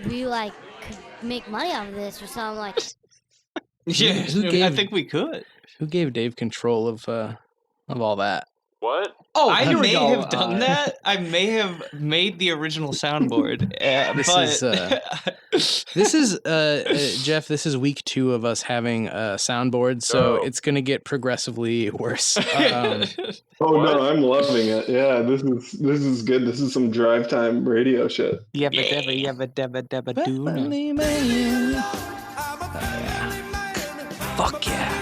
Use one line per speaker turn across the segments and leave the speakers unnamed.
we like could make money off of this or something like.
Yeah, I think we could.
Who gave Dave control of all that?
What?
Oh,
I
here we
may
go.
have done that. I may have made the original soundboard.
This is Jeff. This is week 2 of us having a soundboard, so it's gonna get progressively worse.
No, I'm loving it. Yeah, this is good. This is some drive time radio shit.
Fuck yeah.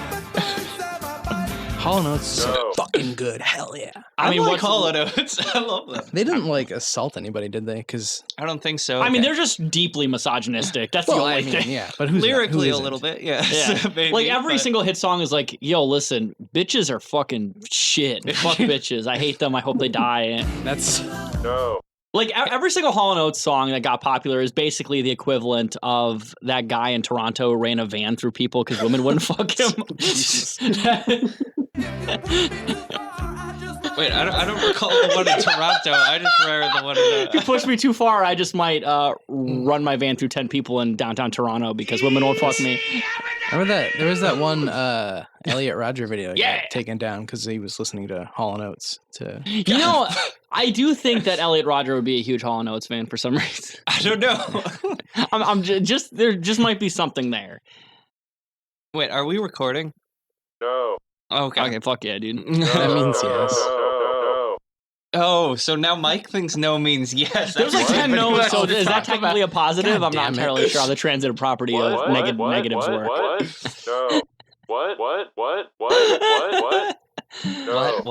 Hall & Oates is fucking good. Hell yeah.
I mean, like Hall & Oates. I love them.
They didn't assault anybody, did they? Because
I don't think so.
I mean, they're just deeply misogynistic. That's the only thing.
Yeah, but who's
lyrically
who
a little bit, yeah.
Like every single hit song is like, "Yo, listen, bitches are fucking shit. Fuck bitches. I hate them. I hope they die."
That's
like every single Hall & Oates song that got popular is basically the equivalent of that guy in Toronto who ran a van through people because women wouldn't fuck him.
Wait, I don't recall the one in Toronto. I just remember the one in
If you push me too far, I just might run my van through 10 people in downtown Toronto because women won't fuck me.
Remember that? There was that one Elliot Rodger video that got taken down because he was listening to Hall & Oates.
You know, I do think that Elliot Rodger would be a huge Hall & Oates fan for some reason.
I don't know.
I'm just there. Just might be something there.
Wait, are we recording?
No.
Okay, fuck yeah, dude.
That means yes.
Oh, so now Mike thinks no means yes.
There's like 10 no's, so is that technically a positive?
God
I'm not entirely sure how the transitive property of negatives work.
What? No.
What?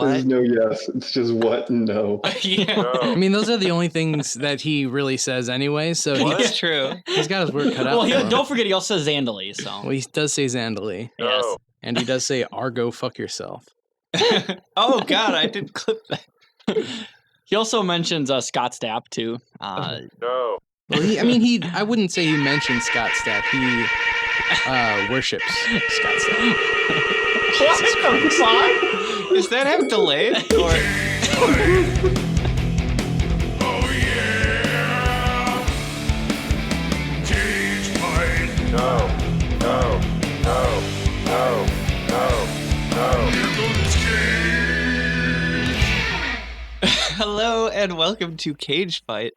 There's no yes. It's just what and no.
Yeah.
No.
I mean, those are the only things that he really says anyway, so
That's true.
he's got his work cut out
Well,
for him.
don't forget he also says Zandali, so.
Well, he does say Zandali.
Yes.
And he does say Argo fuck yourself.
Oh, God, I did clip that.
He also mentions Scott Stapp, too.
No.
Well, I wouldn't say he mentioned Scott Stapp. He worships Scott Stapp.
What the fuck?
Does that have delayed? Or... Hello and welcome to Cage Fight.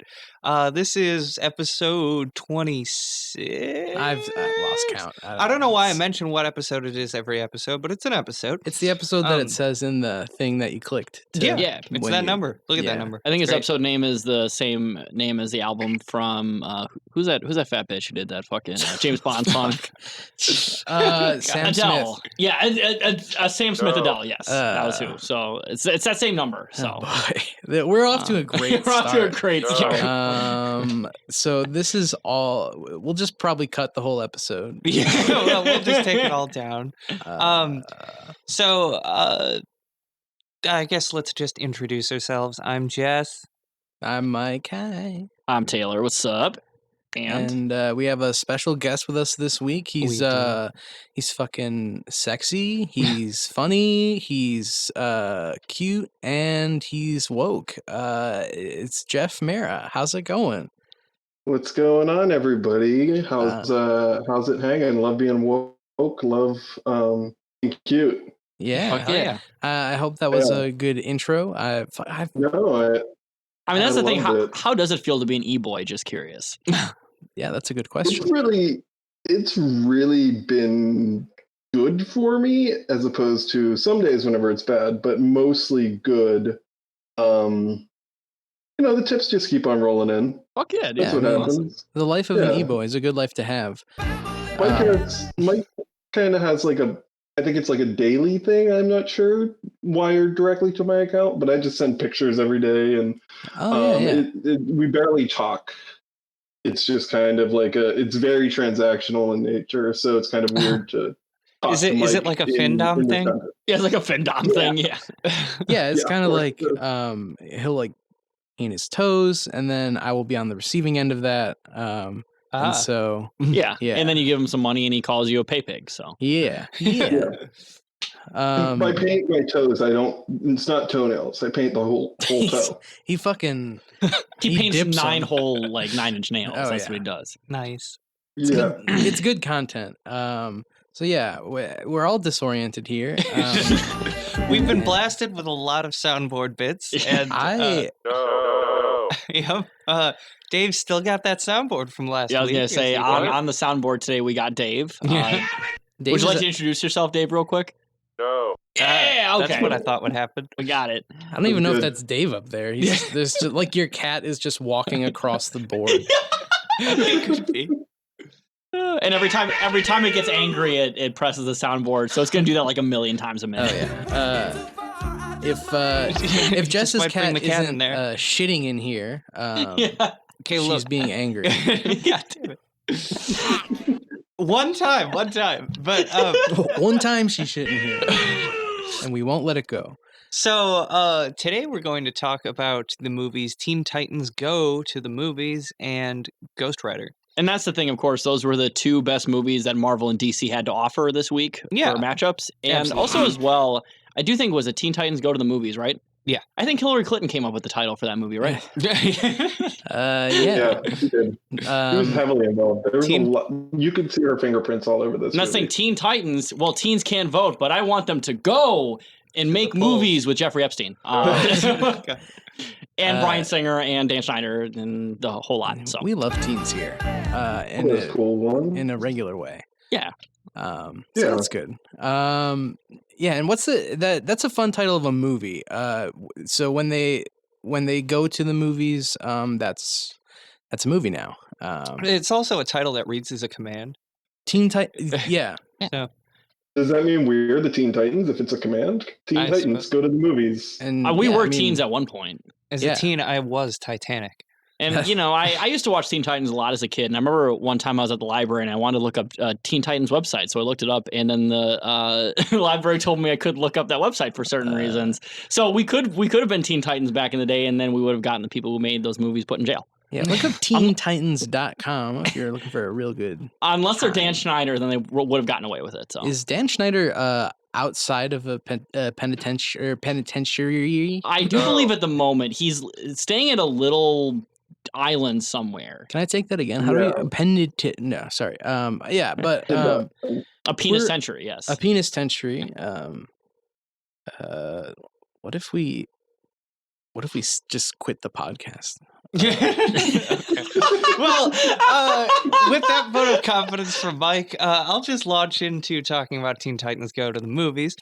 This is episode 26.
I've lost count.
I don't know why I mention what episode it is every episode, but it's an episode.
It's the episode that it says in the thing that you clicked.
Yeah,
it's that number. Look at that number.
I think his
great.
episode name is the same name as the album from who's that fat bitch who did that fucking James Bond song?
Sam
Adele.
Smith.
Yeah, Sam Smith Adele. Yes, that was who. So it's that same number. So
we're off to a great start.
We're off to a great start.
So this is all. We'll just probably cut the whole episode.
Yeah, well, we'll just take it all down. So I guess let's just introduce ourselves. I'm Jess.
I'm Mike. Hi.
I'm Taylor. What's up?
And we have a special guest with us this week. He's fucking sexy. He's funny. He's cute, and he's woke. It's Jeff Marra. How's it going?
What's going on, everybody? How's it hanging? Love being woke. Love being cute.
Yeah. I hope that was a good intro.
I mean, that's the thing. How does it feel to be an e-boy? Just curious.
Yeah, that's a good question.
It's really been good for me, as opposed to some days whenever it's bad, but mostly good. The tips just keep on rolling in.
Fuck yeah, dude.
That's what happens.
The life of an e-boy is a good life to have.
Mike kind of has I think it's like a daily thing. I'm not sure, wired directly to my account, but I just send pictures every day, and we barely talk. It's just kind of it's very transactional in nature, so it's kind of weird to.
Is it like a Findom thing?
Yeah, it's like a Findom thing. Yeah.
Yeah, it's kind of like he'll like paint his toes, and then I will be on the receiving end of that. And so
yeah, and then you give him some money, and he calls you a pay pig. So
yeah. Um,
if I paint my toes, I don't. It's not toenails. I paint the whole toe.
he fucking
He paints
dips
9
them.
whole like 9-inch nails.
Oh,
That's
yeah.
what he does.
Nice.
Yeah.
It's good content. So yeah, we're all disoriented here.
We've been blasted with a lot of soundboard bits, and yep. Dave's still got that soundboard from last
Yeah, I was
week.
gonna say on the soundboard today we got Dave.
Yeah.
Dave
Would you like
is
to introduce yourself, Dave, real quick?
No.
Yeah, okay.
That's what I thought would happen.
We got it.
I don't even know if
Good.
that's Dave up there. He's there's just, like your cat is just walking across the board.
It could be.
And every time it gets angry, it presses the soundboard. So it's gonna do that like a million times a
Oh
minute.
yeah. If
Just
Jess's
might bring
cat
the cat in
isn't
there.
shitting in here,
Yeah.
Okay,
she's
look.
being angry.
God damn it. One time. But
One time she shit in here, and we won't let it go.
so today we're going to talk about the movies Teen Titans Go to the Movies and Ghost Rider.
And that's the thing, of course, those were the 2 best movies that Marvel and DC had to offer this week
Yeah.
for matchups. And
Absolutely.
also as well, I do think it was a Teen Titans Go to the Movies, right?
Yeah.
I think Hillary Clinton came up with the title for that movie, right?
Yeah.
Yeah, she did. She was heavily involved. There was
Team-
a lot. You could see her fingerprints all over this.
I'm not saying Teen Titans, well, teens can't vote, but I want them to go and make movies with Jeffrey Epstein. And Bryan Singer and Dan Schneider and the whole lot. So
We love teens here,
That was a cool one.
in a regular way.
Yeah.
So
Yeah.
that's good. Yeah, and what's that's a fun title of a movie. So when they go to the movies, that's a movie now.
It's also a title that reads as a command.
Teen Titans, yeah.
So
Does that mean we're the Teen Titans if it's a command? Teen
I
Titans,
suppose.
go to the movies.
And
we
yeah,
were
I mean,
teens at one point.
as
Yeah.
a teen, I was Titanic.
And, you know, I used to watch Teen Titans a lot as a kid. And I remember one time I was at the library and I wanted to look up Teen Titans website. So I looked it up and then the library told me I couldn't look up that website for certain reasons. So we could have been Teen Titans back in the day and then we would have gotten the people who made those movies put in jail.
Yeah, look up teentitans.com if you're looking for a real good.
Unless they're Dan Schneider, then they would have gotten away with it. So
Is Dan Schneider outside of a penitentiary?
I do believe at the moment he's staying at a little island somewhere.
Can I take that again? How do we No, sorry. Yeah, but
A penis
We're-
century, yes.
a penis tentury. What if we just quit the podcast?
Well, with that vote of confidence from Mike, I'll just launch into talking about Teen Titans Go to the Movies.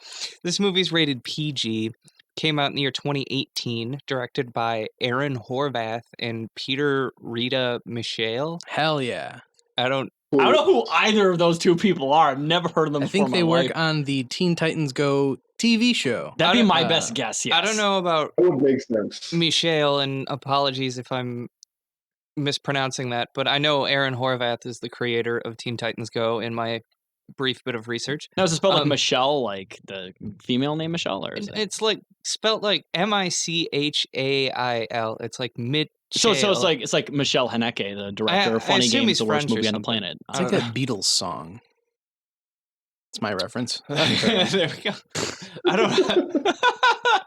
This movie's rated PG, came out in the year 2018, directed by Aaron Horvath and Peter Rita Michelle.
Hell yeah.
I don't know who either of those 2 people are. I've never heard of them
I
before.
think they work on the Teen Titans Go TV show.
That'd be my
uh,
best guess, yes.
I don't know about
That would make sense.
Michelle, and apologies if I'm mispronouncing that, but I know Aaron Horvath is the creator of Teen Titans Go in my brief bit of research.
Now, is it spelled like Michelle, like the female name Michelle, or is it?
It's like spelled like Michael. It's like mid.
So it's like Michelle Haneke, the director of Funny
assume
Games,
he's
the worst
French or
movie on the
something.
planet.
It's like that Beatles song. It's my reference.
There we go. I don't.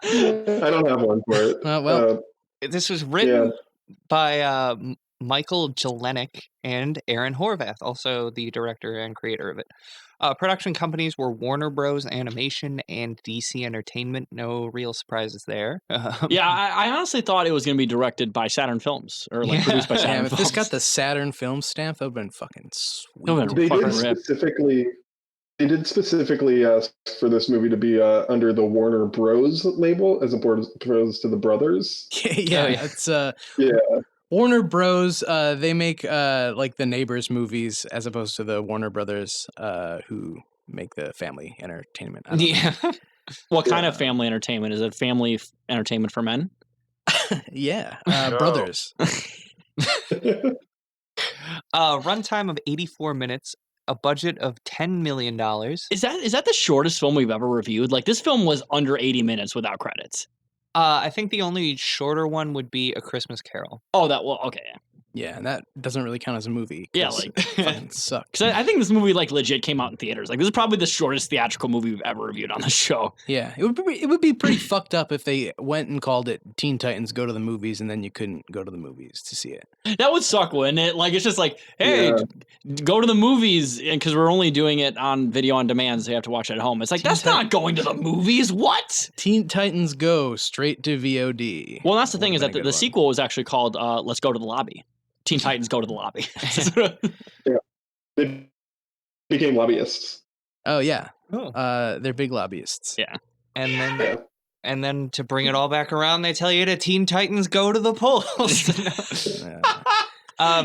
I don't have one for it.
Well,
This was written by Michael Jelenic and Aaron Horvath, also the director and creator of it. Production companies were Warner Bros. Animation and DC Entertainment. No real surprises there.
Yeah, I honestly thought it was going to be directed by Saturn Films, or like produced by Saturn
damn, if
Films.
this got the Saturn film stamp, that would have been fucking sweet.
That would've
They
fucking
did
ripped.
specifically ask for this movie to be under the Warner Bros. Label as opposed to the Brothers.
Yeah,
yeah.
it's
Yeah.
Warner Bros. They make like the Neighbors movies as opposed to the Warner Brothers who make the family entertainment. I don't know.
Yeah.
What kind of family entertainment? Is it family entertainment for men?
Yeah,
No.
brothers.
Runtime of 84 minutes. A budget of $10 million.
Is that the shortest film we've ever reviewed? Like, this film was under 80 minutes without credits.
I think the only shorter one would be A Christmas Carol.
Oh, okay.
Yeah, and that doesn't really count as a movie.
Yeah,
'cause
like-
it fucking sucks.
Because I think this movie like legit came out in theaters. Like this is probably the shortest theatrical movie we've ever reviewed on the show.
Yeah, it would be pretty fucked up if they went and called it Teen Titans Go to the Movies, and then you couldn't go to the movies to see it.
That would suck, wouldn't it? Like it's just like, hey,
Yeah.
go to the movies, and because we're only doing it on video on demand, so you have to watch it at home. It's like that's not going to the movies. What?
Teen Titans Go straight to VOD.
Well, that's the thing is
Would've
that
been a
the
good one.
sequel was actually called "Let's Go to the Lobby." Teen Titans Go to the Lobby.
They became lobbyists.
Oh yeah,
Oh.
they're big lobbyists.
Yeah.
And then
Yeah.
and then to bring it all back around, they tell you to Teen Titans go to the polls.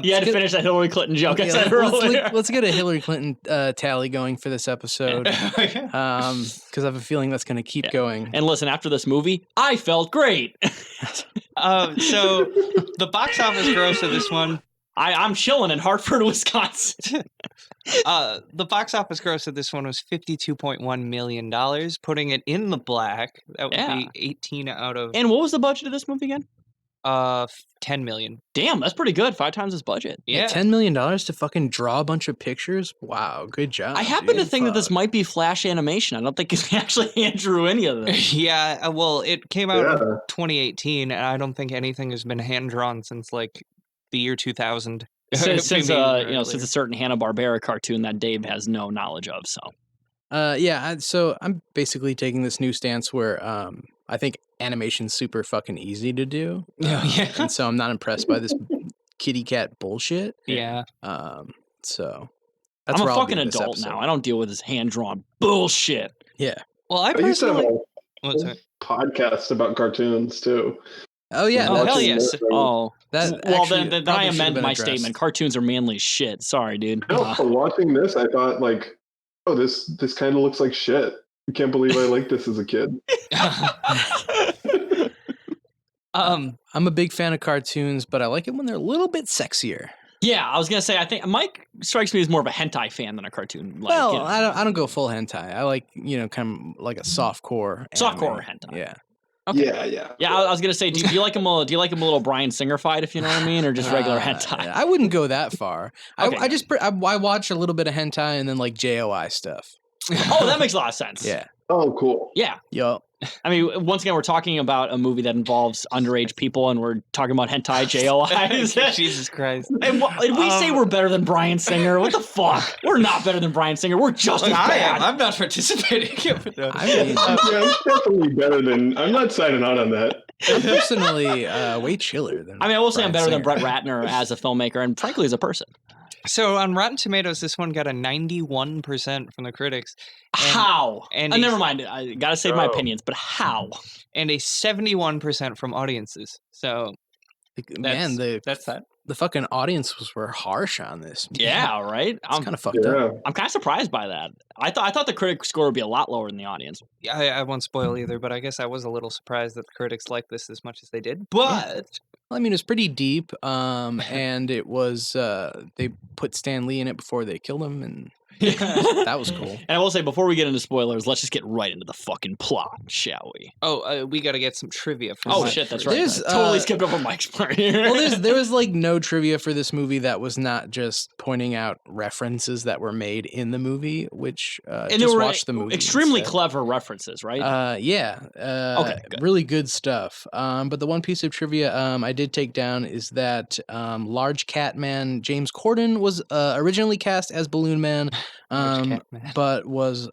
You had to finish that Hillary Clinton joke I
Yeah,
said earlier.
let's get a Hillary Clinton tally going for this episode, because I have a feeling that's going to keep going.
And listen, after this movie, I felt great.
So the box office gross of this one,
I'm chilling in Hartford, Wisconsin.
the box office gross of this one was $52.1 million, putting it in the black. That would
Yeah.
be 18 out of
And what was the budget of this movie again?
10 million.
Damn, that's pretty good. 5 times its budget.
Yeah.
$10 million to fucking draw a bunch of pictures. Wow, good job.
I happen to
dude.
think that this
Fuck.
might be Flash animation. I don't think it's actually hand drew any of this.
Yeah, well, it came out in
Yeah.
2018, and I don't think anything has been hand drawn since like the year 2000.
Since
Maybe
since
earlier.
a certain Hanna-Barbera cartoon that Dave has no knowledge of. So
So I'm basically taking this new stance where I think animation's super fucking easy to do.
Yeah.
And so I'm not impressed by this kitty cat bullshit.
Yeah.
So that's
I'm a
where I'll
fucking
be this
adult
episode.
now. I don't deal with this hand-drawn bullshit.
Yeah.
Well, I
I used to have
personally.
a
What's that?
podcast about cartoons too.
Oh yeah.
Oh,
that's-
hell
Watching
yes.
this,
Oh,
That
well
actually
then I
probably should've
amend
been
my
addressed.
statement. Cartoons are manly as shit. Sorry, dude.
No, for watching this, I thought like, oh, this kind of looks like shit. I can't believe I liked this as a kid.
I'm a big fan of cartoons, but I like it when they're a little bit sexier.
Yeah, I was gonna say I think Mike strikes me as more of a hentai fan than a cartoon. Like,
Well,
you know,
I don't go full hentai. I like, kind of like a softcore.
Softcore
anime.
hentai.
Yeah.
Okay.
Yeah.
Yeah, I was gonna say, do you like him? Do you like him a little Bryan Singer-fied, if you know what I mean, or just regular hentai?
I wouldn't go that far.
Okay,
I watch a little bit of hentai and then like JOI stuff.
Oh, that makes a lot of sense.
Yeah.
Oh, cool.
Yeah.
Yo.
I mean, once again, we're talking about a movie that involves underage people, and we're talking about hentai JOIs.
Jesus Christ.
And we say we're better than Bryan Singer. What the fuck? We're not better than Bryan Singer. We're just as bad.
I'm not participating.
I mean,
Yeah, I'm definitely better than. I'm not signing out on that.
I'm personally way chiller than.
I mean, I will say I'm
Bryan
better than
Singer.
Brett Ratner as a filmmaker, and frankly, as a person.
So on Rotten Tomatoes, this one got a 91% from the critics.
How?
and
Never mind. I gotta save my
Oh.
opinions, but how?
And a 71% from audiences. So
Man,
that's that.
the fucking audiences were harsh on this.
Yeah, right.
It's kind of fucked
Yeah.
up.
I'm kind of surprised by that. I thought the critic score would be a lot lower than the audience.
I won't spoil either, but I guess I was a little surprised that the critics liked this as much as they did. But
Well, I mean, it was pretty deep, and it was they put Stan Lee in it before they killed him, and that was cool.
And I will say, before we get into spoilers, let's just get right into the fucking plot, shall we?
we got to get some trivia from
Oh
Mike
shit, that's
first.
right.
There's,
I totally skipped over Mike's part here.
Well, there was like no trivia for this movie that was not just pointing out references that were made in the movie, which
and
just
there were
watch the movie.
extremely
instead.
clever references, right?
Yeah.
Okay, good.
Really good stuff. But the one piece of trivia I did take down is that Large Cat Man James Corden was originally cast as Balloon Man,
Large Cat Man.
but was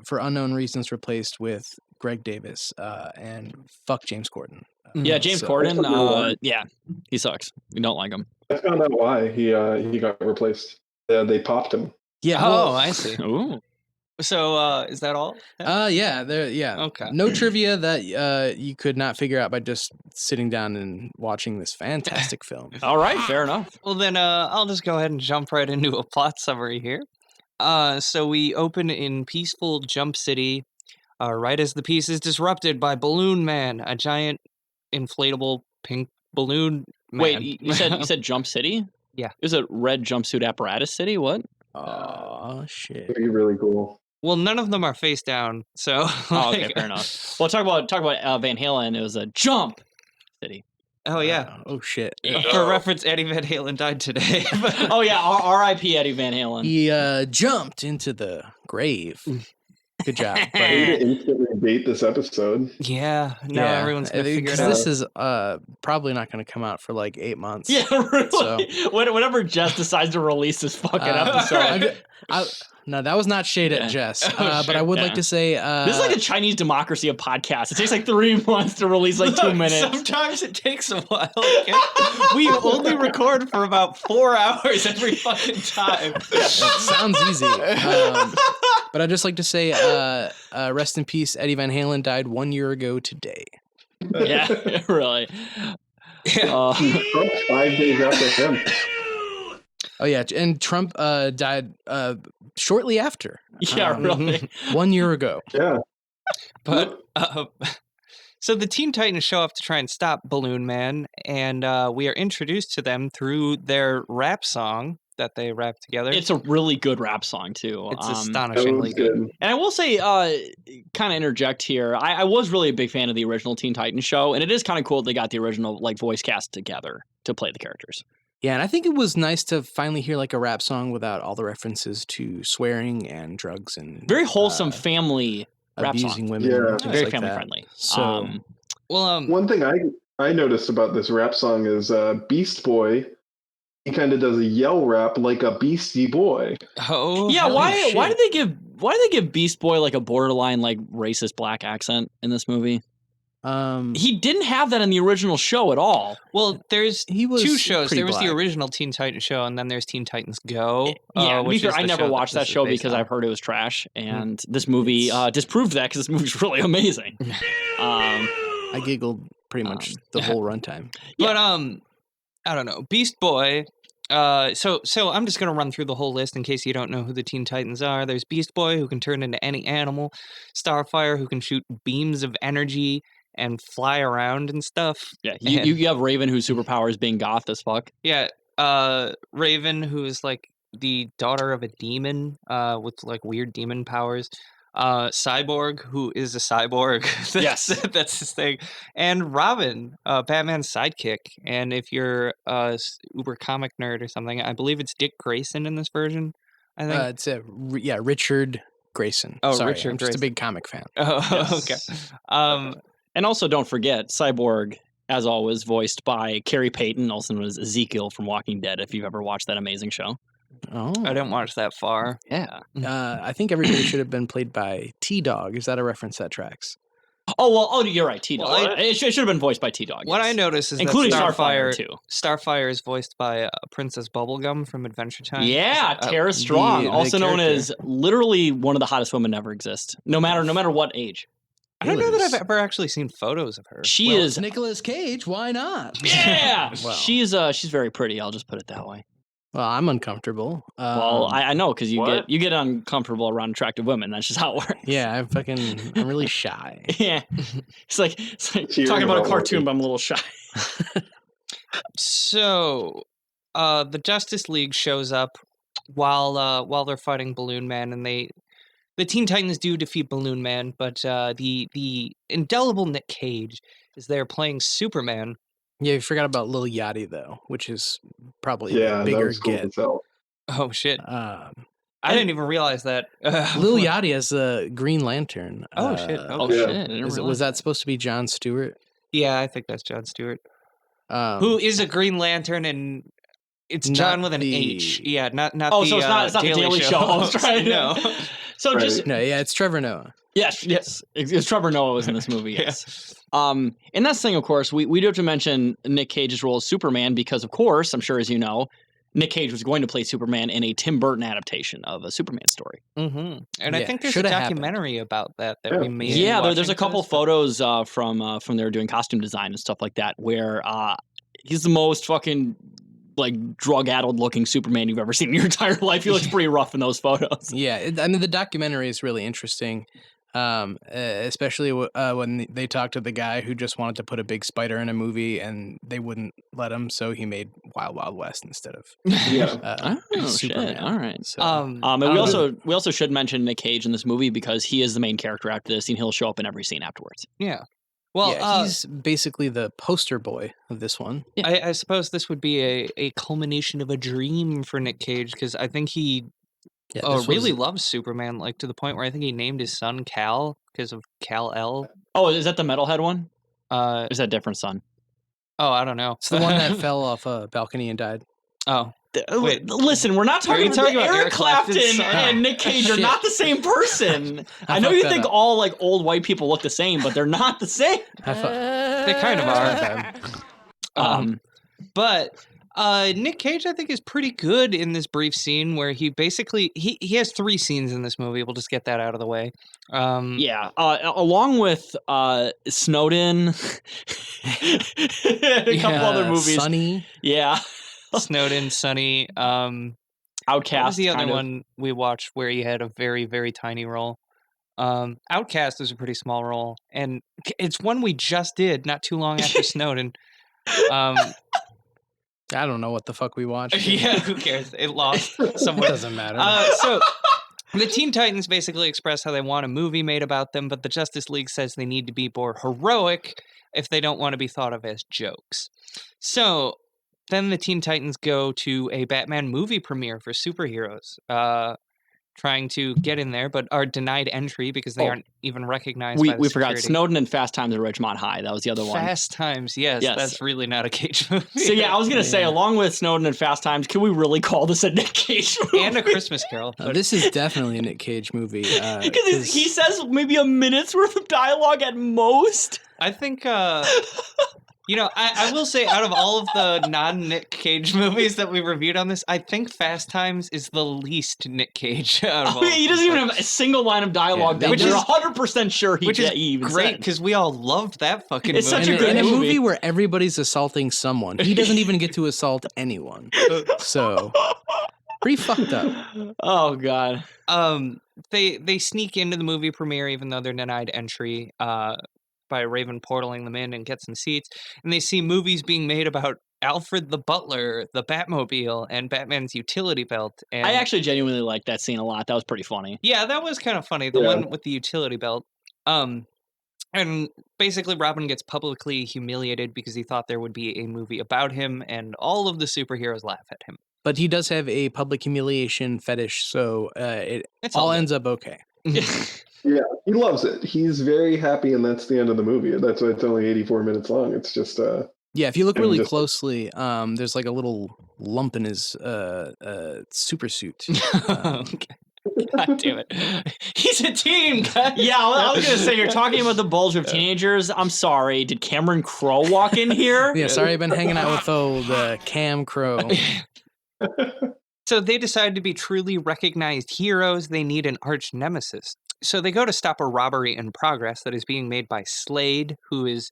for unknown reasons replaced with Greg Davis. And fuck James Corden.
Yeah, James
so-
Corden. Yeah, he sucks. We don't like him.
I found out why he got replaced. They popped him.
Yeah.
Oh,
well,
I see.
Ooh.
So is that all?
yeah,
Okay.
No trivia that you could not figure out by just sitting down and watching this fantastic film.
All right, fair enough.
Well, then I'll just go ahead and jump right into a plot summary here. So we open in peaceful Jump City, right as the piece is disrupted by Balloon Man, a giant inflatable pink balloon man.
Wait, you said Jump City?
Yeah.
Is it Red Jumpsuit Apparatus City? What?
Oh shit!
It'd be really cool.
Well, none of them are face down, so.
Oh, okay, fair enough. Well, talk about Van Halen. It was a Jump City.
Oh yeah.
Oh shit.
For reference, Eddie Van Halen died today.
Oh yeah, R.I.P. Eddie Van Halen.
He jumped into the grave. Good job.
Way to instantly date this episode.
Yeah. Now everyone's gonna figure it out.
This is probably not going to come out for like 8 months.
Yeah, really.
So-
Whenever Jess decides to release this fucking episode.
No, that was not shade at Jess. But I would like to say
this is like the Chinese democracy of podcasts. It takes like 3 months to release like 2 minutes.
Sometimes it takes a while. We only record for about 4 hours every fucking time.
It sounds easy. But I'd just like to say rest in peace. Eddie Van Halen died 1 year ago today.
Yeah, really.
Trump 5 days after him.
Oh yeah, and Trump died shortly after.
Yeah, really.
1 year ago.
Yeah.
But so the Teen Titans show up to try and stop Balloon Man, and we are introduced to them through their rap song that they rap together.
It's a really good rap song too.
It's
That
astonishingly
was
good.
good.
And I will say, kind of interject here. I was really a big fan of the original Teen Titans show, and it is kind of cool they got the original like voice cast together to play the characters.
Yeah, and I think it was nice to finally hear like a rap song without all the references to swearing and drugs and
Very wholesome family rap
abusing
song.
women.
Yeah.
and things
Very
like
family
that.
friendly.
So
Well,
One thing I noticed about this rap song is Beast Boy. He kind of does a yell rap like a Beastie Boy.
Yeah,
holy
why
shit.
did they give Beast Boy like a borderline like racist black accent in this movie? He didn't have that in the original show at all.
Well, there's
he was
two shows.
pretty
There was the
black.
original Teen Titans show, and then there's Teen Titans Go.
Yeah, to be
which
fair,
is
I
the
never
show
watched
this
that
is
show
based
because
on.
I've heard it was trash, and this movie disproved that because this movie's really amazing.
I giggled pretty much the whole runtime.
But I don't know. Beast Boy. So I'm just gonna run through the whole list in case you don't know who the Teen Titans are. There's Beast Boy, who can turn into any animal. Starfire, who can shoot beams of energy and fly around and stuff.
Yeah, you have Raven, whose superpower is being goth as fuck.
Yeah. Raven, who is like the daughter of a demon, with like weird demon powers. Cyborg, who is a cyborg. That's his thing. And Robin, Batman's sidekick. And if you're a uber comic nerd or something, I believe it's Dick Grayson in this version. I think.
It's Richard Grayson.
Oh,
Sorry,
Richard
I'm just a
Grayson.
big comic fan.
Oh,
Yes.
okay.
And also, don't forget, Cyborg, as always, voiced by Carrie Payton, also known as Ezekiel from Walking Dead, if you've ever watched that amazing show.
Oh,
I didn't watch that far.
Yeah.
I think everybody should have been played by T-Dog. Is that a reference that tracks?
Oh, you're right, T-Dog.
Well,
it should have been voiced by T-Dog.
What I
yes.
noticed is
Including
that
Starfire, too.
Starfire is voiced by Princess Bubblegum from Adventure Time.
Yeah, Tara Strong,
the
also known
character.
as literally one of the hottest women to ever exist, no matter what age.
I don't know that
Is.
I've ever actually seen photos of her.
She
Well,
is.
it's Nicolas Cage. Why not?
Yeah,
Well.
she's very pretty. I'll just put it that way.
Well, I'm uncomfortable.
Well, I know because you
What?
get uncomfortable around attractive women. That's just how it works.
yeah, I'm really shy.
Yeah, it's like
Cheering
talking about a
about
cartoon,
working.
but I'm a little shy.
So, the Justice League shows up while they're fighting Balloon Man, and the Teen Titans do defeat Balloon Man, but the indelible Nick Cage is there playing Superman.
Yeah, you forgot about Lil Yachty though, which is probably
Yeah,
a
that
bigger
was cool
get.
as hell.
Oh shit!
Um,
I didn't even realize that.
Lil Yachty as the Green Lantern.
Oh, shit.
Oh
Okay.
shit!
Yeah.
I didn't
Was
realize
that supposed to be John Stewart?
Yeah, I think that's John Stewart,
Um,
who is a Green Lantern, and it's John
Not
with an
the-
H. Yeah, not
Oh,
the.
so it's not the Daily Show. I was trying to-
No.
So
Right.
just
No, yeah, it's Trevor Noah.
yes. It's Trevor Noah was in this movie. Yes. And that's the thing, of course, we do have to mention Nick Cage's role as Superman because, of course, I'm sure as you know, Nick Cage was going to play Superman in a Tim Burton adaptation of a Superman story.
Mm-hmm. And I
Yeah,
think there's a
shoulda happened.
documentary about that
Yeah.
we made.
Yeah, there's a
watching
couple
this, but-
photos from they were doing costume design and stuff like that where he's the most fucking like drug-addled looking Superman you've ever seen in your entire life. He looks pretty rough in those photos.
Yeah, I mean the documentary is really interesting, especially when they talked to the guy who just wanted to put a big spider in a movie and they wouldn't let him, so he made Wild Wild West instead of
Yeah.
Oh,
Superman.
shit. All right.
So,
And we also should mention Nick Cage in this movie because he is the main character after this, and he'll show up in every scene afterwards.
Yeah. Well,
yeah, he's basically the poster boy of this one.
I suppose this would be a culmination of a dream for Nick Cage, because I think he really loves Superman, like to the point where I think he named his son Kal because of Kal-El.
Oh, is that the metalhead one?
Or
is that a different son?
Oh, I don't know.
It's the one that fell off a balcony and died.
Oh.
Wait, listen, we're not talking about Eric Clapton and Nick Cage are not the same person. I know you think all like old white people look the same, but they're not the same.
They kind of are. But Nick Cage, I think, is pretty good in this brief scene where he basically he has 3 scenes in this movie. We'll just get that out of the way.
Along with Snowden, a couple other movies.
Sunny.
Yeah.
Snowden, Sunny,
Outcast.
What was the other one we watched where he had a very, very tiny role? Outcast is a pretty small role, and it's one we just did not too long after Snowden.
I don't know what the fuck we watched.
Yeah, who cares? It lost somewhere.
It doesn't matter.
So the Teen Titans basically express how they want a movie made about them, but the Justice League says they need to be more heroic if they don't want to be thought of as jokes. So then the Teen Titans go to a Batman movie premiere for superheroes, trying to get in there, but are denied entry because they aren't even recognized by the
We forgot
security.
Snowden and Fast Times at Ridgemont High. That was the other one.
Fast Times, yes. That's really not a Cage movie.
So yeah, I was going to say, along with Snowden and Fast Times, can we really call this a Nick Cage movie?
And A Christmas Carol.
This is definitely a Nick Cage movie.
Because he says maybe a minute's worth of dialogue at most.
I think... I will say, out of all of the non-Nick Cage movies that we reviewed on this, I think Fast Times is the least Nick Cage out of all.
He doesn't even have a single line of dialogue that you're 100% sure he even
great, because we all loved that fucking movie.
It's such a good
in
movie.
a movie where everybody's assaulting someone. He doesn't even get to assault anyone. So, pretty fucked up.
Oh, God.
They sneak into the movie premiere even though they're denied entry. By Raven portaling them in and get some seats, and they see movies being made about Alfred the Butler, the Batmobile, and Batman's utility belt. And
I actually genuinely liked that scene a lot. That was pretty funny.
Yeah, that was kind of funny. The one with the utility belt. And basically Robin gets publicly humiliated because he thought there would be a movie about him, and all of the superheroes laugh at him.
But he does have a public humiliation fetish, so it all ends up okay.
Yeah, he loves it. He's very happy, and that's the end of the movie. That's why it's only 84 minutes long. It's just
yeah, if you look really closely, there's like a little lump in his super suit.
Okay. God damn it. He's a teen, guys.
Yeah, I was going to say, you're talking about the bulge of teenagers. I'm sorry. Did Cameron Crowe walk in here?
Yeah, sorry, I've been hanging out with old Cam Crowe.
So they decide to be truly recognized heroes. They need an arch nemesis. So they go to stop a robbery in progress that is being made by Slade, who is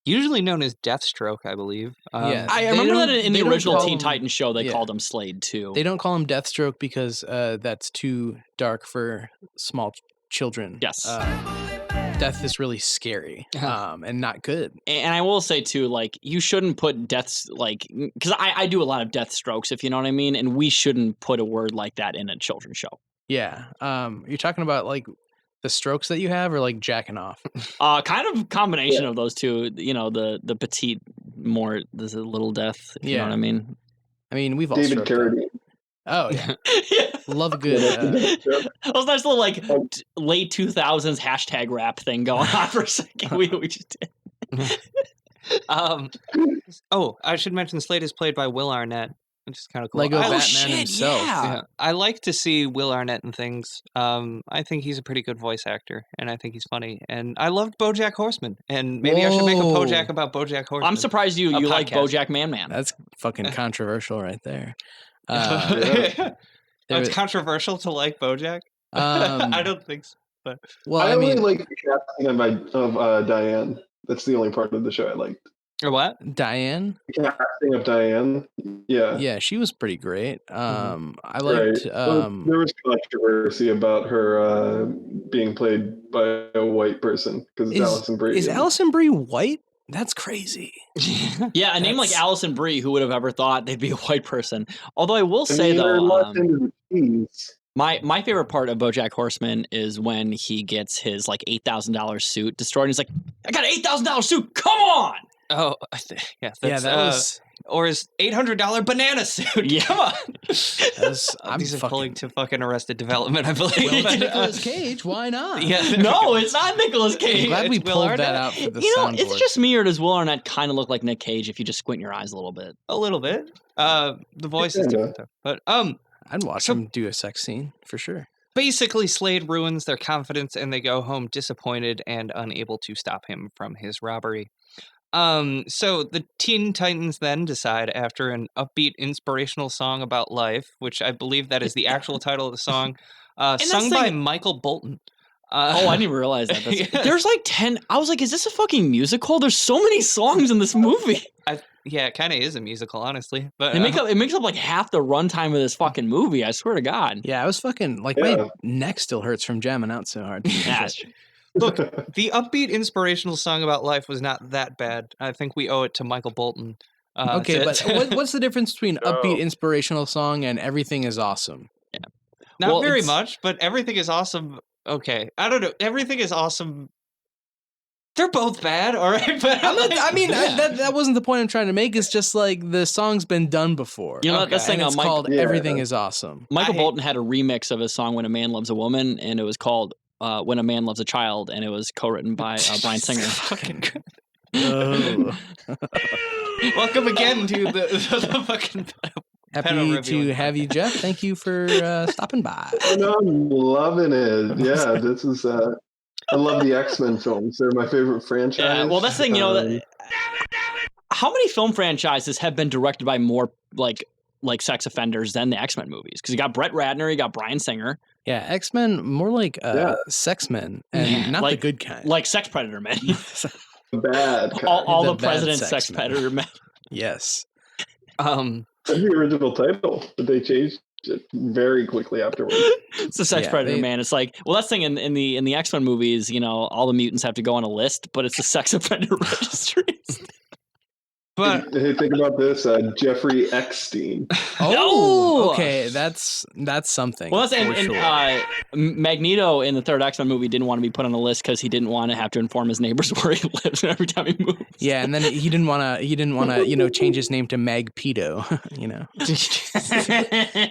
usually known as Deathstroke, I believe.
Yeah,
I remember that in the original Teen Titans show, they called him Slade, too.
They don't call him Deathstroke because that's too dark for small children.
Yes.
Death is really scary and not good.
And I will say, too, like, you shouldn't put deaths, like, because I do a lot of death strokes, if you know what I mean, and we shouldn't put a word like that in a children's show.
Yeah. You're talking about, like, the strokes that you have or, like, jacking off?
Kind of combination of those two, you know, the petite, more, there's a little death, if you know what I mean.
I mean, we've all
David
stroked
Carradine.
Oh, yeah. Love a good...
That was a nice little, like, late 2000s hashtag rap thing going on for a second. We just did.
I should mention Slade is played by Will Arnett, which is kind of cool.
Lego Batman himself.
Yeah.
I like to see Will Arnett in things. I think he's a pretty good voice actor, and I think he's funny. And I loved BoJack Horseman, and maybe I should make a BoJack about BoJack Horseman.
I'm surprised you like BoJack Man.
That's fucking controversial right there.
It's controversial to like BoJack? I don't think so. But.
Well, I really like the casting of Diane. That's the only part of the show I liked.
Or what?
Diane?
The casting of Diane. Yeah.
Yeah, she was pretty great. I liked...
there was controversy about her being played by a white person because it's Alison Brie.
Is Alison Brie white? That's crazy.
Yeah, a name like Alison Brie, who would have ever thought they'd be a white person? Although I will say, though... My favorite part of BoJack Horseman is when he gets his like $8,000 suit destroyed. And he's like, "I got an $8,000 suit. Come on!"
Oh, yeah, that's,
that was.
Or his $800 banana suit.
Yeah.
Come on.
I'm
These are
fucking-
pulling to fucking Arrested Development, I believe.
Well,
but,
it's Nicolas Cage. Why not?
Yeah.
No, it's not Nicolas
I'm
Cage.
glad we
It's Will
pulled
Arnett.
that out for the
You know,
soundboard.
it's just me, or does Will Arnett kind of look like Nick Cage if you just squint your eyes a little bit?
A little bit. The voice is different though. But
I'd watch
so-
him do a sex scene for sure.
basically Slade ruins their confidence and they go home disappointed and unable to stop him from his robbery. So the Teen Titans then decide, after an upbeat inspirational song about life, which I believe that is the actual title of the song, sung by Michael Bolton.
Oh, I didn't even realize that.
Yeah.
There's like 10. I was like, is this a fucking musical? There's so many songs in this movie.
Yeah, it kind of is a musical, honestly. But
It makes up like half the runtime of this fucking movie. I swear to God.
Yeah, I was fucking like
Yeah.
my neck still hurts from jamming out so hard.
Yeah.
look, the upbeat inspirational song about life was not that bad. I think we owe it to Michael Bolton.
Okay, but what's the difference between
Oh.
upbeat inspirational song and everything is awesome?
not
Well,
very
it's-
much, but everything is awesome. Okay, I don't know. Everything is awesome. They're both bad, all right. But
That wasn't the point I'm trying to make. It's just like the song's been done before.
You know,
Okay.
that's
And
saying
it's
Mike,
called
Yeah.
Everything is Awesome.
Michael
I hate-
Bolton had a remix of his song "When a Man Loves a Woman," and it was called "When a Man Loves a Child," and it was co-written by Bryan Singer.
Fucking good.
Oh.
Welcome again to the fucking.
Happy
reviewing
to have you, Jeff. Thank you for stopping by.
And I'm loving it. Yeah, this is. I love the X-Men films. They're my favorite franchise.
Yeah, well, that's the thing, you know.
Um,
How many film franchises have been directed by more like sex offenders than the X-Men movies? Because you got Brett Ratner, you got Bryan Singer,
Yeah, X-Men, more like
Yeah.
sex men, and
Yeah,
not
like-
the good kind.
like sex predator men.
bad. Kind.
all
The
the
bad
president's
sex
sex
men.
predator men.
Yes.
That's the original title, but they changed it very quickly afterwards.
It's the sex
Yeah,
predator
they-
man. It's like, well, that's the thing in the X-Men movies, you know, all the mutants have to go on a list, but it's the sex offender registries.
But
Hey, think about this: Jeffrey Eckstein.
Oh!
okay. That's something.
Well, that's
for
and
sure.
Magneto in the third X-Men movie didn't want to be put on the list because he didn't want to have to inform his neighbors where he lives every time he moves.
Yeah, and then he didn't want to, change his name to Magpedo,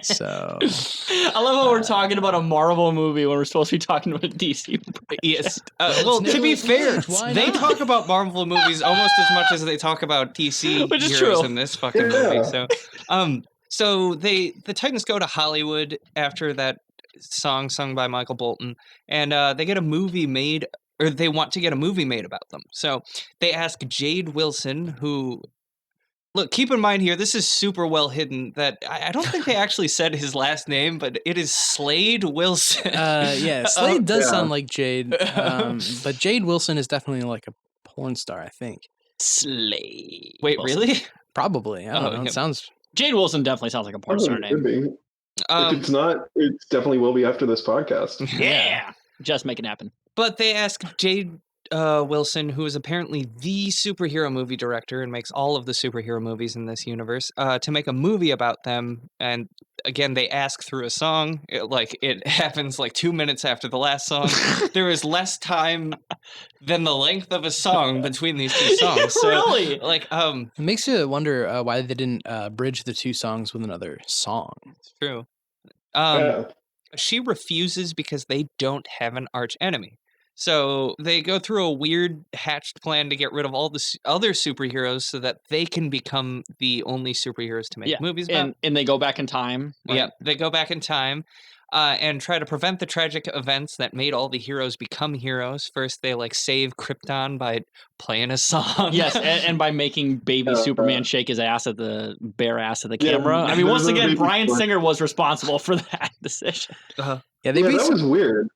So
I love how we're talking about a Marvel movie when we're supposed to be talking about a DC.
yes, well, to be
Nicolas
fair,
Cage, why
they
not?
talk about Marvel movies almost as much as they talk about DC
Which is
heroes
true.
in this fucking
Yeah.
movie. So the Titans go to Hollywood after that song sung by Michael Bolton, and they get a movie made, or they want to get a movie made about them. So they ask Jade Wilson, who, look, keep in mind here, this is super well hidden. That I don't think they actually said his last name, but it is Slade Wilson.
yeah, Slade does
yeah.
sound like Jade, but Jade Wilson is definitely like a porn star, I think.
Slade.
Wait,
Wilson.
really?
Probably. I don't
Oh,
know.
yeah.
It sounds.
Jade Wilson definitely sounds like a porn
Probably
star
could
name.
be. If it's not, it definitely will be after this podcast.
Yeah. Just make it happen.
But they ask Jade Wilson, who is apparently the superhero movie director and makes all of the superhero movies in this universe, to make a movie about them. And again, they ask through a song. It happens like 2 minutes after the last song. There is less time than the length of a song between these two songs. So,
Really?
it
It makes you wonder why they didn't bridge the two songs with another song.
it's true.
Yeah.
She refuses because they don't have an arch enemy. So they go through a weird hatched plan to get rid of all the other superheroes so that they can become the only superheroes to make
Yeah,
movies about.
And they go back in time. right?
Yeah, they go back in time and try to prevent the tragic events that made all the heroes become heroes. First, they save Krypton by playing a song.
Yes, and by making baby Superman shake his ass at the bare ass of the
Yeah,
camera. I mean, once
there's a
again,
baby
Bryan
Superman.
Singer was responsible for that decision.
Yeah,
Yeah, that was weird.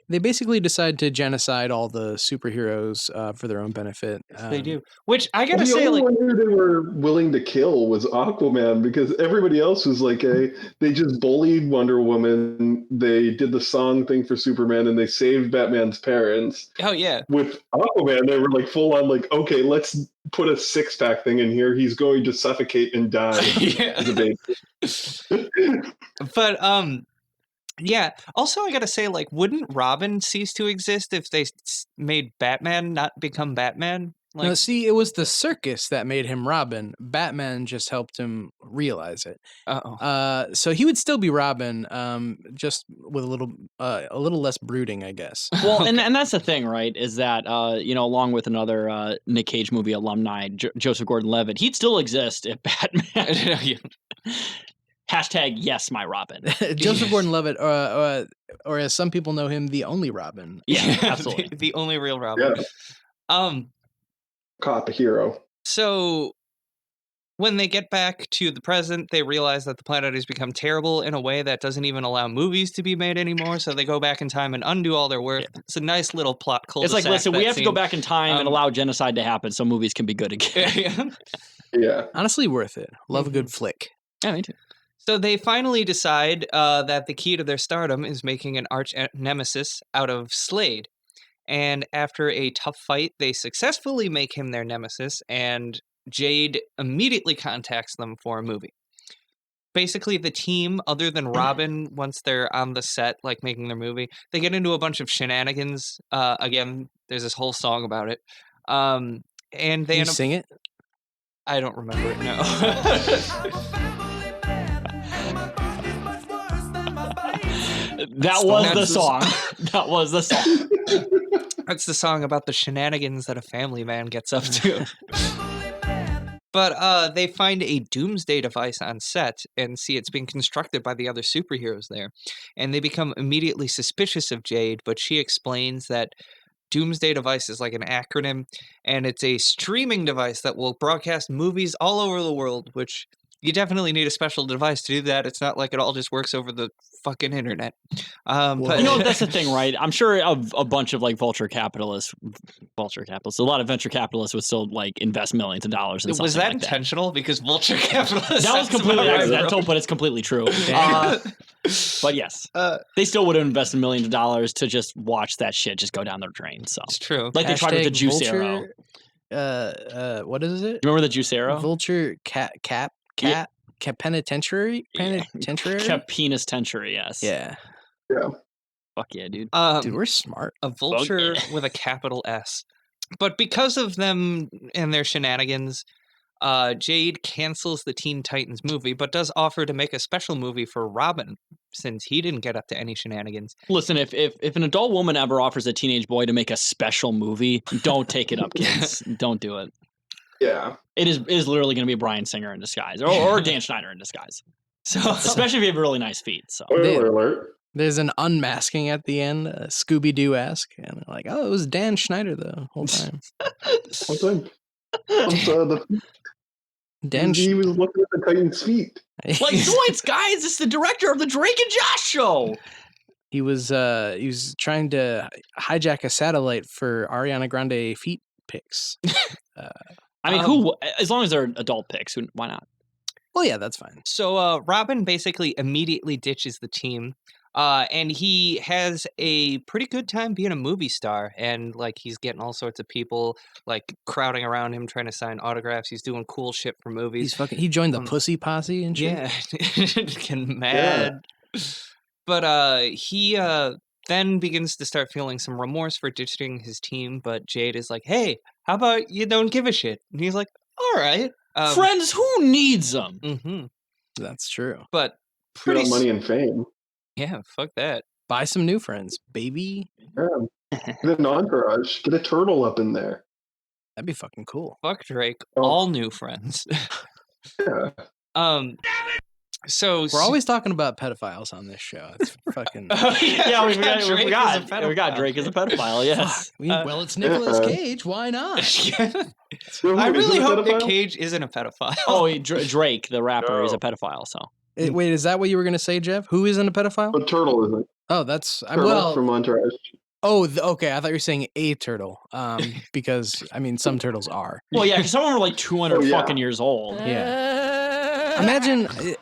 they basically decide to genocide all the superheroes for their own benefit.
They do. Which I gotta
The
say,
only one who they were willing to kill was Aquaman, because everybody else was they just bullied Wonder Woman. They did the song thing for Superman, and they saved Batman's parents.
oh yeah.
With Aquaman, they were full on okay, let's put a 6-pack thing in here. He's going to suffocate and die as a
Yeah.
baby.
But Yeah. Also, I gotta say, like, wouldn't Robin cease to exist if they made Batman not become Batman? Like,
No, see, it was the circus that made him Robin. Batman just helped him realize it. So he would still be Robin, just with a little less brooding, I guess.
Well, and that's the thing, right? Is that along with another Nick Cage movie alumni, Joseph Gordon-Levitt, he'd still exist if Batman. Hashtag yes, my Robin.
Joseph Gordon-Levitt, or as some people know him, the only Robin.
Yeah, absolutely,
the only real Robin.
Yeah. Cop, a hero.
So when they get back to the present, they realize that the planet has become terrible in a way that doesn't even allow movies to be made anymore. So they go back in time and undo all their work. Yeah. It's a nice little plot cul-de-sac.
It's like, listen, we have to go back in time and allow genocide to happen so movies can be good again.
Yeah.
Honestly, worth it. Love a good flick.
Yeah, me too.
So they finally decide that the key to their stardom is making an arch nemesis out of Slade. And after a tough fight, they successfully make him their nemesis, and Jade immediately contacts them for a movie. Basically, the team, other than Robin, once they're on the set, like making their movie, they get into a bunch of shenanigans. Again, there's this whole song about it. And they end up...
sing it?
I don't remember it, no.
That was the song. That was the song.
That's the song about the shenanigans that a family man gets up to. But they find a doomsday device on set and see it's being constructed by the other superheroes there. And they become immediately suspicious of Jade, but she explains that doomsday device is like an acronym, and it's a streaming device that will broadcast movies all over the world, which you definitely need a special device to do that. It's not like it all just works over the fucking internet. But
that's the thing, right? I'm sure a bunch of like vulture capitalists, a lot of venture capitalists would still like invest millions of dollars in something.
Was that
like
intentional? Because vulture capitalists.
That was completely accidental, but it's completely true. But yes, they still would have invested millions of dollars to just watch that shit just go down their drain. So
it's true.
Like they tried with the Juicero.
What is it?
Remember the Juicero?
Vulture penitentiary?
Cap penis tentury, yes.
Yeah.
Yeah.
Fuck yeah, dude.
Dude, we're smart.
A vulture with a capital S. But because of them and their shenanigans, Jade cancels the Teen Titans movie, but does offer to make a special movie for Robin, since he didn't get up to any shenanigans.
Listen, if an adult woman ever offers a teenage boy to make a special movie, don't take it up, kids. Don't do it.
Yeah.
It is literally going to be Bryan Singer in disguise, or Dan Schneider in disguise. So, especially if you have really nice feet. So,
alert.
There's an unmasking at the end, Scooby-Doo-esque, and they're like, oh, it was Dan Schneider the whole time.
He was looking at the Titan's feet.
Like, Zoinks, guys, it's the director of the Drake and Josh show.
He was trying to hijack a satellite for Ariana Grande feet pics.
I mean, as long as they're adult pics, why not?
Well, yeah, that's fine.
So Robin basically immediately ditches the team, and he has a pretty good time being a movie star. And like he's getting all sorts of people like crowding around him, trying to sign autographs. He's doing cool shit for movies.
He joined the Pussy Posse and shit.
Yeah, getting mad. Yeah. But he then begins to start feeling some remorse for ditching his team. But Jade is like, "Hey, how about you don't give a shit?" And he's like, "All right."
Friends, who needs them?
Mm-hmm.
That's true.
But pretty
money and fame.
Yeah, fuck that.
Buy some new friends, baby.
Yeah. Get an entourage. Get a turtle up in there.
That'd be fucking cool.
Fuck Drake. All new friends.
Yeah.
So
we're always talking about pedophiles on this show. It's fucking
yeah. We forgot Drake is a pedophile. Yes.
Well, it's Nicolas Cage. Why not?
I really hope Nick Cage isn't a pedophile.
Oh, Drake, the rapper, is a pedophile. So
wait, is that what you were gonna say, Jeff? Who isn't a pedophile?
A turtle isn't.
Oh, that's
from Entourage.
Oh, okay. I thought you were saying a turtle. Because I mean, some turtles are.
Well, yeah, because some of them are like 200 fucking years old.
Yeah. Imagine.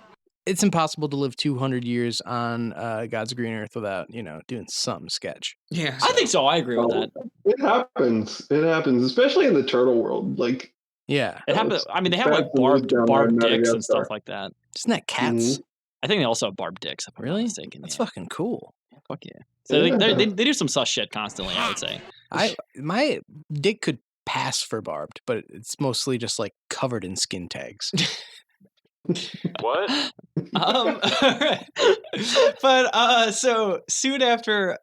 It's impossible to live 200 years on God's green earth without, doing some sketch.
Yeah,
I think so. I agree with that.
It happens, especially in the turtle world. Like,
yeah,
it happens. I mean, they have like barbed dicks and stuff like that.
Isn't that cats?
I think they also have barbed dicks. If I'm not
Really?
mistaken.
That's
yeah.
fucking cool.
Fuck yeah. So they do some sus shit constantly, I would say.
My dick could pass for barbed, but it's mostly just like covered in skin tags.
What?
But so soon after,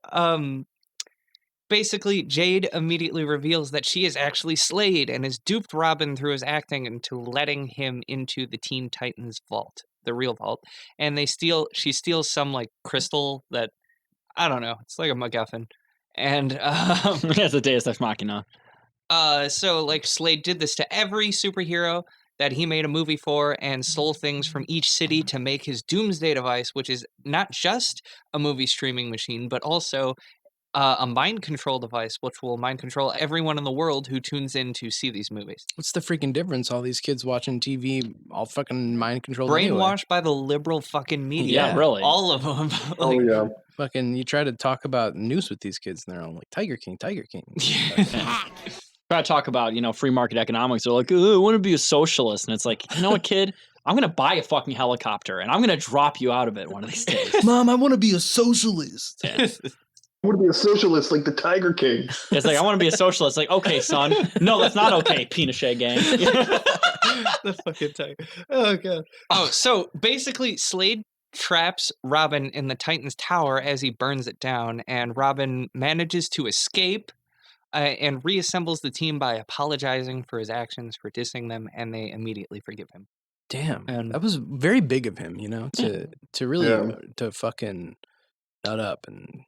basically Jade immediately reveals that she is actually Slade and has duped Robin through his acting into letting him into the Teen Titans vault, the real vault. And she steals some like crystal that, I don't know, it's like a MacGuffin. And
That's a Deus Ex Machina.
so like Slade did this to every superhero that he made a movie for and stole things from each city to make his Doomsday device, which is not just a movie streaming machine, but also a mind control device, which will mind control everyone in the world who tunes in to see these movies.
What's the freaking difference? All these kids watching TV, all fucking mind controlled.
Brainwashed by the liberal fucking media.
Yeah, really.
All of them.
Oh yeah.
Fucking, you try to talk about news with these kids, and they're all like, Tiger King, Tiger King.
Try to talk about, free market economics. They're like, I want to be a socialist. And it's like, you know what, kid? I'm going to buy a fucking helicopter, and I'm going to drop you out of it one of these days.
Mom, I want to be a socialist.
Yeah.
I want to be a socialist like the Tiger King.
It's like, I want to be a socialist. Like, okay, son. No, that's not okay, Pinochet gang.
The fucking tiger. Oh, God. Oh, so basically, Slade traps Robin in the Titan's tower as he burns it down, and Robin manages to escape and reassembles the team by apologizing for his actions, for dissing them, and they immediately forgive him.
Damn,
And-
that was very big of him, to really
Yeah.
to fucking nut up and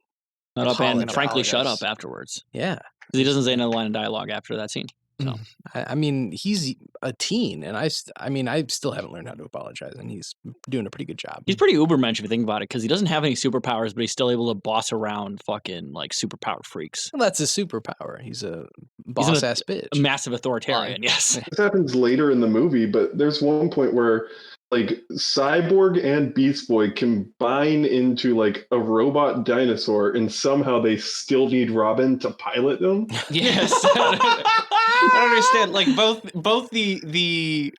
Not up and
Apologize.
frankly shut up afterwards.
yeah.
Because he doesn't say another line of dialogue after that scene. So.
I mean, he's a teen, and I still haven't learned how to apologize, and he's doing a pretty good job.
He's pretty ubermensch if you think about it, because he doesn't have any superpowers, but he's still able to boss around fucking like superpowered freaks.
Well, that's his superpower. He's a boss ass bitch.
A massive authoritarian, yes.
This happens later in the movie, but there's one point where like Cyborg and Beast Boy combine into like a robot dinosaur, and somehow they still need Robin to pilot them.
Yes. I don't understand. Like both the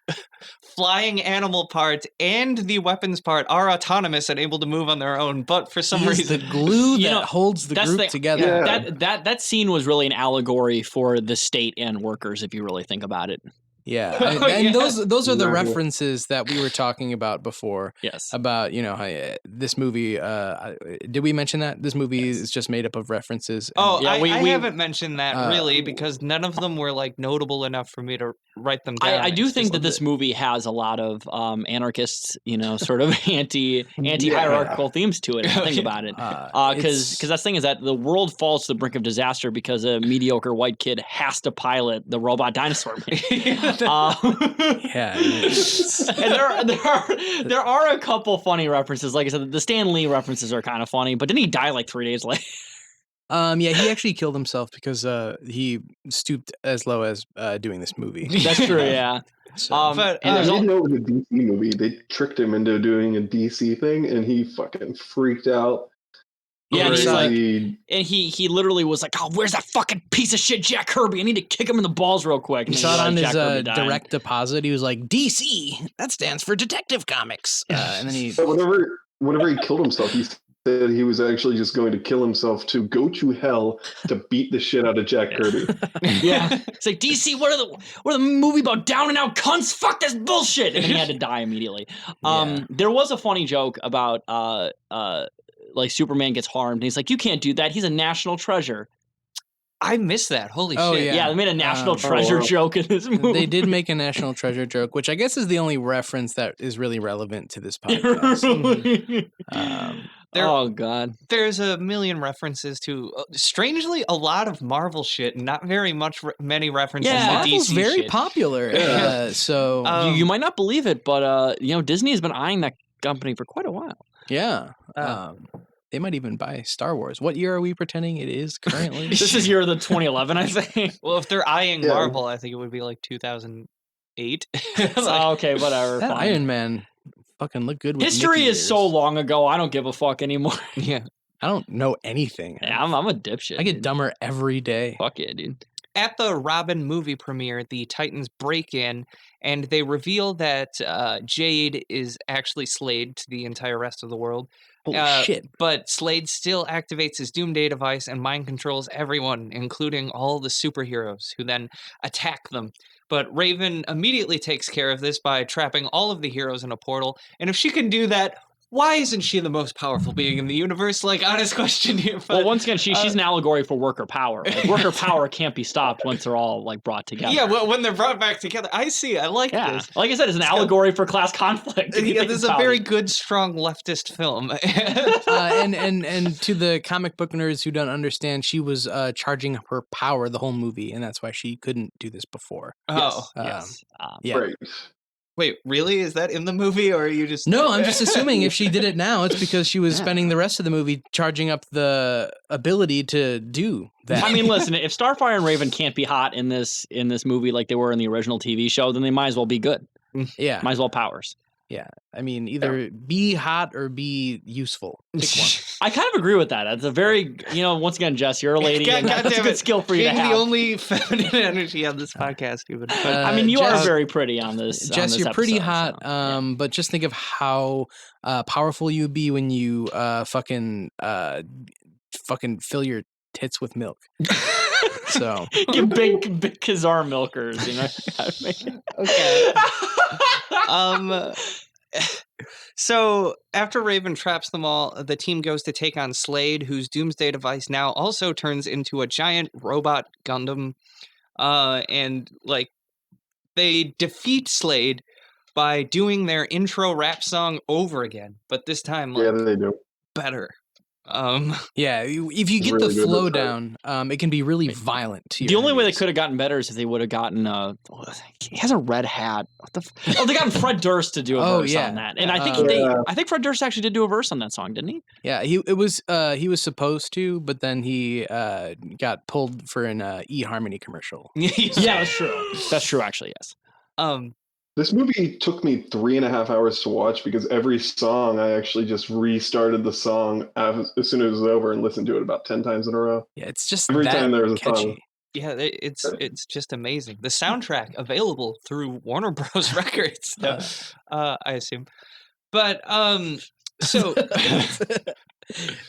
flying animal part and the weapons part are autonomous and able to move on their own, but for some
He's
reason
the glue
You
that
know,
holds the
that's
group
the-
together.
Yeah.
That scene was really an allegory for the state and workers, if you really think about it.
Yeah,
Oh,
and
yeah.
those are the
Exactly.
references that we were talking about before.
Yes.
About how this movie. Did we mention that this movie
Yes.
is just made up of references?
Oh,
Yeah,
I
we-
haven't mentioned that really
Uh,
because none of them were like notable enough for me to write them down.
I do
It's
think
just
that this movie has a lot of anarchists, sort of anti-hierarchical themes to it. If you think about it, because the thing is that the world falls to the brink of disaster because a mediocre white kid has to pilot the robot dinosaur.
yeah,
And there are a couple funny references. Like I said, the Stan Lee references are kind of funny, but didn't he die like 3 days later?
yeah, he actually killed himself because he stooped as low as doing this movie.
That's true, yeah.
So,
But
and
I
there's
didn't know it was a DC movie. They tricked him into doing a DC thing, and he fucking freaked out.
Yeah, and he's like,
Crazy.
and he literally was like, "Oh, where's that fucking piece of shit, Jack Kirby? I need to kick him in the balls real quick."
he
And
saw it
then
on
Jack
his
Kirby died.
direct deposit. He was like, DC. That stands for Detective Comics. And then he.
But whenever he killed himself, he said he was actually just going to kill himself to go to hell to beat the shit out of Jack Kirby.
Yeah, it's like DC. What are the movie about down and out cunts? Fuck this bullshit. And then he had to die immediately.
Yeah.
There was a funny joke about like Superman gets harmed, and he's like, "You can't do that. He's a national treasure."
I missed that. Holy
Oh,
shit.
yeah.
Yeah, they made a national
Oh,
treasure
wow.
joke in this movie.
They did make a national treasure joke, which I guess is the only reference that is really relevant to this podcast.
There-
Oh god.
There's a million references to, strangely, a lot of Marvel shit, and not very many references
Yeah,
to
Marvel's
DC
very
shit.
popular.
Yeah.
So
You might not believe it, but Disney has been eyeing that company for quite a while.
yeah, they might even buy Star Wars. What year are we pretending it is currently?
This is year the 2011, I think.
Well, if they're eyeing
Yeah.
Marvel, I think it would be like 2008.
Oh, okay, whatever.
That
fine.
Iron Man fucking look good with
History
Mickey
is so
ears.
long ago. I don't give a fuck anymore.
Yeah.
I don't know anything.
Yeah, I'm a dipshit.
I get
dude.
dumber every day.
Fuck yeah, dude.
at the Robin movie premiere, the Titans break in and they reveal that Jade is actually Slade to the entire rest of the world.
Holy shit.
But Slade still activates his Doomsday device and mind controls everyone, including all the superheroes, who then attack them. But Raven immediately takes care of this by trapping all of the heroes in a portal. And if she can do that, why isn't she the most powerful being in the universe? Like, honest question here. But,
well, once again, she's an allegory for worker power. Like, worker power can't be stopped once they're all like brought together.
Yeah, well, when they're brought back together. I see. I like this.
Like I said, it's an allegory for class conflict.
Yeah, this is a very good, strong leftist film.
And to the comic book nerds who don't understand, she was charging her power the whole movie, and that's why she couldn't do this before.
Oh,
yes.
Yeah.
Right.
Wait, really? Is that in the movie, or are you just...
No, I'm just assuming if she did it now, it's because she was spending the rest of the movie charging up the ability to do that.
I mean, listen, if Starfire and Raven can't be hot in this movie like they were in the original TV show, then they might as well be good.
Yeah.
Might as well powers.
Yeah. I mean, either be hot or be useful. Pick one.
I kind of agree with that. That's a very, once again, Jess, you're a lady. and that's a good skill for you to
Being
have.
the only feminine energy on this podcast, even.
I mean, you
Jess,
are very pretty on this.
Jess, you're pretty hot.
So,
But just think of how powerful you'd be when you fucking fill your tits with milk. So
give big Kazar milkers,
Okay. So after Raven traps them all, the team goes to take on Slade, whose Doomsday device now also turns into a giant robot Gundam. And like they defeat Slade by doing their intro rap song over again, but this time
They do.
better.
yeah, if you get
really
the
good
flow
this
down, it can be really violent. To
The
your
only way they
enemies.
could have gotten better is if they would have gotten he has a red hat. What the they gotten Fred Durst to do a verse on that. And I think I think Fred Durst actually did do a verse on that song, didn't he?
Yeah, he was supposed to, but then he got pulled for an eHarmony commercial.
Yeah, that's true. That's true, actually, yes.
This movie took me 3.5 hours to watch because every song I actually just restarted the song as soon as it was over and listened to it about 10 times in a row.
Yeah, it's just
Every
that
time there was a
catchy.
song.
Yeah, it's just amazing. The soundtrack available through Warner Bros. Records, I assume. But so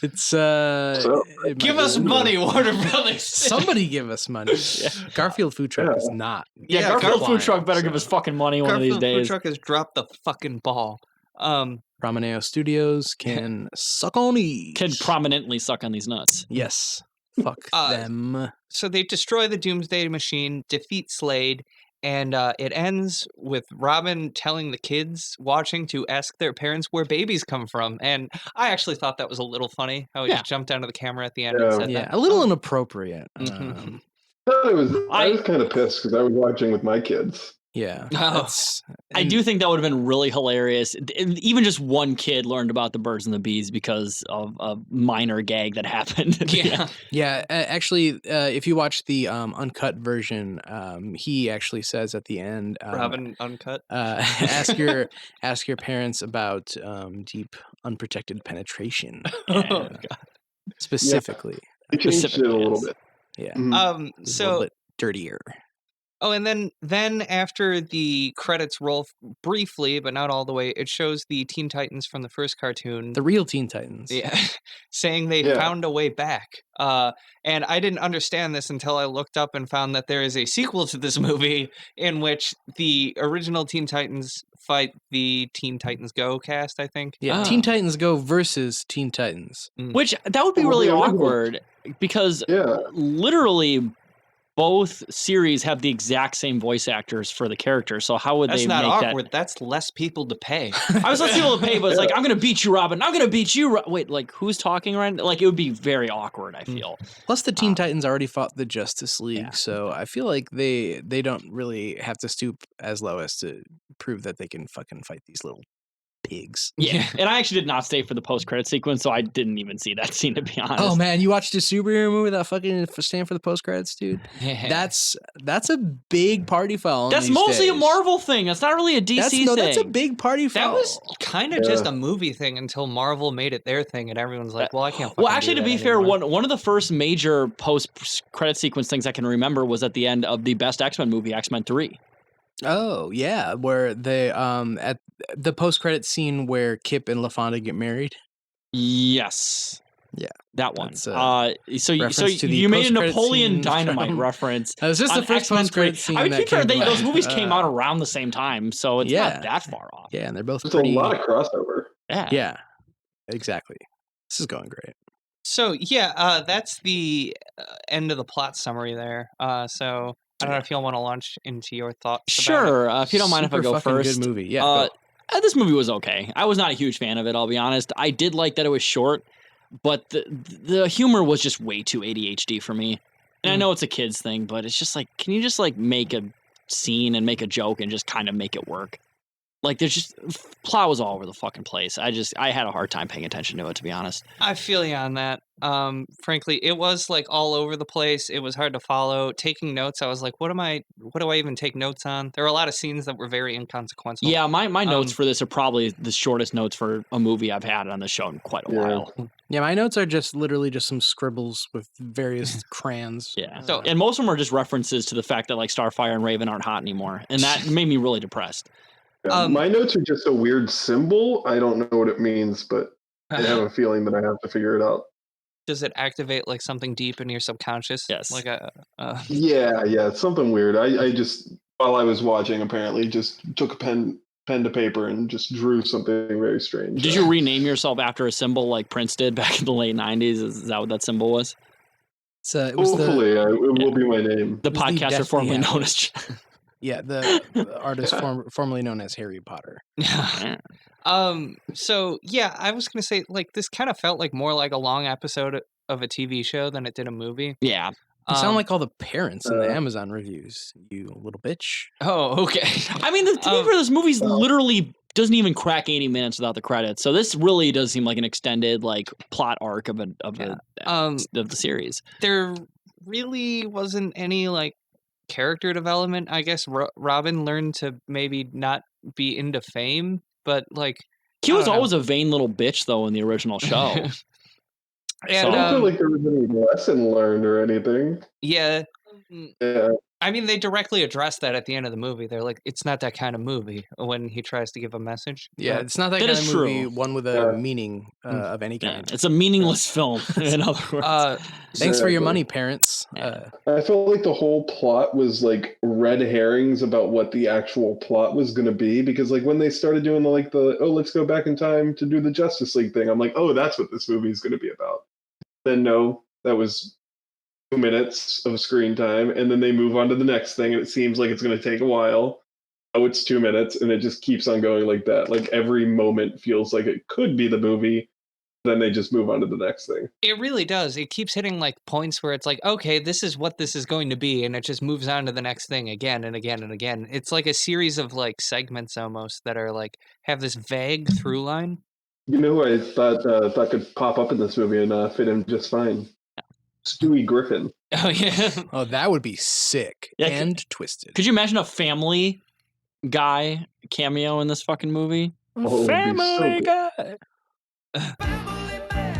it's
give us money, Warner Brothers.
Somebody give us money. Garfield Food Truck is not.
Yeah, Garfield Food Truck better give us fucking money one of these
Garfield Food
days.
Truck has dropped the fucking ball.
Ramoneo Studios can suck on these.
Can prominently suck on these nuts.
Yes. Fuck them.
So they destroy the Doomsday Machine, defeat Slade, and it ends with Robin telling the kids watching to ask their parents where babies come from. And I actually thought that was a little funny how he just jumped onto the camera at the end and said that.
A little inappropriate.
I was kind of pissed because I was watching with my kids.
Yeah.
I do think that would have been really hilarious. Even just one kid learned about the birds and the bees because of a minor gag that happened.
Yeah. Actually, if you watch the uncut version, he actually says at the end,
Robin uncut.
Ask your parents about deep unprotected penetration.
Oh God.
Specifically.
They changed it a little bit.
Yeah.
Mm-hmm.
A little bit dirtier.
Oh, and then after the credits roll briefly, but not all the way, it shows the Teen Titans from the first cartoon.
The real Teen Titans.
Yeah, saying they found a way back. And I didn't understand this until I looked up and found that there is a sequel to this movie in which the original Teen Titans fight the Teen Titans Go cast, I think.
Yeah, Teen Titans Go versus Teen Titans.
Which, that would be really awkward because literally both series have the exact same voice actors for the characters. So how would they make that?
That's not awkward. That's less people to pay.
I was less people to pay, but it's like, I'm going to beat you, Robin. I'm going to beat you. Wait, like, who's talking right now? Like, it would be very awkward, I feel.
Plus, the Teen Titans already fought the Justice League, so I feel like they don't really have to stoop as low as to prove that they can fucking fight these little pigs.
Yeah, and I actually did not stay for the post-credit sequence, so I didn't even see that scene, to be honest.
Oh man, you watched a superhero movie without fucking staying for the post credits, dude?
Yeah.
That's a big party foul.
That's mostly a Marvel thing. That's not really a DC thing.
That's a big party foul.
That was kind of just a movie thing until Marvel made it their thing, and everyone's like, "Well, I can't."
Well, actually, to be fair,
anymore.
one of the first major post-credit sequence things I can remember was at the end of the best X-Men movie, X-Men 3.
Oh yeah, where they at the post credit scene where Kip and LaFonda get married.
Yes.
Yeah,
that one.
that's,
So
reference to the
you made a
post-credit
Napoleon
scene
Dynamite
from-
reference.
That was just the
on
first
X-Men 3.
post-credit scene
I mean, to
that
be fair,
came
those
out.
movies came out around the same time, so it's
Yeah.
not that far off.
Yeah, and they're both
There's
pretty.
a lot of crossover.
Yeah, exactly. This is going great.
So yeah, that's the end of the plot summary there. So I don't know if y'all want to launch into your thoughts.
Sure, if you don't mind if I
Super
go
fucking
first.
good movie. Yeah, go.
This movie was okay. I was not a huge fan of it, I'll be honest. I did like that it was short, but the humor was just way too ADHD for me. And I know it's a kid's thing, but it's just like, can you just like make a scene and make a joke and just kind of make it work? Like, there's just plot was all over the fucking place. I had a hard time paying attention to it, to be honest.
I feel you on that. Frankly, it was like all over the place. It was hard to follow. Taking notes, I was like, what do I even take notes on? There were a lot of scenes that were very inconsequential.
Yeah, my notes for this are probably the shortest notes for a movie I've had on the show in quite a while.
Yeah, my notes are just literally just some scribbles with various crayons.
Yeah. So, and most of them are just references to the fact that like Starfire and Raven aren't hot anymore, and that made me really depressed.
Yeah, my notes are just a weird symbol. I don't know what it means, but I have a feeling that I have to figure it out.
Does it activate like something deep in your subconscious?
Yes.
Like a.
Yeah, it's something weird. I just, while I was watching, apparently just took a pen to paper and just drew something very strange.
Did you rename yourself after a symbol like Prince did back in the late 90s? Is that what that symbol was?
So it was
Hopefully, it will be my name.
The podcaster formerly known as...
Yeah, the artist formerly known as Harry Potter.
So yeah, I was gonna say like this kind of felt like more like a long episode of a TV show than it did a movie.
Yeah.
You sound like all the parents in the Amazon reviews, you little bitch.
Oh, okay.
I mean, to be fair, this movie's literally doesn't even crack 80 minutes without the credits. So this really does seem like an extended like plot arc of the series.
There really wasn't any like character development. I guess Robin learned to maybe not be into fame, but like
he was always a vain little bitch though in the original show.
And,
I don't feel like there was any lesson learned or anything.
Yeah.
Yeah.
I mean, they directly address that at the end of the movie. They're like, it's not that kind of movie when he tries to give a message.
Yeah, it's not that kind of movie, one with a meaning of any kind.
It's a meaningless film, in other words.
Thanks for your money, parents.
I felt like the whole plot was like red herrings about what the actual plot was going to be, because like when they started doing let's go back in time to do the Justice League thing, I'm like, oh, that's what this movie is going to be about. Then no, that was 2 minutes of screen time, and then they move on to the next thing, and it seems like it's going to take a while. Oh, it's 2 minutes, and it just keeps on going like that. Like every moment feels like it could be the movie, then they just move on to the next thing.
It really does. It keeps hitting like points where it's like, okay, this is what this is going to be, and it just moves on to the next thing again and again and again. It's like a series of like segments almost that are like have this vague through line.
You know who I thought could pop up in this movie and fit in just fine? Stewie Griffin.
Oh yeah.
Oh, that would be sick and twisted.
Could you imagine a Family Guy cameo in this fucking movie?
Oh,
Family Guy.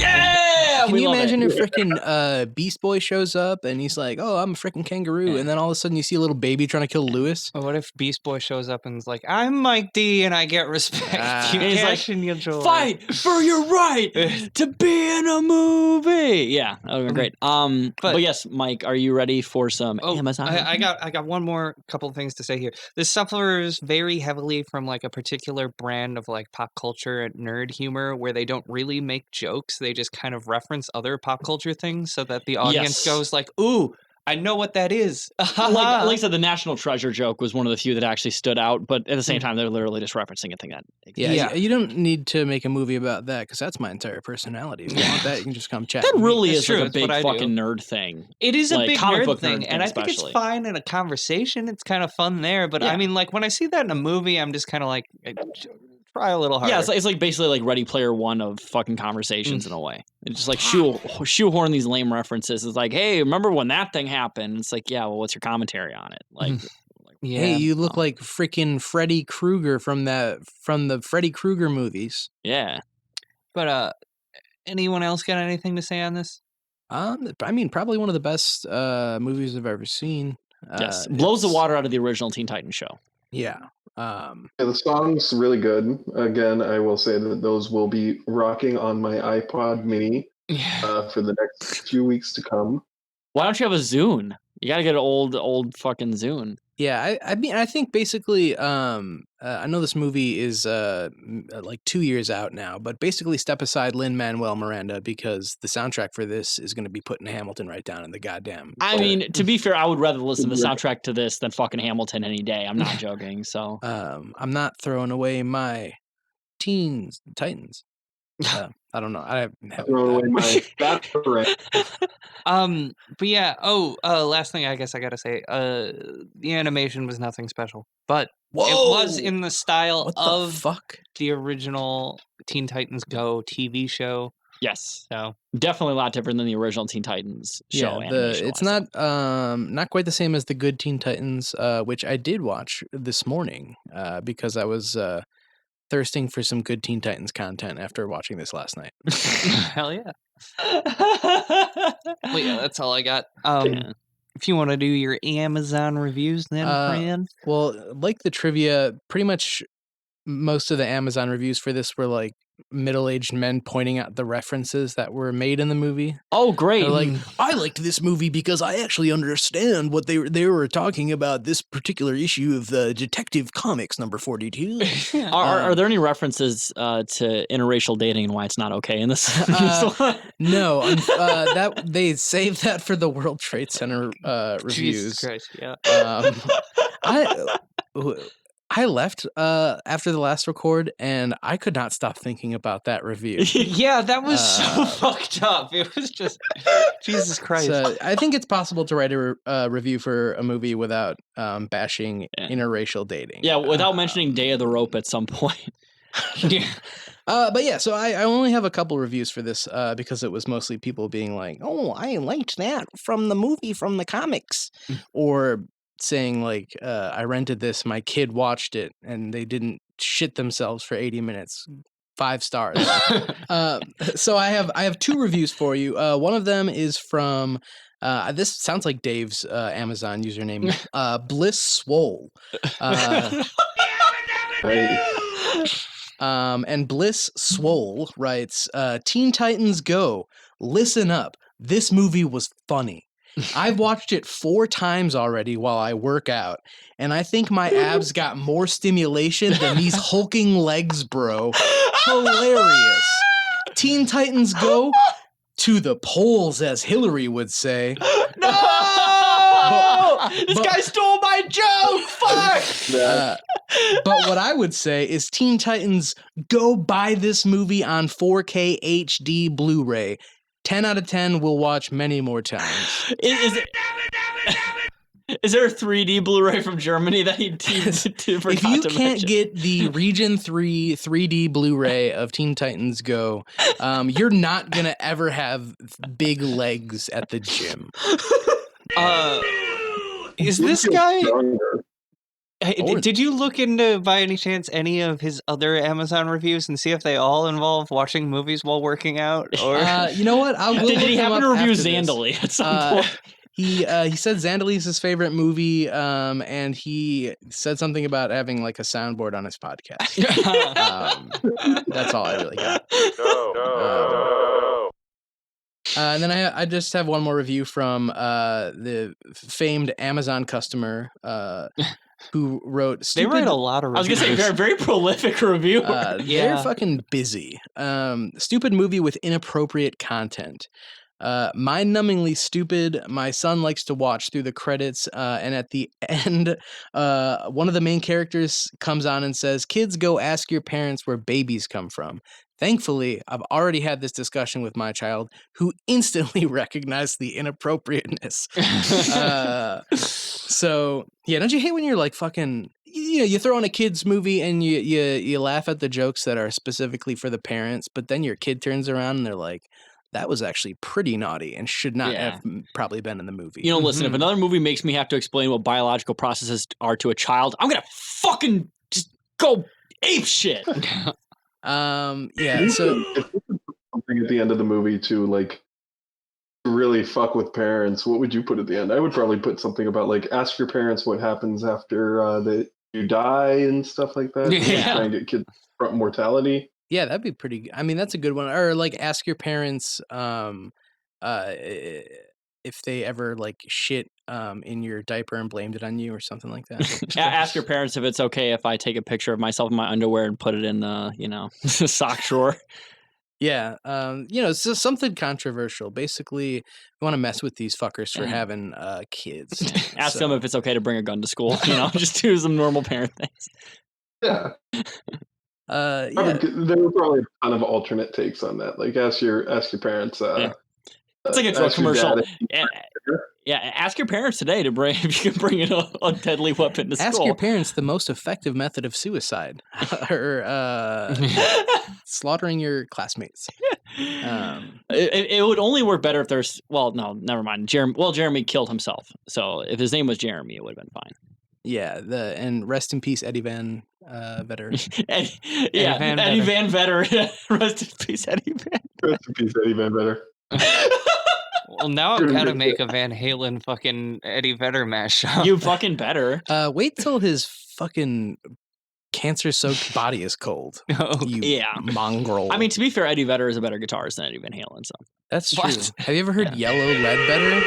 Yeah!
Can you imagine if freaking Beast Boy shows up and he's like, "Oh, I'm a freaking kangaroo," and then all of a sudden you see a little baby trying to kill Lewis?
Or what if Beast Boy shows up and is like, "I'm Mike D and I get respect." You
he's
cash
like,
in your joy.
Fight for your right to be in a movie. Yeah, that would be great. But yes, Mike, are you ready for some Amazon?
I got one more couple of things to say here. This suffers very heavily from like a particular brand of like pop culture and nerd humor where they don't really make jokes. They just kind of reference other pop culture things so that the audience goes like, "Ooh, I know what that is."
Like I said, the National Treasure joke was one of the few that actually stood out, but at the same time, they're literally just referencing a thing that exists.
Yeah, you don't need to make a movie about that because that's my entire personality. If you want that, you can just come chat.
That really
That's
is
true.
like a
That's
big
what I do.
fucking nerd thing.
It is a
Like,
big
comic
nerd
book
thing,
nerd
and I think it's
especially.
fine in a conversation. It's kind of fun there, but I mean, like when I see that in a movie, I'm just kind of like, Try a little harder.
Yeah, it's like basically like Ready Player One of fucking conversations in a way. It's just like shoehorn these lame references. It's like, hey, remember when that thing happened? It's like, yeah, well, what's your commentary on it? Like,
yeah.
Hey, you look like freaking Freddy Krueger from the Freddy Krueger movies.
Yeah.
But anyone else got anything to say on this?
I mean, probably one of the best movies I've ever seen.
Yes. Blows the water out of the original Teen Titans show.
Yeah.
Yeah, the song's really good. Again, I will say that those will be rocking on my iPod Mini for the next few weeks to come.
Why don't you have a Zune? You gotta get an old fucking Zune.
Yeah, I mean, I think basically, I know this movie is like 2 years out now, but basically step aside Lin-Manuel Miranda because the soundtrack for this is going to be putting Hamilton right down in the goddamn.
I mean, to be fair, I would rather listen to the soundtrack to this than fucking Hamilton any day. I'm not joking. So,
I'm not throwing away my Titans. I don't know. I haven't.
Throw away my that's correct.
But yeah. Last thing I guess I gotta say. The animation was nothing special, but it was in the style of the original Teen Titans Go TV show.
Yes,
so
definitely a lot different than the original Teen Titans show.
Yeah, it's not quite the same as the good Teen Titans, which I did watch this morning because I was thirsting for some good Teen Titans content after watching this last night.
Hell yeah. Well, yeah, that's all I got. If you want to do your Amazon reviews then, Fran.
Well, like the trivia, pretty much most of the Amazon reviews for this were like middle-aged men pointing out the references that were made in the movie.
Oh, great.
They're like, I liked this movie because I actually understand what they were talking about this particular issue of the Detective Comics number 42.
Are there any references to interracial dating and why it's not okay in this?
No, that they saved that for the World Trade Center reviews.
Jesus Christ, yeah.
I left after the last record, and I could not stop thinking about that review.
Yeah, that was so fucked up. It was just Jesus Christ.
So I think it's possible to write a review for a movie without bashing interracial dating.
Yeah, without mentioning Day of the Rope at some point.
Yeah.
But yeah, so I only have a couple reviews for this because it was mostly people being like, "Oh, I liked that from the movie from the comics," or saying like, I rented this, my kid watched it, and they didn't shit themselves for 80 minutes. 5 stars. So I have 2 reviews for you. One of them is from, this sounds like Dave's Amazon username, Bliss Swole. And Bliss Swole writes, Teen Titans Go, listen up. This movie was funny. I've watched it 4 times already while I work out, and I think my abs got more stimulation than these hulking legs, bro. Hilarious. Teen Titans Go to the polls, as Hillary would say.
No! This guy stole my joke! Fuck!
But what I would say is Teen Titans, go buy this movie on 4K HD Blu-ray. 10 out of 10 we'll watch many more times.
Is there a 3D Blu-ray from Germany that he
if you can't get the Region 3 3D Blu-ray of Teen Titans Go, you're not going to ever have big legs at the gym.
Is this guy... Hey, did you look into, by any chance, any of his other Amazon reviews and see if they all involve watching movies while working out? Or
you know what?
Did he happen to review Zandali at some point?
He said Zandali is his favorite movie, and he said something about having like a soundboard on his podcast. That's all I really got. And then I just have one more review from the famed Amazon customer who wrote stupid...
They write a lot of reviews.
I was going to say, very prolific reviewer.
They're fucking busy. Stupid movie with inappropriate content. Mind-numbingly stupid. My son likes to watch through the credits, and at the end, one of the main characters comes on and says, "Kids, go ask your parents where babies come from." Thankfully, I've already had this discussion with my child, who instantly recognized the inappropriateness. So, yeah, don't you hate when you're like fucking... you throw on a kids movie and you laugh at the jokes that are specifically for the parents, but then your kid turns around and they're like, that was actually pretty naughty and should not have probably been in the movie.
Listen, if another movie makes me have to explain what biological processes are to a child, I'm gonna fucking just go ape shit.
Yeah. So
if you could put something at the end of the movie to like really fuck with parents, what would you put at the end? I would probably put something about like ask your parents what happens after you die and stuff like that. Try and get kids from mortality.
Yeah, that'd be pretty. I mean, that's a good one. Or like ask your parents if they ever like shit in your diaper and blamed it on you or something like that.
Ask your parents if it's okay if I take a picture of myself in my underwear and put it in the sock drawer.
Yeah, it's something controversial. Basically, we want to mess with these fuckers for having kids.
Ask them if it's okay to bring a gun to school. Just do some normal parent things.
Yeah.
Yeah.
There were probably a ton of alternate takes on that. Like ask your parents.
It's like a drug commercial. Ask your parents today to bring if you can bring in a deadly weapon to school.
Ask your parents the most effective method of suicide, or slaughtering your classmates.
It would only work better if there's. Well, no, never mind. Jeremy killed himself, so if his name was Jeremy, it would have been fine.
Yeah, and rest in peace, Eddie Van Vetter.
Eddie Van Vetter. Rest in peace, Eddie Van.
Rest in peace, Eddie Van Vetter.
Well, now I've got to make a Van Halen fucking Eddie Vedder mashup.
You fucking better.
Wait till his fucking cancer-soaked body is cold. You mongrel.
I mean, to be fair, Eddie Vedder is a better guitarist than Eddie Van Halen. So
that's true. What? Have you ever heard Yellow Ledbetter?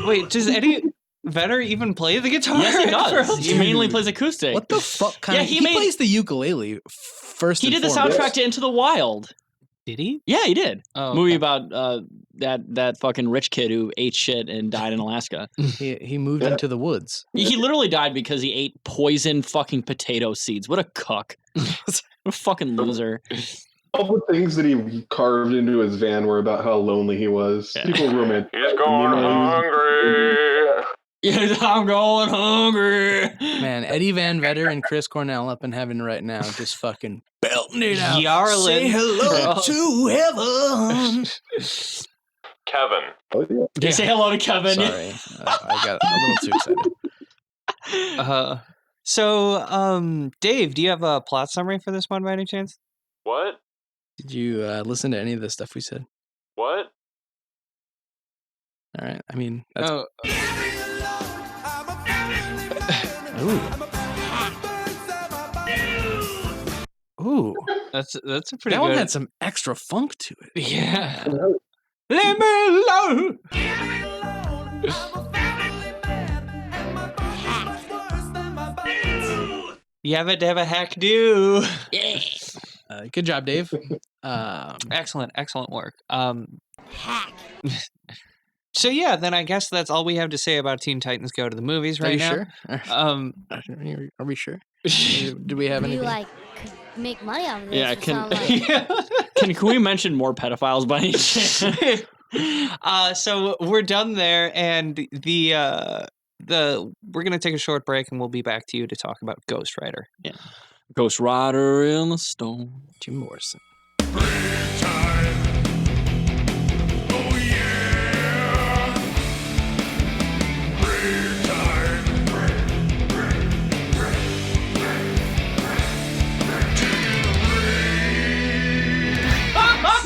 Wait, does Eddie Vedder even play the guitar?
Yes, he does. He mainly plays acoustic.
What the fuck? He plays the ukulele first.
He did the soundtrack to Into the Wild.
Did he?
Yeah, he did.
Oh,
movie about that fucking rich kid who ate shit and died in Alaska.
He moved into the woods.
He literally died because he ate poison fucking potato seeds. What a cuck. What a fucking loser.
All the things that he carved into his van were about how lonely he was.
Yeah.
People romantic.
He's going hungry.
Yes, I'm going hungry.
Man, Eddie Van Vetter and Chris Cornell up in heaven right now, just fucking belting it out.
Yarlin.
Say hello to heaven.
Kevin.
Oh, yeah.
Say hello to Kevin.
Sorry, I got a little too excited.
So, Dave, do you have a plot summary for this one by any chance?
What?
Did you listen to any of the stuff we said?
What?
All right. I mean, that's...
Oh.
Ooh.
That's a pretty
that
good...
one had some extra funk to it.
Yeah. Let me alone. Yabba hack do.
Yeah.
Good job, Dave.
Excellent work.
Hack.
So yeah, then I guess that's all we have to say about Teen Titans Go to the Movies right now.
Sure? Are we sure? Do we have
You
anything?
like could make money off of this?
Yeah,
or
can
something
can we mention more pedophiles by any chance?
So we're done there, and we're gonna take a short break, and we'll be back to you to talk about Ghost Rider.
Yeah, Ghost Rider in the Storm.
Jim Morrison.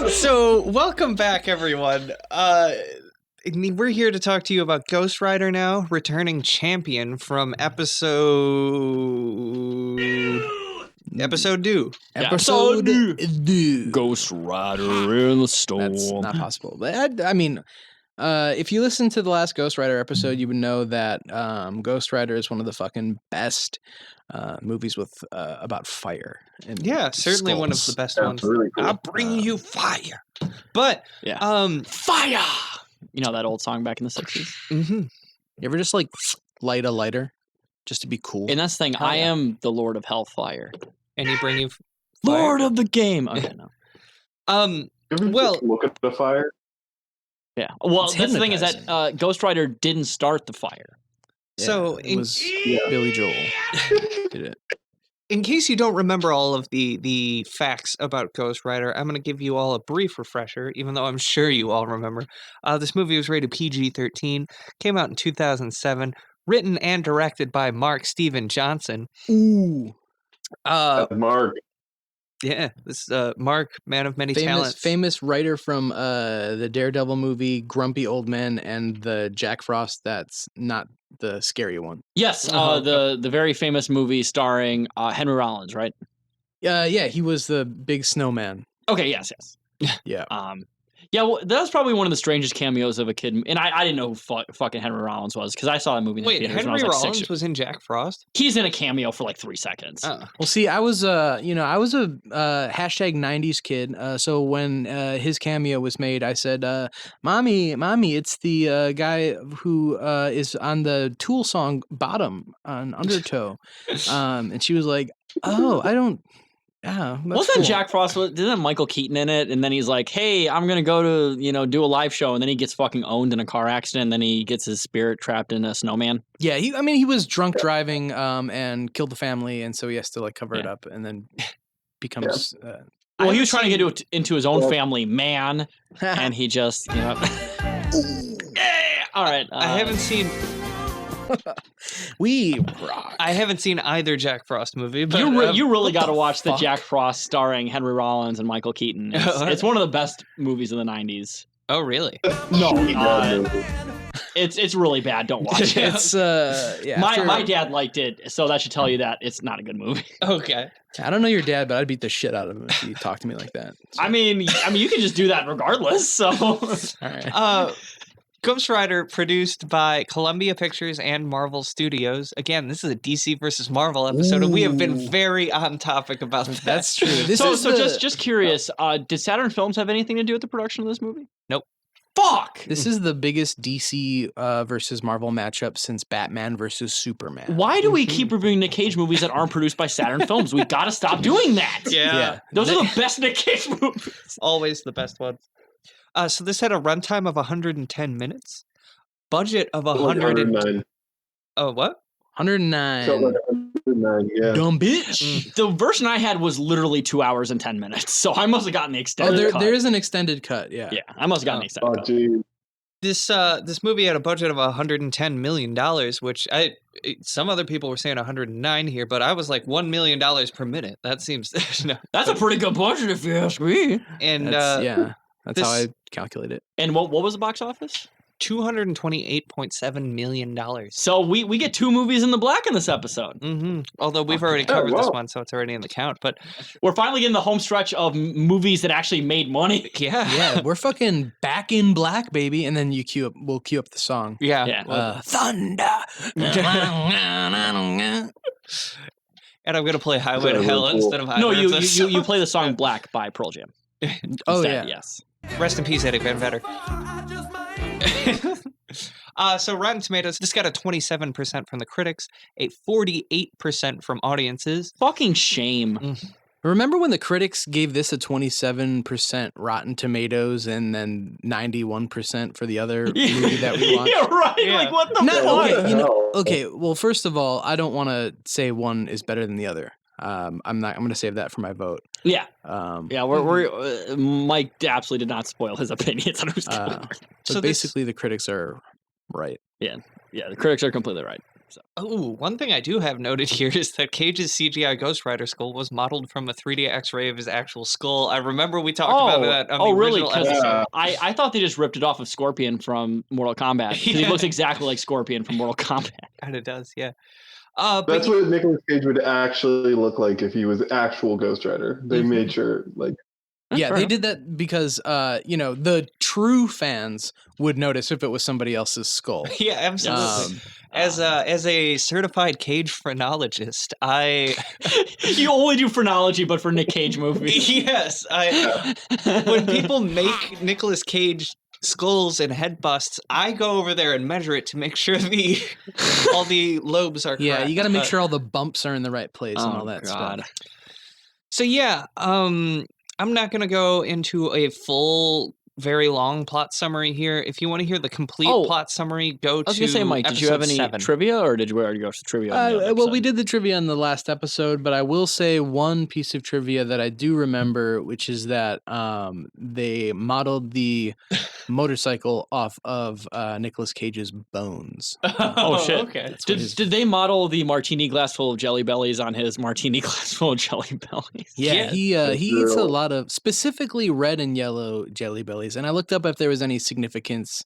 So, welcome back, everyone. We're here to talk to you about Ghost Rider now, returning champion from episode 2.
Episode 2.
Ghost Rider in the Storm.
That's not possible. But I mean, if you listen to the last Ghost Rider episode, you would know that Ghost Rider is one of the fucking best movies with about fire. And
Yeah, certainly one of the
skulls.
best
That's
ones.
really cool.
I'll bring you fire. But,
Yeah. Fire! You know that old song back in the 60s?
You ever just like light a lighter just to be cool?
And that's the thing, I am the Lord of Hellfire.
and you bring you fire.
Lord of the game! Okay, no.
Well-
Look at the fire.
Yeah. Well,
It's
that's the thing is that Ghost Rider didn't start the fire.
So
it was Billy Joel did it.
In case you don't remember all of the facts about Ghost Rider, I'm going to give you all a brief refresher, even though I'm sure you all remember. This movie was rated PG-13, came out in 2007, written and directed by Mark Steven Johnson.
Ooh.
Mark.
Yeah, this is Mark, man of many talents.
Famous writer from the Daredevil movie, Grumpy Old Men, and the Jack Frost that's not the scary one.
Yes, the very famous movie starring Henry Rollins, right?
Yeah, he was the big snowman.
Okay, yes.
Yeah.
Yeah, well, that was probably one of the strangest cameos of a kid. And I didn't know who fucking Henry Rollins was because I saw that movie in the theaters when I was
Henry
like 6
Rollins was in Jack Frost?
He's in a cameo for like 3 seconds.
Oh.
Well, see, I was a hashtag 90s kid. So when his cameo was made, I said, Mommy, it's the guy who is on the Tool song Bottom on Undertow. And she was like, oh, I don't... Yeah,
wasn't
cool.
Jack Frost? Didn't Michael Keaton in it? And then he's like, "Hey, I'm gonna go to do a live show," and then he gets fucking owned in a car accident. And then he gets his spirit trapped in a snowman.
Yeah, he was drunk driving and killed the family, and so he has to like cover it up, and then becomes.
Well, he was trying to get into his own family, man, and he just all right.
I haven't seen.
We rock.
I haven't seen either Jack Frost movie, but
you really got to watch the Jack Frost starring Henry Rollins and Michael Keaton. It's one of the best movies of the 90s.
Oh, really?
No, it's really bad. Don't watch it.
It's yeah.
My dad liked it, so that should tell you that it's not a good movie.
Okay.
I don't know your dad, but I'd beat the shit out of him if he talked to me like that. So.
I mean, you can just do that regardless. So,
all right.
Ghost Rider, produced by Columbia Pictures and Marvel Studios. Again, this is a DC versus Marvel episode, and we have been very on topic about that.
That's true.
Just curious, did Saturn Films have anything to do with the production of this movie?
Nope.
Fuck!
This is the biggest DC versus Marvel matchup since Batman versus Superman.
Why do we keep reviewing Nick Cage movies that aren't produced by Saturn Films? We gotta stop doing that!
Yeah.
Those are the best Nick Cage movies.
Always the best ones. So this had a runtime of 110 minutes, budget of
109.
Oh, what?
109.
Felt like 109, yeah.
Dumb bitch.
The version I had was literally 2 hours and 10 minutes, so I must have gotten the extended cut.
There is an extended cut, yeah.
Yeah, I must have gotten the extended cut.
Geez.
This movie had a budget of $110 million, which some other people were saying 109 here, but I was like $1 million per minute. That seems no.
That's a pretty good budget if you ask me.
And
that's how I calculate it.
And what was the box office?
$228.7 million.
So we get 2 movies in the black in this episode.
Mm-hmm. Although we've already covered this one, so it's already in the count. But
we're finally getting the home stretch of movies that actually made money.
Yeah,
we're fucking back in black, baby. And then we'll cue up the song.
Yeah.
Thunder.
And I'm gonna play Highway to Hell instead of Highway.
No, you play the song Black by Pearl Jam.
Oh
Instead,
yeah.
Yes.
Rest in peace, Eddie Van Vedder. So Rotten Tomatoes, this got a 27% from the critics, a 48% from audiences.
Fucking shame.
Remember when the critics gave this a 27% Rotten Tomatoes and then 91% for the other movie that we watched?
Yeah, right.
Yeah.
Like, what the fuck?
Okay, well, first of all, I don't want to say one is better than the other. I'm going to save that for my vote.
Yeah. We're Mike absolutely did not spoil his opinions on who's killing.
So basically, the critics are right.
Yeah, the critics are completely right. So.
Oh, one thing I do have noted here is that Cage's CGI Ghost Rider skull was modeled from a 3D X-ray of his actual skull. I remember we talked about that on the original episode.
I thought they just ripped it off of Scorpion from Mortal Kombat because he looks exactly like Scorpion from Mortal Kombat.
And it does, yeah.
That's what Nicolas Cage would actually look like if he was actual Ghost Rider. They made sure, like.
Yeah, they did that because, the true fans would notice if it was somebody else's skull.
Yeah, absolutely. As a certified Cage phrenologist,
You only do phrenology, but for Nick Cage movies.
Yes, when people make Nicolas Cage skulls and head busts, I go over there and measure it to make sure all the lobes are correct.
Yeah, you got to make sure all the bumps are in the right place and all that stuff.
So yeah, I'm not going to go into a full very long plot summary here. If you want to hear the complete plot summary, go to
I was gonna say, Mike, did you have any
7.
trivia, or did we already go to trivia?
Well, we did the trivia in the last episode, but I will say one piece of trivia that I do remember, which is that they modeled the motorcycle off of Nicolas Cage's bones.
Oh shit!
Okay.
Did they model the martini glass full of Jelly Bellies on his martini glass full of Jelly Bellies?
Yeah, he eats a lot of specifically red and yellow Jelly Bellies, and I looked up if there was any significance,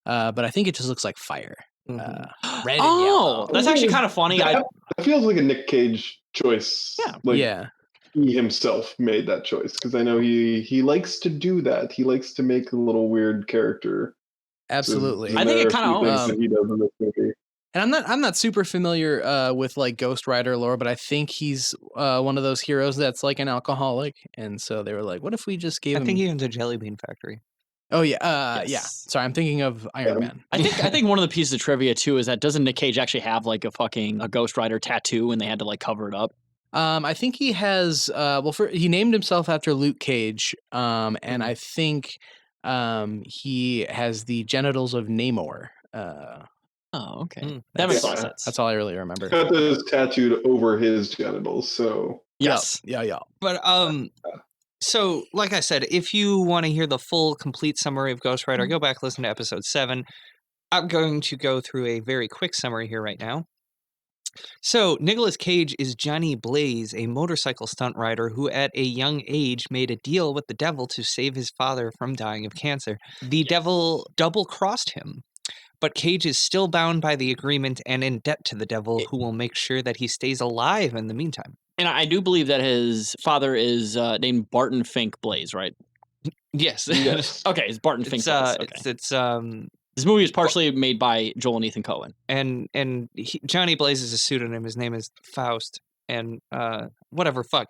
but I think it just looks like fire. Red and yellow.
That's actually kind of funny.
That feels like a Nick Cage choice.
Yeah.
He himself made that choice because I know he likes to do that. He likes to make a little weird character.
Absolutely.
I think it kind of
he does in this movie.
And I'm not super familiar with like Ghost Rider lore, but I think he's one of those heroes that's like an alcoholic, and so they were like, "What if we just gave him?"
I think he owns a jelly bean factory.
Oh yeah,
Yes.
yeah. Sorry, I'm thinking of Iron Man.
I think one of the pieces of trivia too is that doesn't Nick Cage actually have like a Ghost Rider tattoo, and they had to like cover it up?
I think he has. He named himself after Luke Cage, and I think he has the genitals of Namor.
Oh, okay. That makes a lot of sense.
That's all I really remember.
Got this tattooed over his genitals, so
Yes.
Yeah.
But so like I said, if you want to hear the full complete summary of Ghost Rider, go back listen to episode 7. I'm going to go through a very quick summary here right now. So, Nicolas Cage is Johnny Blaze, a motorcycle stunt rider who at a young age made a deal with the devil to save his father from dying of cancer. The devil double-crossed him, but Cage is still bound by the agreement and in debt to the devil, who will make sure that he stays alive in the meantime.
And I do believe that his father is named Barton Fink Blaze, right?
Yes.
Okay, it's Barton Fink Blaze. Okay.
It's
This movie is partially made by Joel and Ethan Coen.
and Johnny Blaze is a pseudonym. His name is Faust, and whatever. Fuck.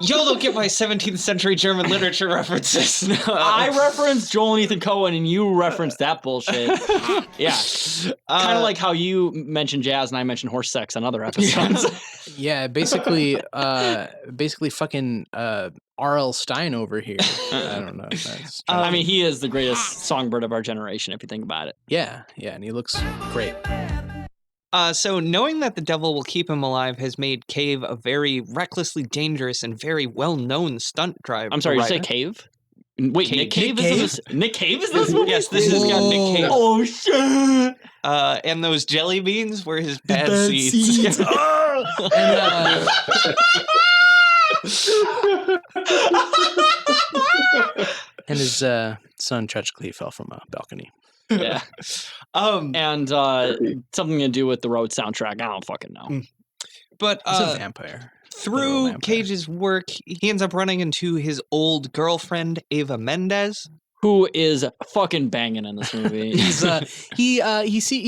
Y'all don't get my 17th century German literature references. No.
I referenced Joel and Ethan Coen, and you referenced that bullshit. Yeah, kind of like how you mentioned jazz and I mentioned horse sex on other episodes.
Yeah, basically fucking R.L. Stein over here. I don't know.
I mean, he is the greatest songbird of our generation, if you think about it.
Yeah, and he looks great.
So knowing that the devil will keep him alive has made Cave a very recklessly dangerous and very well-known stunt driver.
I'm sorry, did you say Cave? Wait, Nick Cave is in this? Nick Cave is this movie?
Yes, this has got Nick Cave.
Oh shit!
And those jelly beans were his bad seeds.
And his son tragically fell from a balcony.
Yeah. And something to do with the Road soundtrack. I don't fucking know.
But
he's a vampire.
Through Cage's work, he ends up running into his old girlfriend, Eva Mendes,
who is fucking banging in this movie.
He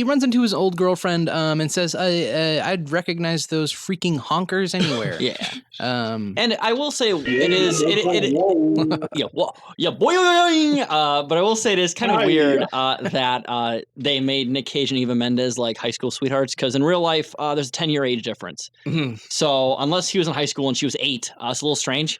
runs into his old girlfriend and says, "I'd recognize those freaking honkers anywhere."
Yeah. And I will say but I will say it is kind of weird that they made Nick Cage and Eva Mendes like high school sweethearts, because in real life there's a 10-year age difference. Mm-hmm. So unless he was in high school and she was 8, it's a little strange.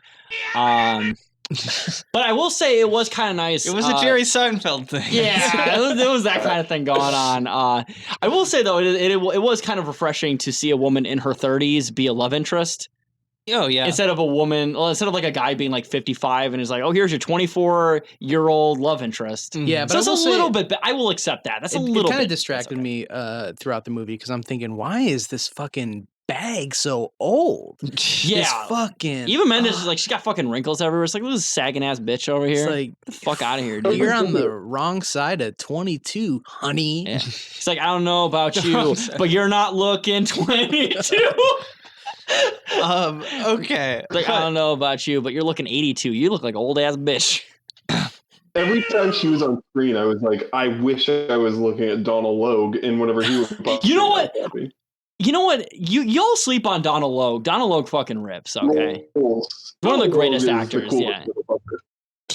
But I will say it was kind of nice.
It was a Jerry Seinfeld thing.
Yeah, it was that kind of thing going on. I will say, though, it was kind of refreshing to see a woman in her 30s be a love interest.
Oh, yeah.
Instead of like a guy being like 55 and is like, oh, here's your 24-year-old love interest.
Yeah, but
so that's a little bit, I will accept that. That's a little bit.
It kind of distracted me throughout the movie because I'm thinking, why is this fucking bag so old?
Yeah,
it's fucking.
Even Mendes is like, she's got fucking wrinkles everywhere. It's like, look at this sagging ass bitch over here.
It's like,
get the fuck out of here, dude.
You're on the wrong side of 22, honey.
Yeah. It's like, I don't know about you, but you're not looking 22.
Okay.
Like, I don't know about you, but you're looking 82. You look like an old ass bitch.
Every time she was on screen, I was like, I wish I was looking at Donald Logue in whatever he was.
You know what? You know what? Y'all sleep on Donald Logue. Donald Logue fucking rips, okay? One of the greatest actors, yeah.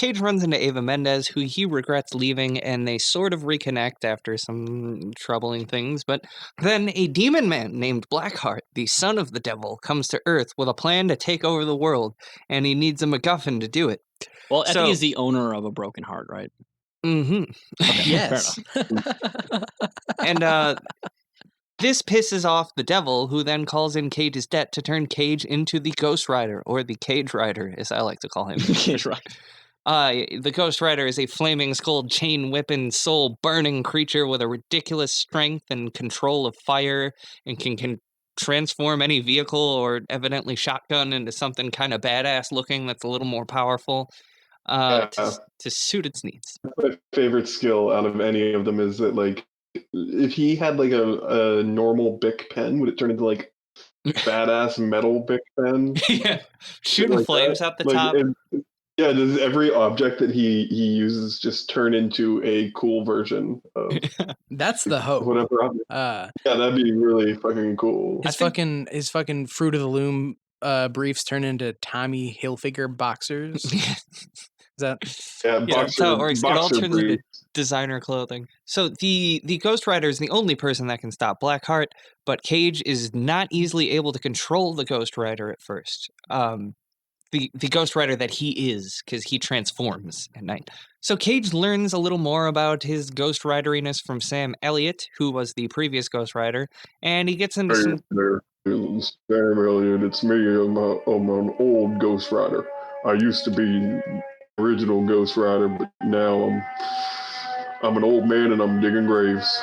Cage runs into Eva Mendes, who he regrets leaving, and they sort of reconnect after some troubling things. But then a demon man named Blackheart, the son of the devil, comes to Earth with a plan to take over the world, and he needs a MacGuffin to do it.
Well, I think he's the owner of a broken heart, right?
Mm-hmm.
Okay,
Yes.
And this pisses off the devil, who then calls in Cage's debt to turn Cage into the Ghost Rider, or the Cage Rider, as I like to call him.
Cage Rider.
The Ghost Rider is a flaming skull, chain-whipping, soul-burning creature with a ridiculous strength and control of fire, and can transform any vehicle or evidently shotgun into something kind of badass-looking that's a little more powerful to suit its needs.
My favorite skill out of any of them is that, like, if he had like a normal Bic pen, would it turn into like badass metal Bic pen?
Yeah, shooting
like
flames out the top.
Yeah, does every object that he uses just turn into a cool version of
That's the hope.
whatever object? Yeah, that'd be really fucking cool.
His fucking Fruit of the Loom briefs turn into Tommy Hilfiger boxers. Is that?
Yeah,
That's how it works. It all turns
briefs.
into designer clothing. So the Ghost Rider is the only person that can stop Blackheart, but Cage is not easily able to control the Ghost Rider at first. The Ghost Rider that he is, because he transforms at night. So Cage learns a little more about his Ghost Rideriness from Sam Elliott, who was the previous Ghost Rider, and he gets into some...
There, Sam Elliott, it's me. I'm an old Ghost Rider. I used to be original Ghost Rider, but now I'm an old man and I'm digging graves.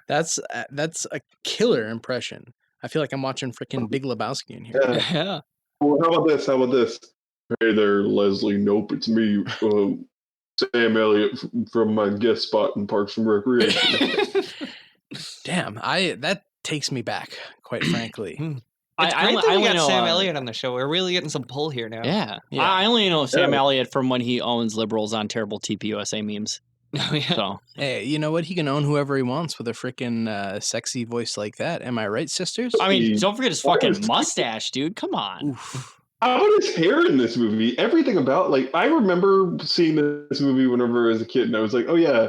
That's a killer impression. I feel like I'm watching freaking Big Lebowski in here.
Yeah.
Well, how about this? Hey there, Leslie. Nope, it's me, Sam Elliott from my guest spot in Parks and Recreation.
Damn, that takes me back, quite frankly.
It's great that we got Sam Elliott on the show. We're really getting some pull here now.
Yeah. I only know Sam Elliott from when he owns liberals on terrible TPUSA memes.
Oh, yeah.
So.
Hey, you know what? He can own whoever he wants with a freaking sexy voice like that. Am I right, sisters?
I mean, don't forget his fucking mustache, dude. Come on.
Oof.
How about his hair in this movie? Everything about, like, I remember seeing this movie whenever I was a kid, and I was like, oh yeah,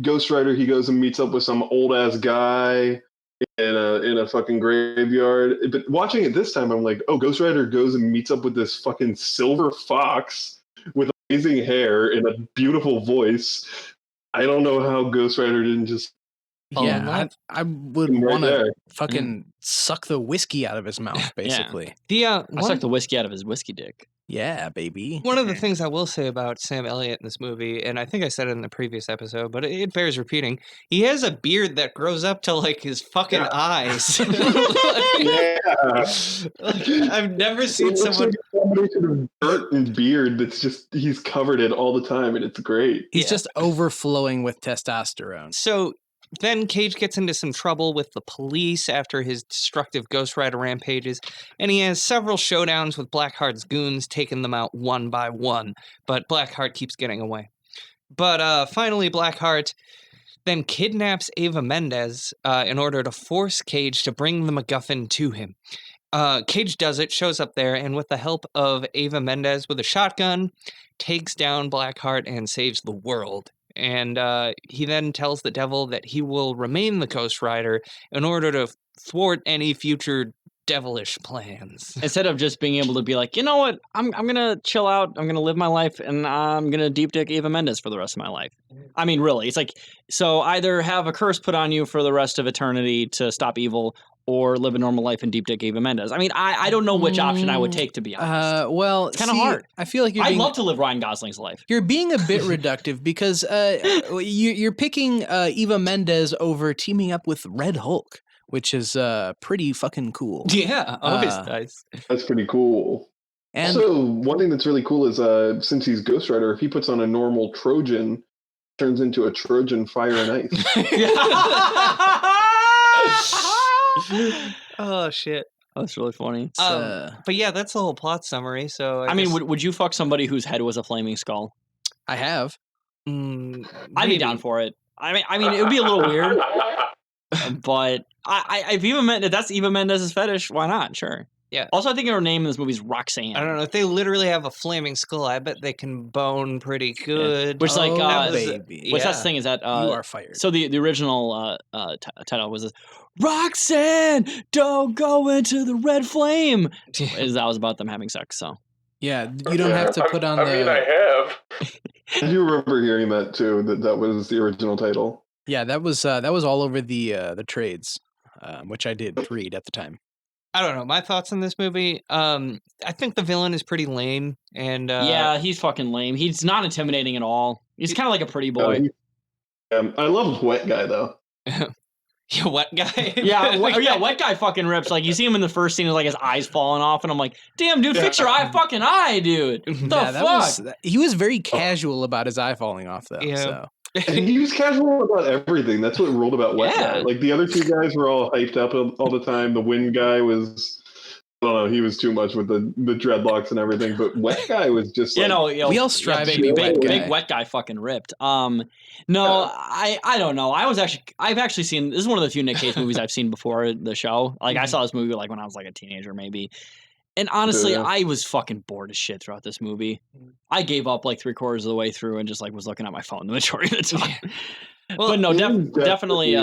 Ghost Rider, he goes and meets up with some old-ass guy in a fucking graveyard. But watching it this time, I'm like, oh, Ghost Rider goes and meets up with this fucking silver fox with amazing hair and a beautiful voice. I don't know how Ghost Rider didn't just...
Yeah, I would
right
want to
there.
fucking suck the whiskey out of his mouth, basically.
I sucked the whiskey out of his whiskey dick.
Yeah, baby.
One of the things I will say about Sam Elliott in this movie, and I think I said it in the previous episode, but it bears repeating, he has a beard that grows up to, like, his fucking eyes. I've never seen someone...
Like a combination of dirt and beard that's just, he's covered it all the time, and it's great.
He's just overflowing with testosterone.
So... Then Cage gets into some trouble with the police after his destructive Ghost Rider rampages, and he has several showdowns with Blackheart's goons, taking them out one by one, but Blackheart keeps getting away. But finally, Blackheart then kidnaps Eva Mendes in order to force Cage to bring the MacGuffin to him. Cage does it, shows up there, and with the help of Eva Mendes with a shotgun, takes down Blackheart and saves the world. And he then tells the devil that he will remain the Ghost Rider in order to thwart any future devilish plans.
Instead of just being able to be like, you know what, I'm gonna chill out, I'm gonna live my life, and I'm gonna deep dick Eva Mendes for the rest of my life. I mean, really, it's like, so either have a curse put on you for the rest of eternity to stop evil, or live a normal life and deep dick Eva Mendes. I mean, I don't know which option I would take, to be honest.
Well,
it's kind of hard.
I feel like
I'd love to live Ryan Gosling's life.
You're being a bit reductive because you're picking Eva Mendes over teaming up with Red Hulk, which is pretty fucking cool.
Yeah, always nice.
That's pretty cool.
And
also, one thing that's really cool is since he's Ghost Rider, if he puts on a normal Trojan, turns into a Trojan fire and ice.
Oh shit,
that's really funny.
But yeah, that's the whole plot summary. So
I mean, would you fuck somebody whose head was a flaming skull?
I have.
I'd be down for it. I mean, it would be a little weird, but if Eva Mendes, that's Eva Mendes' fetish, why not? Sure.
Yeah.
Also, I think her name in this movie is Roxanne.
I don't know if they literally have a flaming skull. I bet they can bone pretty good.
Which, like,
baby.
Which that's the thing is that
you are fired.
So the original title was Roxanne, don't go into the red flame. That was about them having sex. So
yeah, you don't have to put on
I mean, I have.
I do remember hearing that too. That was the original title.
Yeah, that was all over the trades, which I did read at the time.
I don't know. My thoughts on this movie. I think the villain is pretty lame, and
yeah, he's fucking lame. He's not intimidating at all. He's kind of like a pretty boy.
I love Wet Guy though.
Yeah, Wet Guy.
yeah, Wet Guy fucking rips. Like you see him in the first scene, with like his eyes falling off, and I'm like, damn, dude, fix your fucking eye, dude. What the fuck?
He was very casual about his eye falling off, though.
Yeah.
So.
And he was casual about everything. That's what ruled about Wet Guy. Like the other two guys were all hyped up all the time. The Wind guy was, I don't know, he was too much with the dreadlocks and everything. But Wet Guy was just like,
we all strive to be
big Wet Guy fucking ripped. I don't know. I've actually seen, this is one of the few Nick Cage movies I've seen before the show. Like I saw this movie like when I was like a teenager maybe. And honestly, I was fucking bored as shit throughout this movie. I gave up like 3/4 of the way through and just like was looking at my phone the majority of the time. Well, but no, definitely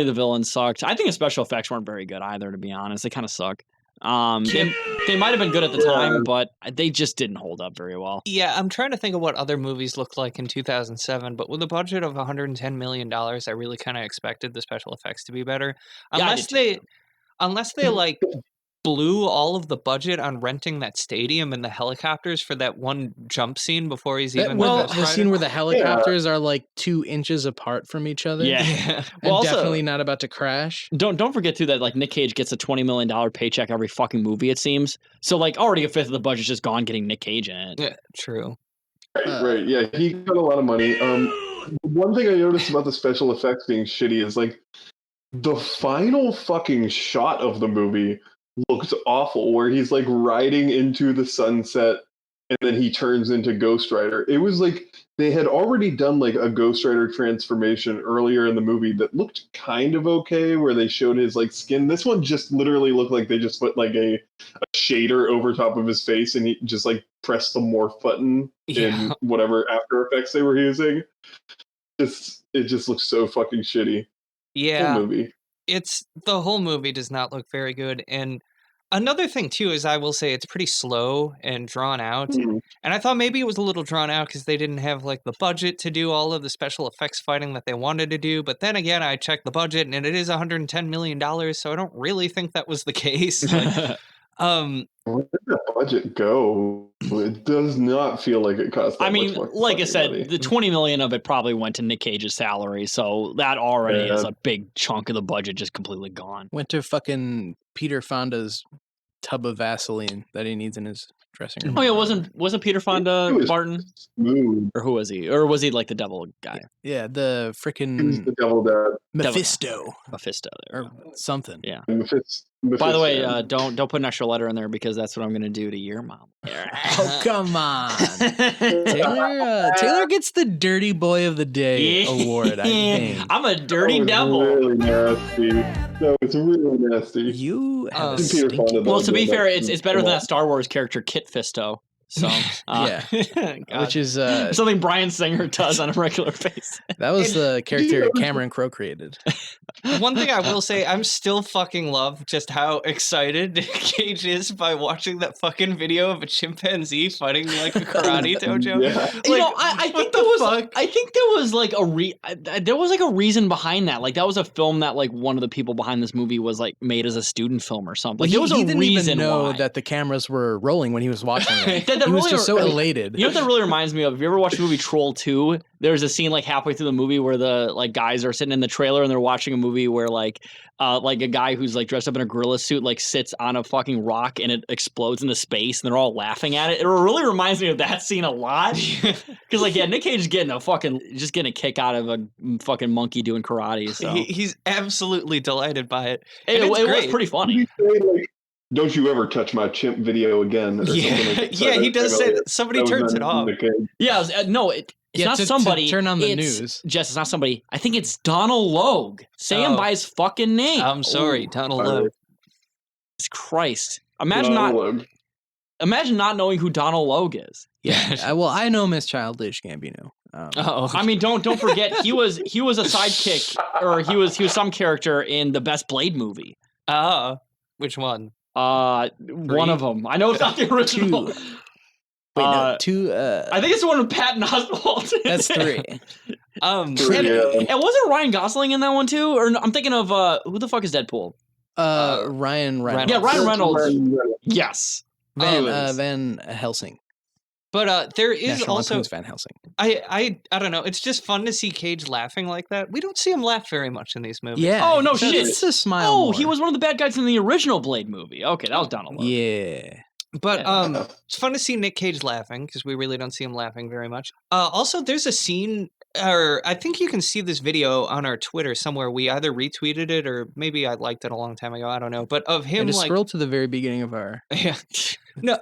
the villain sucked. I think the special effects weren't very good either, to be honest. They kind of suck. They might have been good at the time, but they just didn't hold up very well.
Yeah, I'm trying to think of what other movies looked like in 2007, but with a budget of $110 million, I really kind of expected the special effects to be better. Unless they like blew all of the budget on renting that stadium and the helicopters for that one jump scene before he's even
the scene where the helicopters are like 2 inches apart from each other.
Yeah.
And
Well, also,
definitely not about to crash.
Don't forget too that like Nick Cage gets a $20 million paycheck every fucking movie, it seems. So like already a fifth of the budget's just gone getting Nick Cage in it.
Yeah, true.
Right. Yeah, he got a lot of money. One thing I noticed about the special effects being shitty is like the final fucking shot of the movie looked awful, where he's like riding into the sunset and then he turns into Ghost Rider. It was like they had already done like a Ghost Rider transformation earlier in the movie that looked kind of okay, where they showed his like skin. This one just literally looked like they just put like a shader over top of his face and he just like pressed the morph button in whatever After Effects they were using. It just looks so fucking shitty.
Yeah.
Whole movie.
The whole movie does not look very good. And another thing too is I will say it's pretty slow and drawn out.
Mm-hmm.
And I thought maybe it was a little drawn out because they didn't have like the budget to do all of the special effects fighting that they wanted to do. But then again, I checked the budget and it is $110 million, so I don't really think that was the case. Like,
where did the budget go? It does not feel like it cost that
I mean,
much
like I said,
money.
the $20 million of it probably went to Nick Cage's salary, so that already is a big chunk of the budget just completely gone.
Went to fucking Peter Fonda's tub of Vaseline that he needs in his dressing room.
Oh yeah, wasn't Peter Fonda Barton?
Smooth.
Or who was he? Or was he like the devil guy?
Yeah, the
He was
freaking
the devil dad.
Mephisto
Mephisto there.
or something.
Yeah.
Mephisto.
By the way, don't put an extra letter in there because that's what I'm going to do to your mom.
Oh, come on. Taylor gets the Dirty Boy of the Day award, I think.
I'm a dirty devil.
Really nasty. That was really nasty.
You have a
Peter Fonda,
stinky...
Well, to be fair, it's better than that Star Wars character Kit Fisto. So
yeah, which is
something Bryan Singer does on a regular basis.
That was the character Cameron Crowe created.
One thing I will say, I'm still fucking love just how excited Nick Cage is by watching that fucking video of a chimpanzee fighting like a karate dojo.
Yeah.
Like,
You know, I think there was like a reason behind that. Like that was a film that like one of the people behind this movie was like made as a student film or something. Like, there was
he
a
didn't
reason
even know
why.
that the cameras were rolling when he was watching it.
That
he was
really
just so
I mean,
elated.
You know what that really reminds me of? Have you ever watched the movie Troll 2? There's a scene like halfway through the movie where the like guys are sitting in the trailer and they're watching a movie where like a guy who's like dressed up in a gorilla suit like sits on a fucking rock and it explodes into space and they're all laughing at it. It really reminds me of that scene a lot. Because like Nick Cage is getting a kick out of a fucking monkey doing karate. So
he's absolutely delighted by it.
It was pretty funny.
Don't you ever touch my chimp video again? Or something like that.
He does say that somebody turns it off.
Yeah, it's not somebody.
To turn on the news.
Jess, it's not somebody. I think it's Donald Logue. Say him by his fucking name.
I'm sorry, Donald Logue.
Christ. Imagine
Donald
not
Logue.
imagine not knowing who Donald Logue is.
Yeah. Well, I know him as Childish Gambino.
I mean, don't forget he was a sidekick, or he was some character in the best Blade movie.
Which one?
One of them. I know it's not the original.
Wait, no, 2.
I think it's the one with Patton Oswalt.
That's 3.
And wasn't Ryan Gosling in that one too? Or I'm thinking of who the fuck is Deadpool?
Ryan Reynolds.
Yeah, Ryan Reynolds. Yes.
Van Helsing.
But there is
National
also
Lampoon's Van Helsing.
I don't know. It's just fun to see Cage laughing like that. We don't see him laugh very much in these movies.
Yeah.
Oh no, shit.
It's a smile.
Oh,
more.
he was one of the bad guys in the original Blade movie. Okay, that was Donald Logue.
Yeah.
But it's fun to see Nick Cage laughing because we really don't see him laughing very much. Also, there's a scene, or I think you can see this video on our Twitter somewhere. We either retweeted it or maybe I liked it a long time ago. I don't know. But of him,
just
like,
scroll to the very beginning of our.
Yeah. No,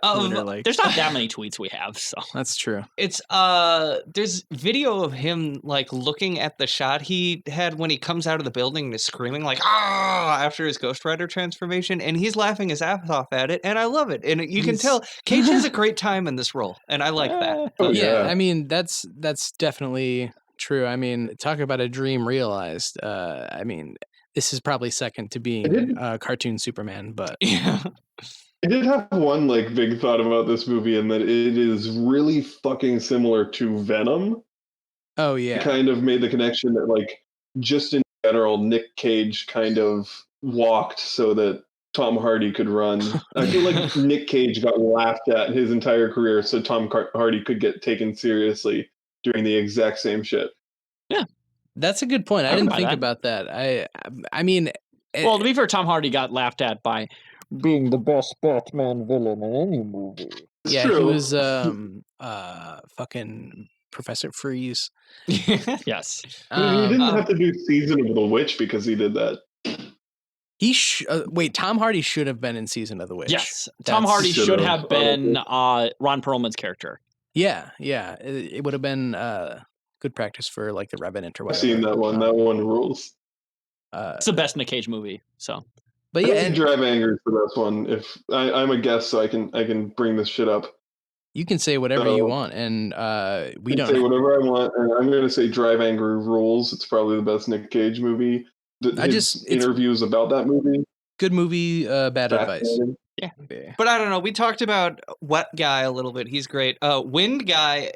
There's not that many tweets we have, so
that's true.
It's there's video of him like looking at the shot he had when he comes out of the building and is screaming like after his Ghost Rider transformation, and he's laughing his ass off at it, and I love it. And you can tell Cage has a great time in this role, and I like that.
Oh,
Yeah,
yeah.
I mean that's definitely true. I mean, talk about a dream realized. I mean, this is probably second to being cartoon Superman, but
Yeah.
I did have one like big thought about this movie, and that it is really fucking similar to Venom.
oh yeah,
I kind of made the connection that like just in general, Nick Cage kind of walked so that Tom Hardy could run. I feel like Nick Cage got laughed at his entire career, so Tom Hardy could get taken seriously doing the exact same shit.
yeah.
that's a good point. I
can
didn't
buy
think
that.
about that. I mean,
Well, to be fair, Tom Hardy got laughed at by being the best Batman villain in any movie.
It's
yeah, he
true.
was fucking Professor Freeze.
Yes.
He didn't have to do Season of the Witch because he did that.
Wait, Tom Hardy should have been in Season of the Witch.
Yes. Tom
That's-
Hardy should
Should've.
have been Ron Perlman's character.
Yeah. It would have been good practice for like the Revenant or
I've
whatever.
seen that one. That one rules.
It's the best Nick Cage movie. So
But
I
yeah,
think
and
Drive Anger is the best one. If I'm a guest, so I can bring this shit up.
you can say whatever you want, and we
I can
don't.
say whatever I want, and I'm going to say Drive Anger rules. It's probably the best Nick Cage movie. His interviews about that movie.
Good movie, bad advice.
fascinating.
yeah.
But I don't know. We talked about Wet Guy a little bit. He's great. Wind Guy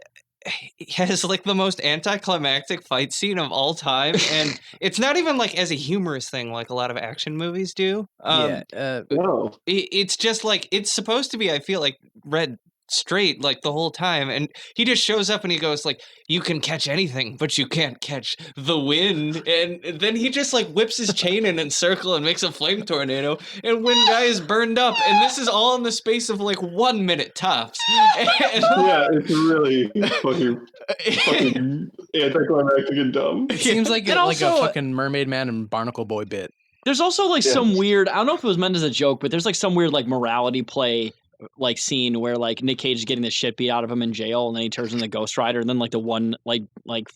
has like the most anticlimactic fight scene of all time, and it's not even like as a humorous thing like a lot of action movies do.
No.
It's just like it's supposed to be. I feel like read straight like the whole time, and he just shows up and he goes like, "You can catch anything, but you can't catch the wind." And then he just like whips his chain in a circle and makes a flame tornado, and Wind Guy is burned up. And this is all in the space of like 1 minute tops. And,
Yeah, it's really fucking anticlimactic and dumb.
It seems like
And
a
also-
fucking Mermaid Man and Barnacle Boy bit.
There's also like some weird, I don't know if it was meant as a joke, but there's like some weird like morality play like scene where like Nick Cage is getting the shit beat out of him in jail, and then he turns into Ghost Rider, and then like the one like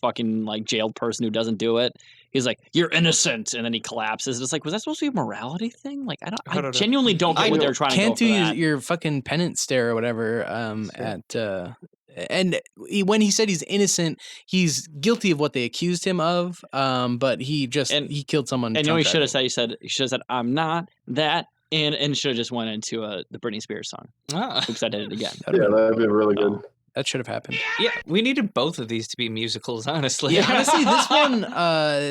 fucking like jailed person who doesn't do it, he's like, "You're innocent," and then he collapses. It's like, was that supposed to be a morality thing? Like, I genuinely don't get what they're trying to
Can't
go
do
for that.
your fucking penance stare or whatever. And when he said he's innocent, he's guilty of what they accused him of. But he killed someone.
And you know,
drunk
he should have
driving.
said, he should have said, "I'm not that," and should have just went into the Britney Spears song. Oops, I did it again.
Yeah, that'd be really good.
That should have happened.
yeah, we needed both of these to be musicals, honestly.
Yeah, honestly,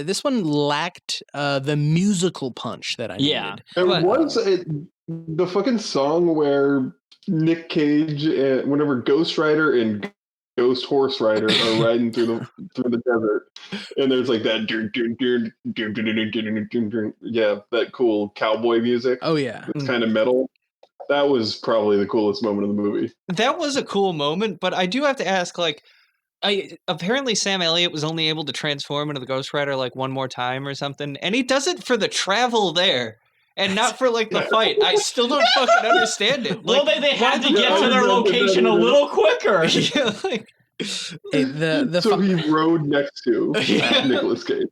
this one lacked the musical punch that I
Yeah.
needed.
The fucking song where Nick Cage, whenever Ghost Rider and Ghost Horse Rider are riding through the desert, and there's like that yeah, that cool cowboy music.
Oh yeah,
It's kind of metal. That was probably the coolest moment of the movie.
That was a cool moment, but I do have to ask, like, apparently Sam Elliott was only able to transform into the Ghost Rider like one more time or something, and he does it for the travel there. And not for like the fight. I still don't fucking understand it.
Well,
Like,
they had to
Yeah,
get to their location a little quicker.
yeah, like
Hey, the
So he rode next to Nicolas Cage.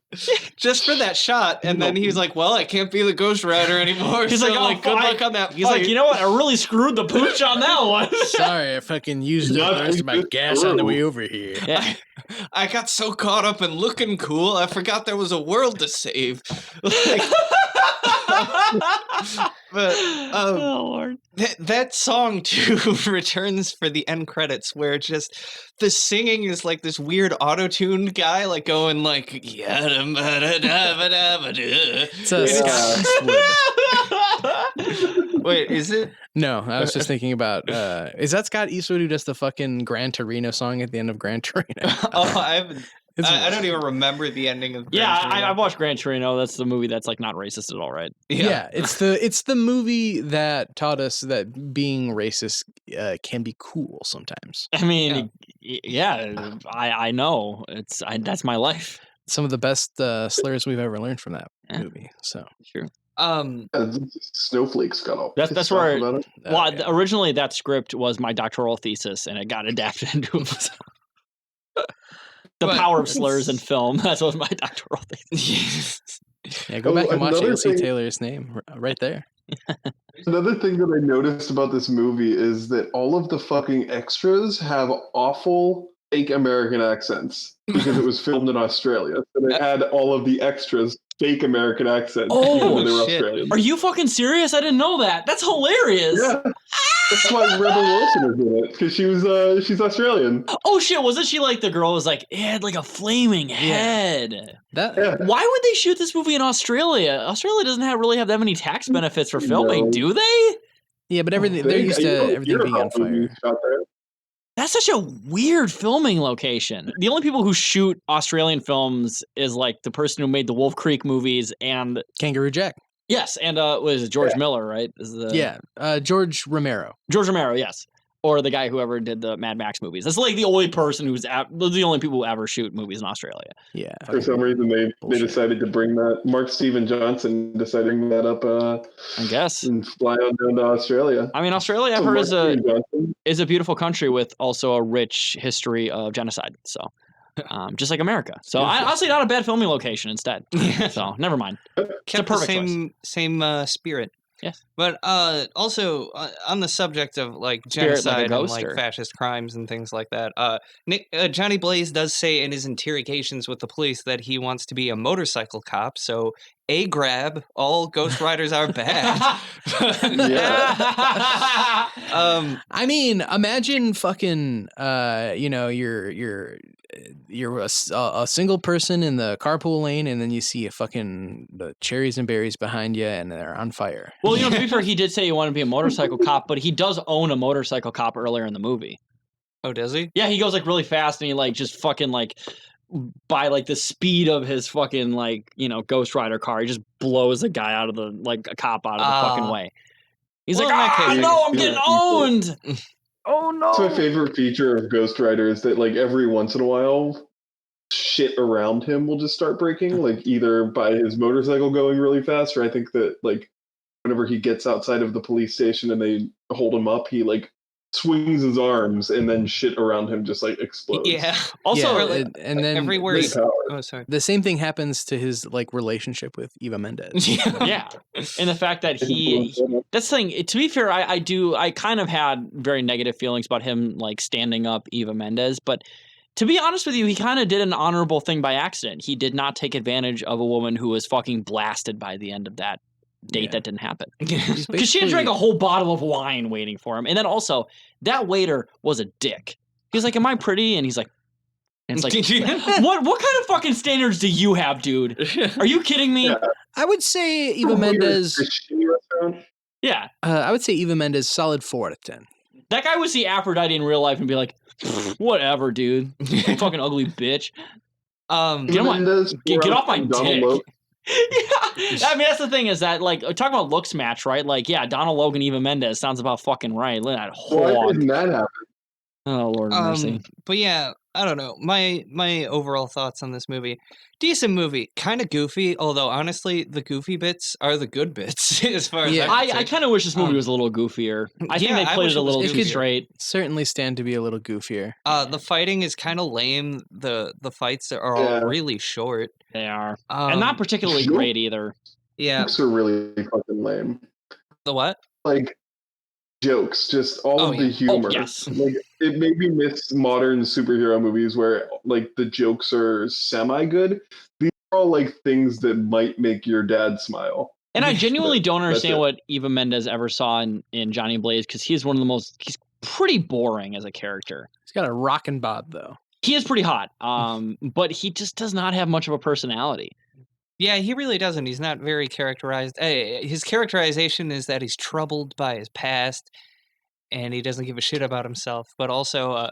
Just for that shot, and then he was like, "Well, I can't be the Ghost Rider anymore."
He's
so,
like, "Oh,
good luck on that."
He's like, you know what? I really screwed the pooch on that one.
Sorry, I fucking used
Yeah,
the rest of my
it's
gas
true.
on the way over here.
Yeah.
I got so caught up in looking cool, I forgot there was a world to save. But
oh Lord.
that song too returns for the end credits, where just the singing is like this weird auto-tuned guy, like going like
It's Scott Eastwood.
Wait, is it?
No, I was just thinking about is that Scott Eastwood who does the fucking Gran Torino song at the end of Gran Torino?
Oh, I haven't. I don't even remember the ending of.
Yeah, I watched Gran Torino. That's the movie that's like not racist at all, right?
Yeah, it's the movie that taught us that being racist can be cool sometimes.
I mean, yeah, I know. That's my life.
Some of the best slurs we've ever learned from that movie. So
True.
Snowflakes got all.
That's where.
About it.
Well, originally that script was my doctoral thesis, and it got adapted into a The power of slurs in film. That's what my doctoral thesis.
Yeah, go back and watch it. You'll see Taylor's name right there.
Another thing that I noticed about this movie is that all of the fucking extras have awful fake American accents because it was filmed in Australia. So they had all of the extras fake American accents even when they were Australian.
Are you fucking serious? I didn't know that. That's hilarious.
Yeah. That's why Rebel Wilson is in it, because she's Australian.
Oh shit, wasn't she like the girl who was like, it had like a flaming head?
Yeah.
Why would they shoot this movie in Australia? Australia doesn't really have that many tax benefits for filming, do they?
Yeah, but they're used to everything being on fire.
That's such a weird filming location. The only people who shoot Australian films is like the person who made the Wolf Creek movies and
Kangaroo Jack.
Yes, and was George Miller, right?
George Romero.
George Romero, yes. Or the guy who ever did the Mad Max movies. That's like the only person the only people who ever shoot movies in Australia.
Yeah.
For some reason, they decided to bring that. Mark Steven Johnson decided to bring that up.
I guess.
And fly on down to Australia.
I mean, Australia, I've heard, is a beautiful country with also a rich history of genocide. So, just like America. So, honestly, not a bad filming location instead. So, never mind.
Kept the same spirit.
Yes.
But also on the subject of like genocide and like fascist crimes and things like that, Johnny Blaze does say in his interrogations with the police that he wants to be a motorcycle cop. So grab, all Ghost Riders are bad.
I mean, imagine fucking you're a single person in the carpool lane, and then you see the cherries and berries behind you, and they're on fire.
Well, to be fair, he did say he wanted to be a motorcycle cop, but he does own a motorcycle cop earlier in the movie.
Oh, does he?
Yeah, he goes like really fast, and he like just fucking like by like the speed of his fucking like Ghost Rider car, he just blows a guy out of the a cop out of the fucking way. He's no, I'm getting owned. Oh no!
That's my favorite feature of Ghost Rider is that like every once in a while, shit around him will just start breaking, like either by his motorcycle going really fast, or I think that like whenever he gets outside of the police station and they hold him up, he like swings his arms and then shit around him just like explodes.
Yeah.
Also,
and then
everywhere. Sorry.
The same thing happens to his like relationship with Eva Mendes.
Yeah, and the fact that that's the thing. To be fair, I kind of had very negative feelings about him like standing up Eva Mendes, but to be honest with you, he kind of did an honorable thing by accident. He did not take advantage of a woman who was fucking blasted by the end of that date that didn't happen. Because she had drank a whole bottle of wine waiting for him. And then also, that waiter was a dick. He's like, am I pretty? And he's like, it's like, what kind of fucking standards do you have, dude? Are you kidding me?
Yeah.
I would say Eva Mendes.
Yeah.
I would say Eva Mendes, solid 4 out of 10.
That guy would see Aphrodite in real life and be like, whatever, dude. Fucking ugly bitch. Get off my dick. Yeah, I mean that's the thing is that like talk about looks match, right? Like, yeah, Donald Logan, Eva Mendes sounds about fucking right. Look at that
Why didn't that happen?
Oh, Lord of mercy.
But yeah, I don't know. My overall thoughts on this movie. Decent movie. Kind of goofy, although honestly, the goofy bits are the good bits as far as
I kind of wish this movie was a little goofier. I think they played it a little too straight.
Certainly stand to be a little goofier.
The fighting is kind of lame. The fights are all really short.
They are. And not particularly great either.
Yeah.
Jokes are really fucking lame.
The what?
Like, jokes, just all of the humor.
Yes.
Like, it made me miss modern superhero movies where, like, the jokes are semi-good. These are all, like, things that might make your dad smile.
And I genuinely don't understand what Eva Mendes ever saw in Johnny Blaze, because he's he's pretty boring as a character.
He's got a rockin' bod, though.
He is pretty hot, but he just does not have much of a personality.
Yeah, he really doesn't. He's not very characterized. His characterization is that he's troubled by his past, and he doesn't give a shit about himself. But also,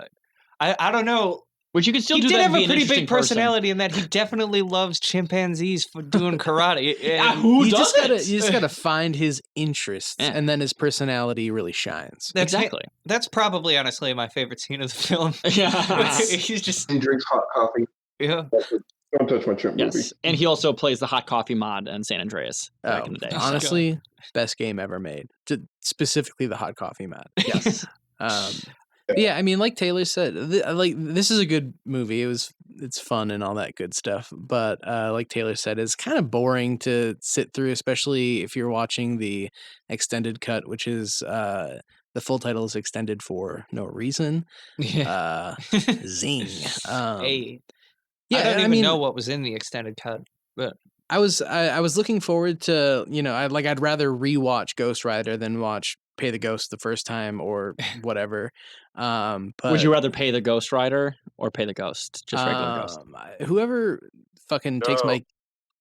I don't know.
Which you could still do.
He
that
did have
and be
a
an
pretty
interesting
big personality in that he definitely loves chimpanzees for doing karate.
Who
you
doesn't?
You just gotta find his interests, and then his personality really shines.
Exactly.
That's probably, honestly, my favorite scene of the film.
Yeah.
He's just...
He drinks hot coffee.
Yeah.
Don't touch my shrimp movie.
Yes, and he also plays the hot coffee mod in San Andreas back in the day.
Honestly, best game ever made. Specifically the hot coffee mod.
Yes.
Yeah, I mean, like Taylor said, this is a good movie. It's fun and all that good stuff. But like Taylor said, it's kind of boring to sit through, especially if you're watching the extended cut, which is the full title is Extended for No Reason. Zing.
Hey.
Yeah,
I don't even know what was in the extended cut, but
I was looking forward to, I'd rather rewatch Ghost Rider than watch Pay the Ghost the first time or whatever. But
would you rather pay the Ghost Rider or pay the Ghost? Just regular Ghost.
Whoever fucking takes my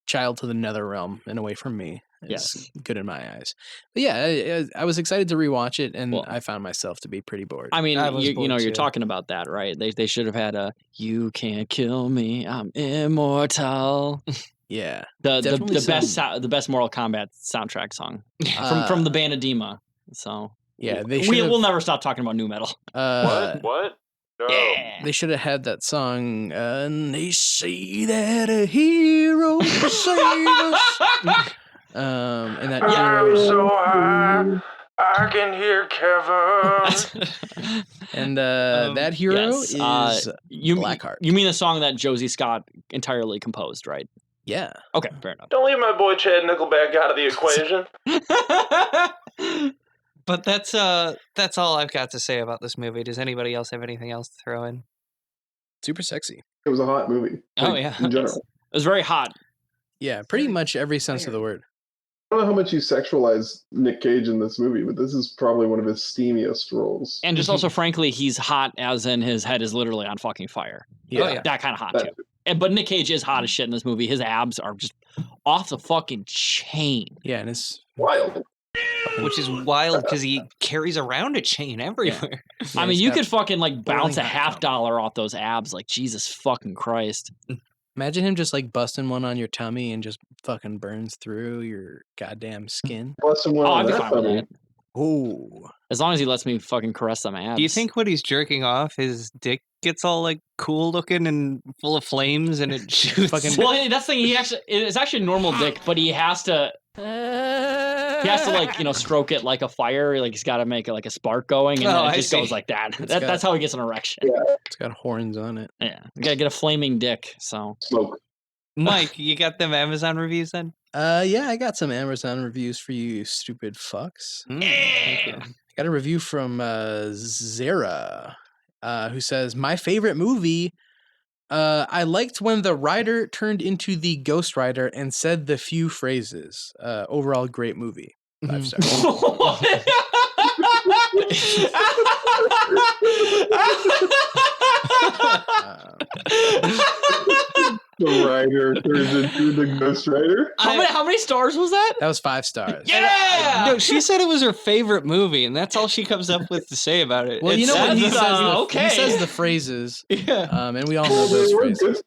child to the nether realm and away from me is good in my eyes. But yeah, I was excited to rewatch it, and I found myself to be pretty bored.
I mean, you're talking about that, right? They should have had a "You Can't Kill Me, I'm Immortal."
Yeah,
the best Mortal Kombat soundtrack song from the band Edema. So
yeah,
we'll never stop talking about new metal.
What? No.
Yeah.
They should have had that song. And they say that a hero saved us. And that
I'm so high, I can hear Kevin.
And that hero is Blackheart.
You mean the song that Josie Scott entirely composed, right?
Yeah.
Okay, fair enough.
Don't leave my boy Chad Nickelback out of the equation.
But that's all I've got to say about this movie. Does anybody else have anything else to throw in?
Super sexy.
It was a hot movie.
Oh yeah,
in general.
It was very hot.
Yeah, pretty much every sense of the word.
I don't know how much you sexualize Nick Cage in this movie, but this is probably one of his steamiest roles.
And just also, frankly, he's hot as in his head is literally on fucking fire.
Yeah.
That kind of hot, too. But Nick Cage is hot as shit in this movie. His abs are just off the fucking chain.
Yeah, and it's
wild.
Which is wild because he carries around a chain everywhere.
Yeah. I mean, you could fucking bounce a $50 off those abs. Like, Jesus fucking Christ.
Imagine him just busting one on your tummy and just fucking burns through your goddamn skin.
Busting one on
I'd be
that
fine with
tummy.
that.
Ooh.
As long as he lets me fucking caress some abs.
Do you think when he's jerking off, his dick gets all cool looking and full of flames and it shoots?
Well, that's the thing. It's actually a normal dick, but he has to. He has to stroke it like a fire. He's got to make it like a spark going, and then it just goes like that. That's how he gets an erection.
Yeah.
It's got horns on it.
Yeah, you gotta get a flaming dick. So
smoke.
Mike, you got them Amazon reviews then?
Yeah, I got some Amazon reviews for you, stupid fucks.
Thank you.
I got a review from Zara, who says, "My favorite movie. I liked when the rider turned into the Ghost Rider and said the few phrases. Overall, great movie. 5 stars."
The rider turns into the Ghost Rider.
How many stars was that?
That was 5 stars.
Yeah!
No, she said it was her favorite movie, and that's all she comes up with to say about it.
Well, you know what he says? He says the phrases.
Yeah.
And we all know those phrases.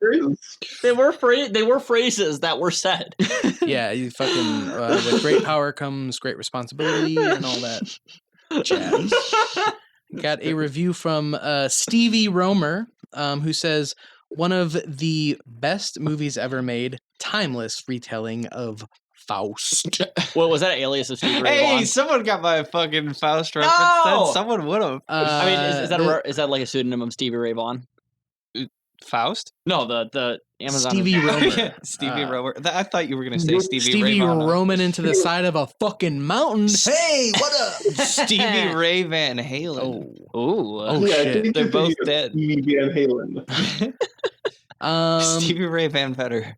They were phrases that were said.
Yeah, you fucking with great power comes great responsibility and all that jazz. got a review from Stevie Romer, who says, one of the best movies ever made, timeless retelling of Faust.
What was that? Alias of Stevie Ray
Hey,
Vaughan?
someone got my fucking Faust reference.
No!
Then someone would have.
I mean, is that like a pseudonym of Stevie Ray Vaughan?
Faust?
No, the Amazon.
Stevie Romer.
Yeah, Stevie Romer. I thought you were going to say Stevie Ray
Stevie
Vaughan.
roaming into the side of a fucking mountain. Hey, what up?
Stevie Ray Van Halen.
Oh,
yeah, I
shit.
think
They're
you're
both
thinking of
dead.
Stevie Van Halen.
Stevie Ray Van Vetter.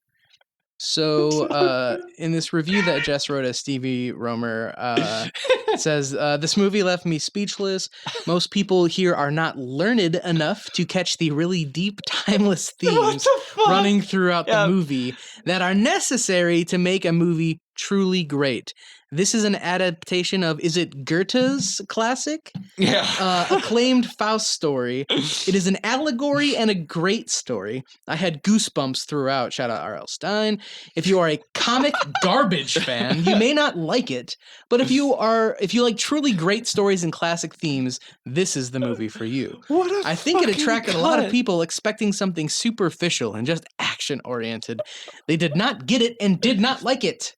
So, in this review that Jess wrote as Stevie Romer, it says, this movie left me speechless. Most people here are not learned enough to catch the really deep, timeless themes running throughout the movie that are necessary to make a movie truly great. This is an adaptation of, is it Goethe's classic?
Yeah.
Acclaimed Faust story. It is an allegory and a great story. I had goosebumps throughout. Shout out R.L. Stein. If you are a comic garbage fan, you may not like it, but if you like truly great stories and classic themes, this is the movie for you. I think it attracted a lot of people expecting something superficial and just action-oriented. They did not get it and did not like it.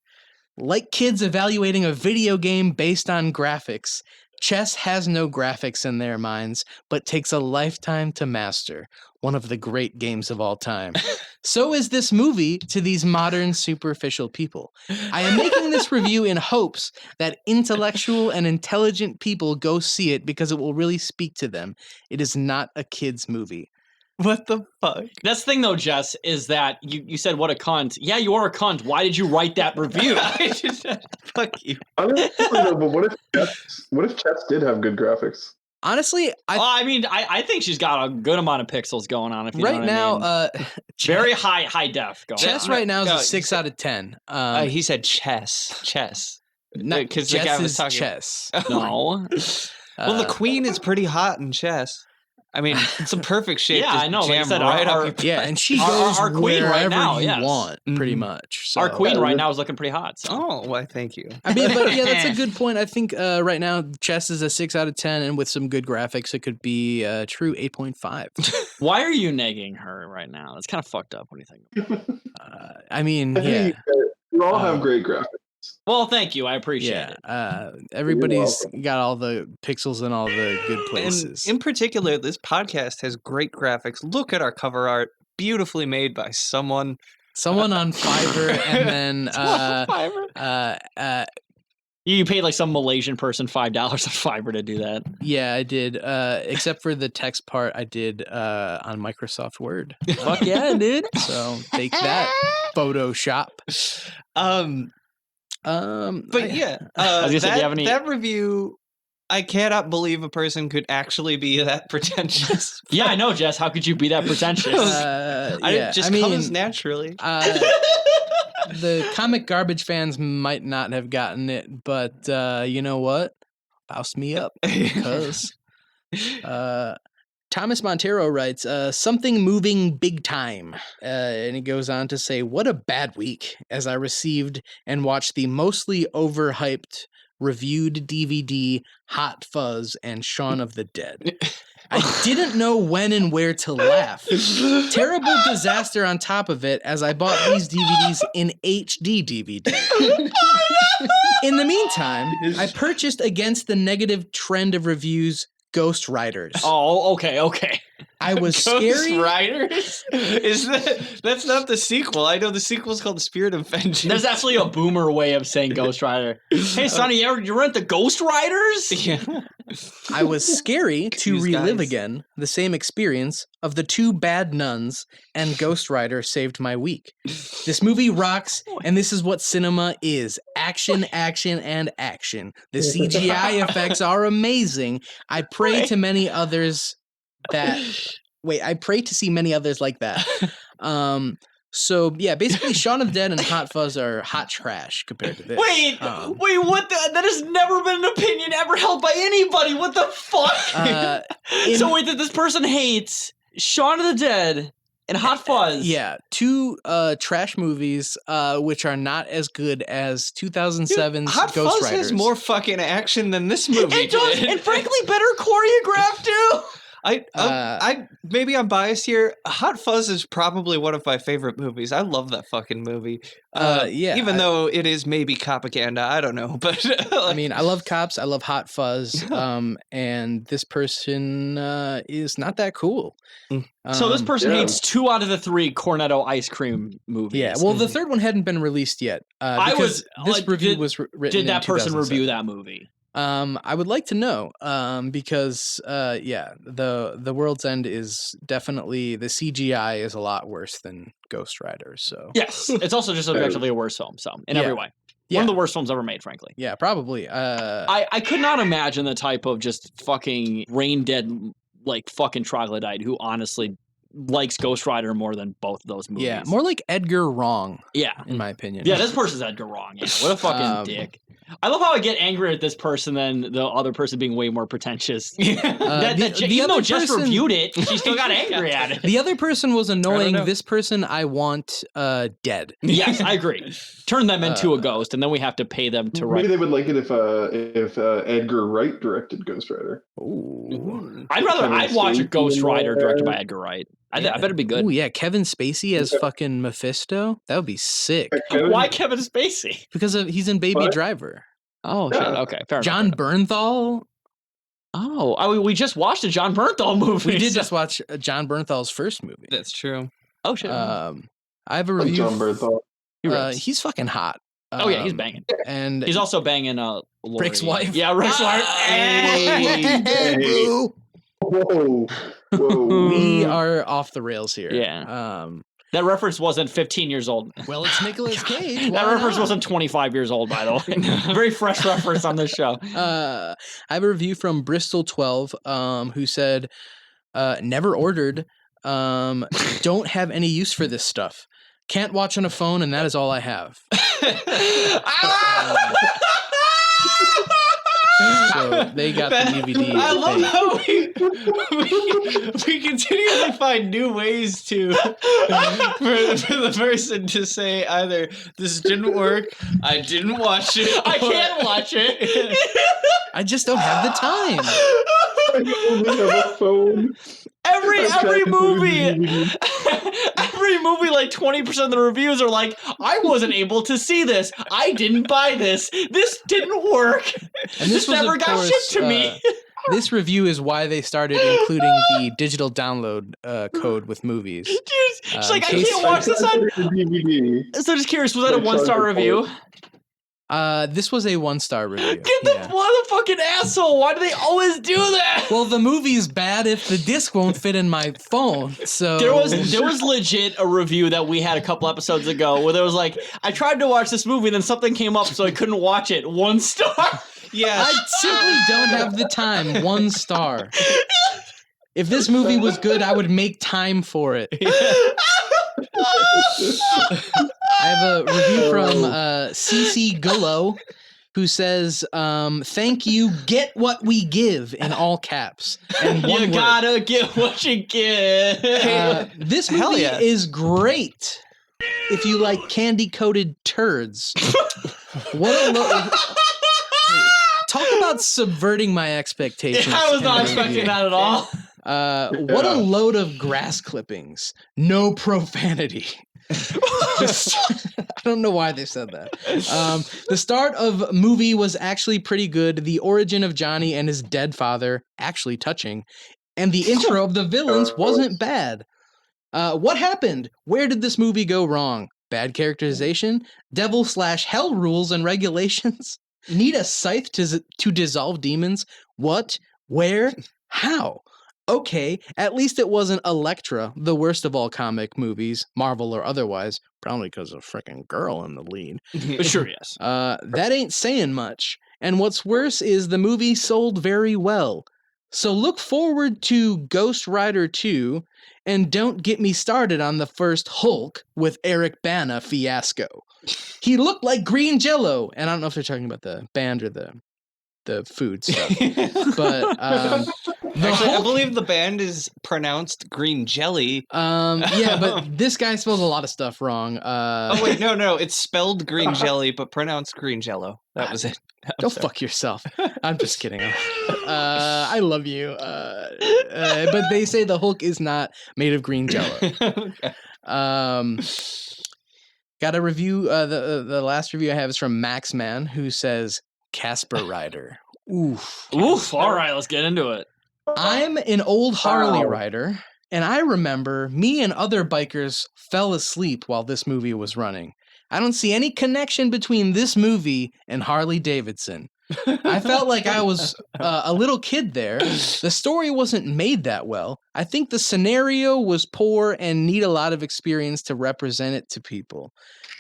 Like kids evaluating a video game based on graphics, chess has no graphics in their minds, but takes a lifetime to master. One of the great games of all time. So is this movie to these modern superficial people. I am making this review in hopes that intellectual and intelligent people go see it because it will really speak to them. It is not a kid's movie.
What the fuck?
That's the thing, though, Jess, is that you said, what a cunt. Yeah, you are a cunt. Why did you write that review?
Fuck you.
Honestly, though, but what if Chess did have good graphics?
Honestly,
I think she's got a good amount of pixels going on. If you
right
know what
now,
I mean. Very high def going
chess
on.
right now is a 6 out of 10.
He said chess.
Because
the guy
chess
was
is
talking.
chess.
No.
Well, the queen is pretty hot in chess. I mean, it's a perfect shape.
Yeah,
to
I know. Like I
jam
said,
right
our-
up your
Yeah, and she
Our-
goes
our queen
wherever
right now,
you
yes.
want, pretty
Mhm.
much. So.
Our queen right now is looking pretty hot. So.
Oh, why? Thank you.
I mean, but yeah, that's a good point. I think right now chess is a 6 out of 10, and with some good graphics, it could be a true 8.5.
Why are you negging her right now? That's kind of fucked up when you think about it.
I mean,
I think you all have great graphics.
Well, thank you. I appreciate it.
Everybody's got all the pixels in all the good places.
And in particular, this podcast has great graphics. Look at our cover art, beautifully made by someone.
Someone on Fiverr, and then
You paid like some Malaysian person $5 on Fiverr to do that.
yeah, I did. Except for the text part, I did on Microsoft Word.
Fuck yeah, dude.
So take that, Photoshop.
But yeah,
I was gonna say, do you have any-
that review, I cannot believe a person could actually be that pretentious.
Yeah, I know, Jess. How could you be that pretentious?
Yeah,
It just comes naturally.
The comic garbage fans might not have gotten it, but you know what? Bouse me up, because Thomas Montero writes, something moving big time. And he goes on to say, what a bad week, as I received and watched the mostly overhyped reviewed DVD Hot Fuzz and Shaun of the Dead. I didn't know when and where to laugh. Terrible disaster on top of it, as I bought these DVDs in HD DVD. In the meantime, I purchased against the negative trend of reviews Ghost Riders.
Oh, okay.
I was
Ghost
scary.
Riders? That's not the sequel. I know the sequel's called Spirit of Vengeance.
There's actually a boomer way of saying Ghost Rider. Hey, Sonny, you rent the Ghost Riders?
Yeah.
I was scary to
These
relive
guys.
again the same experience of the two bad nuns, and Ghost Rider saved my week. This movie rocks, and this is what cinema is. Action, action, and action. The CGI effects are amazing. I pray to many others that... Wait, I pray to see many others like that. So, yeah, basically Shaun of the Dead and Hot Fuzz are hot trash compared to this.
Wait, what? That has never been an opinion ever held by anybody. What the fuck? So wait, that this person hates Shaun of the Dead And Hot Fuzz.
Yeah, two trash movies which are not as good as 2007's
Hot
Ghost
Fuzz
Riders.
has more fucking action than this movie
It does,
did.
and frankly, better choreographed too.
Maybe I'm biased here. Hot Fuzz is probably one of my favorite movies. I love that fucking movie. Even though it is maybe propaganda, I don't know. But
I mean, I love Cops. I love Hot Fuzz. And this person is not that cool.
So this person hates 2 out of the 3 Cornetto ice cream movies.
Yeah, well, the third one hadn't been released yet. This review was written.
Did that person
2007.
review that movie?
I would like to know, because the World's End is definitely, the CGI is a lot worse than Ghost Rider. So
yes, it's also just objectively a worse film. So in every way, one of the worst films ever made, frankly.
Yeah, probably.
I could not imagine the type of just fucking brain dead like fucking troglodyte who honestly likes Ghost Rider more than both of those movies.
Yeah, more like Edgar Wrong.
Yeah,
in my opinion.
Yeah, this person's Edgar Wrong. Yeah, what a fucking dick. I love how I get angry at this person than the other person being way more pretentious. Even though Jess reviewed it, she still got angry at it.
The other person was annoying. This person I want dead.
Yes, I agree. Turn them into a ghost, and then we have to pay them to write.
Maybe they would like it if Edgar Wright directed Ghost Rider.
Ooh.
I'd watch a Ghost Rider directed by Edgar Wright. I bet it'd be good.
Oh yeah, Kevin Spacey as fucking Mephisto. That would be sick.
Why Kevin Spacey?
Because he's in Baby Driver.
Oh shit. Okay, fair enough.
John Bernthal.
Oh, we just watched a John Bernthal movie.
We did just watch John Bernthal's first movie.
That's true.
Oh shit.
I have a review.
John Bernthal.
He's fucking hot.
Oh yeah, he's banging.
And
he's also banging
Rick's wife.
Yeah, Rick's wife. Hey.
Whoa.
We are off the rails here.
Yeah. That reference wasn't 15 years old.
Well, it's Nicolas Cage.
That reference wasn't 25 years old, by the way. Very fresh reference on this show.
I have a review from Bristol12, who said, never ordered, don't have any use for this stuff. Can't watch on a phone, and that is all I have. So they got the DVD.
I love how we continually find new ways to for the person to say either this didn't work, I didn't watch it,
I can't watch it.
I just don't have the time.
I only have a phone.
Every movie, like 20% of the reviews are like, I wasn't able to see this. I didn't buy this. This didn't work.
And this
never got shipped to me.
This review is why they started including the digital download code with movies.
Dude, she's like, I can't watch this on DVD. So just curious, was that a 1-star review?
This was a 1-star review.
Get the motherfucking asshole! Why do they always do that?
Well, the movie's bad if the disc won't fit in my phone. So
there was legit a review that we had a couple episodes ago where there was like, I tried to watch this movie, and then something came up, so I couldn't watch it. 1 star.
Yeah, I simply don't have the time. 1 star. If this movie was good, I would make time for it. I have a review from CC Gullo, who says, thank you, get what we give, in all caps. And one word.
Gotta get what you give.
This movie is great if you like candy-coated turds. Talk about subverting my expectations.
Yeah, I was not expecting that at all.
What a load of grass clippings. No profanity. I don't know why they said that. The start of movie was actually pretty good. The origin of Johnny and his dead father, actually touching. And the intro of the villains wasn't bad. What happened? Where did this movie go wrong? Bad characterization? Devil/hell rules and regulations? Need a scythe to dissolve demons? What? Where? How? Okay, at least it wasn't Elektra, the worst of all comic movies, Marvel or otherwise, probably because of a freaking girl in the lead.
Sure, yes.
That ain't saying much. And what's worse is the movie sold very well. So look forward to Ghost Rider 2, and don't get me started on the first Hulk with Eric Bana fiasco. He looked like green jello, and I don't know if they're talking about the band or the food stuff. But
Actually, I believe the band is pronounced Green Jelly.
Yeah, but this guy spells a lot of stuff wrong.
Oh wait, no, it's spelled Green Jelly, but pronounced Green Jello. That was it.
Go fuck yourself. I'm just kidding. I love you. But they say the Hulk is not made of green jello.
Okay.
Got a review. The last review I have is from Max Man, who says Casper Rider. Oof.
Oof. All right, let's get into it.
I'm an old Harley rider, and I remember me and other bikers fell asleep while this movie was running. I don't see any connection between this movie and Harley Davidson. I felt like I was a little kid there. The story wasn't made that well. I think the scenario was poor and need a lot of experience to represent it to people.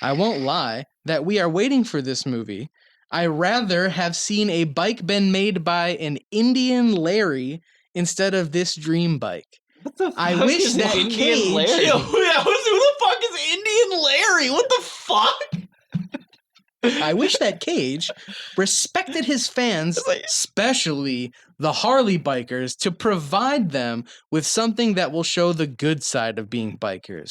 I won't lie that we are waiting for this movie. I rather have seen a bike been made by an Indian Larry instead of this dream bike.
What the fuck
I wish
is
that
Indian
Cage-
Larry?
Yo, who the fuck is Indian Larry? What the fuck?
I wish that Cage respected his fans, especially the Harley bikers, to provide them with something that will show the good side of being bikers.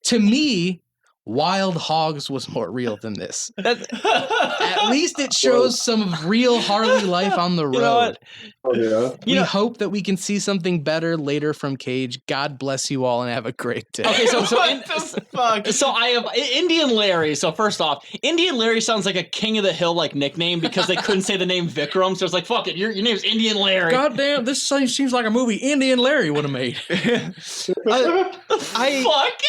To me, Wild Hogs was more real than this. At least it shows some of real Harley life on the road.
You know what?
Oh yeah.
We hope that we can see something better later from Cage. God bless you all and have a great day.
Okay, so
What the fuck?
So I have Indian Larry. So first off, Indian Larry sounds like a King of the Hill like nickname because they couldn't say the name Vikram. So it's like, fuck it, your name's Indian Larry.
God damn, this seems like a movie Indian Larry would have made.
Fuck.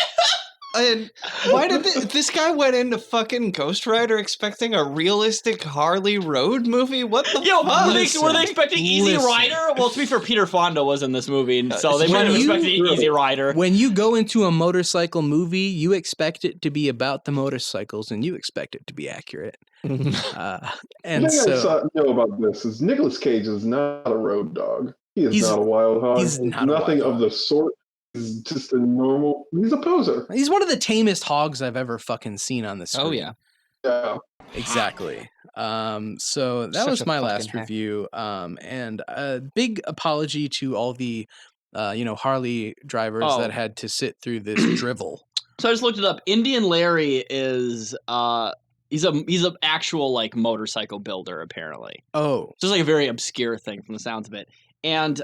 And why did this guy went into fucking Ghost Rider expecting a realistic Harley Road movie? What the
Yo,
fuck?
were they expecting Easy
Listen.
Rider? Well, to be fair, Peter Fonda was in this movie, and so they
when
might have
you-
expected Easy Rider.
When you go into a motorcycle movie, you expect it to be about the motorcycles and you expect it to be accurate. And
The thing I
so
know about this is Nicolas Cage is not a road dog. He is
He's-
not a wild hog.
he's not a
Nothing
wild
of the sort. He's just a normal. He's a poser.
he's one of the tamest hogs I've ever fucking seen on the screen.
Oh yeah.
Yeah.
Exactly. So that
Such
was
a
my
fucking
last
hack.
review. And a big apology to all the Harley drivers
Oh.
that had to sit through this drivel.
So I just looked it up. Indian Larry is he's a actual like motorcycle builder apparently.
Oh.
Just like a very obscure thing from the sounds of it. And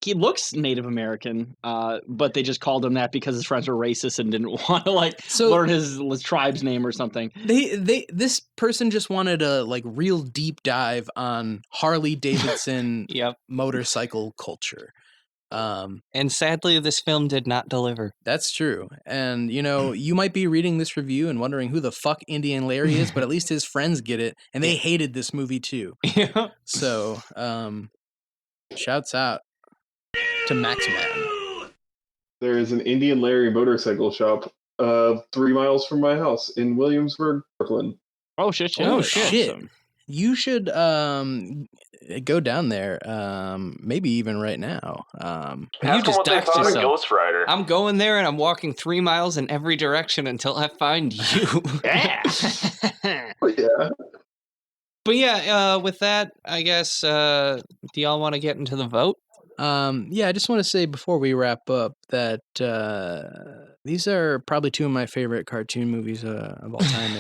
he looks Native American, but they just called him that because his friends were racist and didn't want to learn his tribe's name or something.
This person just wanted a real deep dive on Harley Davidson
Yep.
motorcycle culture.
And sadly, this film did not deliver.
That's true. And you might be reading this review and wondering who the fuck Indian Larry is, but at least his friends get it, and they hated this movie too.
Yeah.
So, shouts out to Max Man.
There is an Indian Larry motorcycle shop 3 miles from my house in Williamsburg, Brooklyn.
Oh shit!
Oh, shit. You should go down there, maybe even right now.
You
Ask them
just
what they
doxed
thought of
yourself.
Ghost Rider.
I'm going there and I'm walking 3 miles in every direction until I find you.
Yeah.
But yeah.
But yeah, with that, I guess, do y'all want to get into the vote?
Yeah, I just want to say before we wrap up that these are probably 2 of my favorite cartoon movies of all time,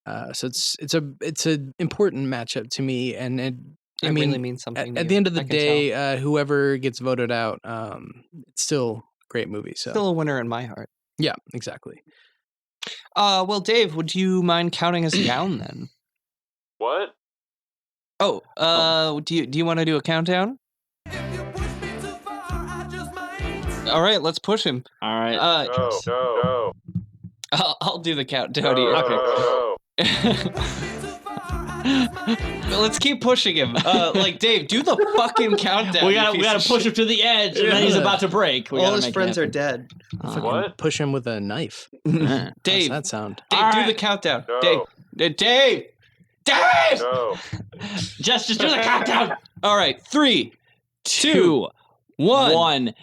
and so it's an important matchup to me, and
It
I mean,
really means something. to
at
you,
the end of the
I can tell.
day, whoever gets voted out, it's still a great movie. So
Still a winner in my heart.
yeah, exactly.
Well, Dave, would you mind counting us down then?
What?
Oh, do you want to do a countdown? All right, let's push him.
All right.
No.
I'll do the countdown here.
No.
Let's keep pushing him. Dave, do the fucking countdown.
we
you
gotta
piece of
push
shit.
him to the edge, and then he's
Yeah.
about to break. We
All
gotta
his
make it
friends are
happen.
dead.
Fucking
What?
push him with a knife.
Yeah.
Dave,
How's that sound?
Dave,
All
do
right.
the countdown.
No.
Dave!
No.
Just do the countdown.
All right, 3, 2, 1.
1.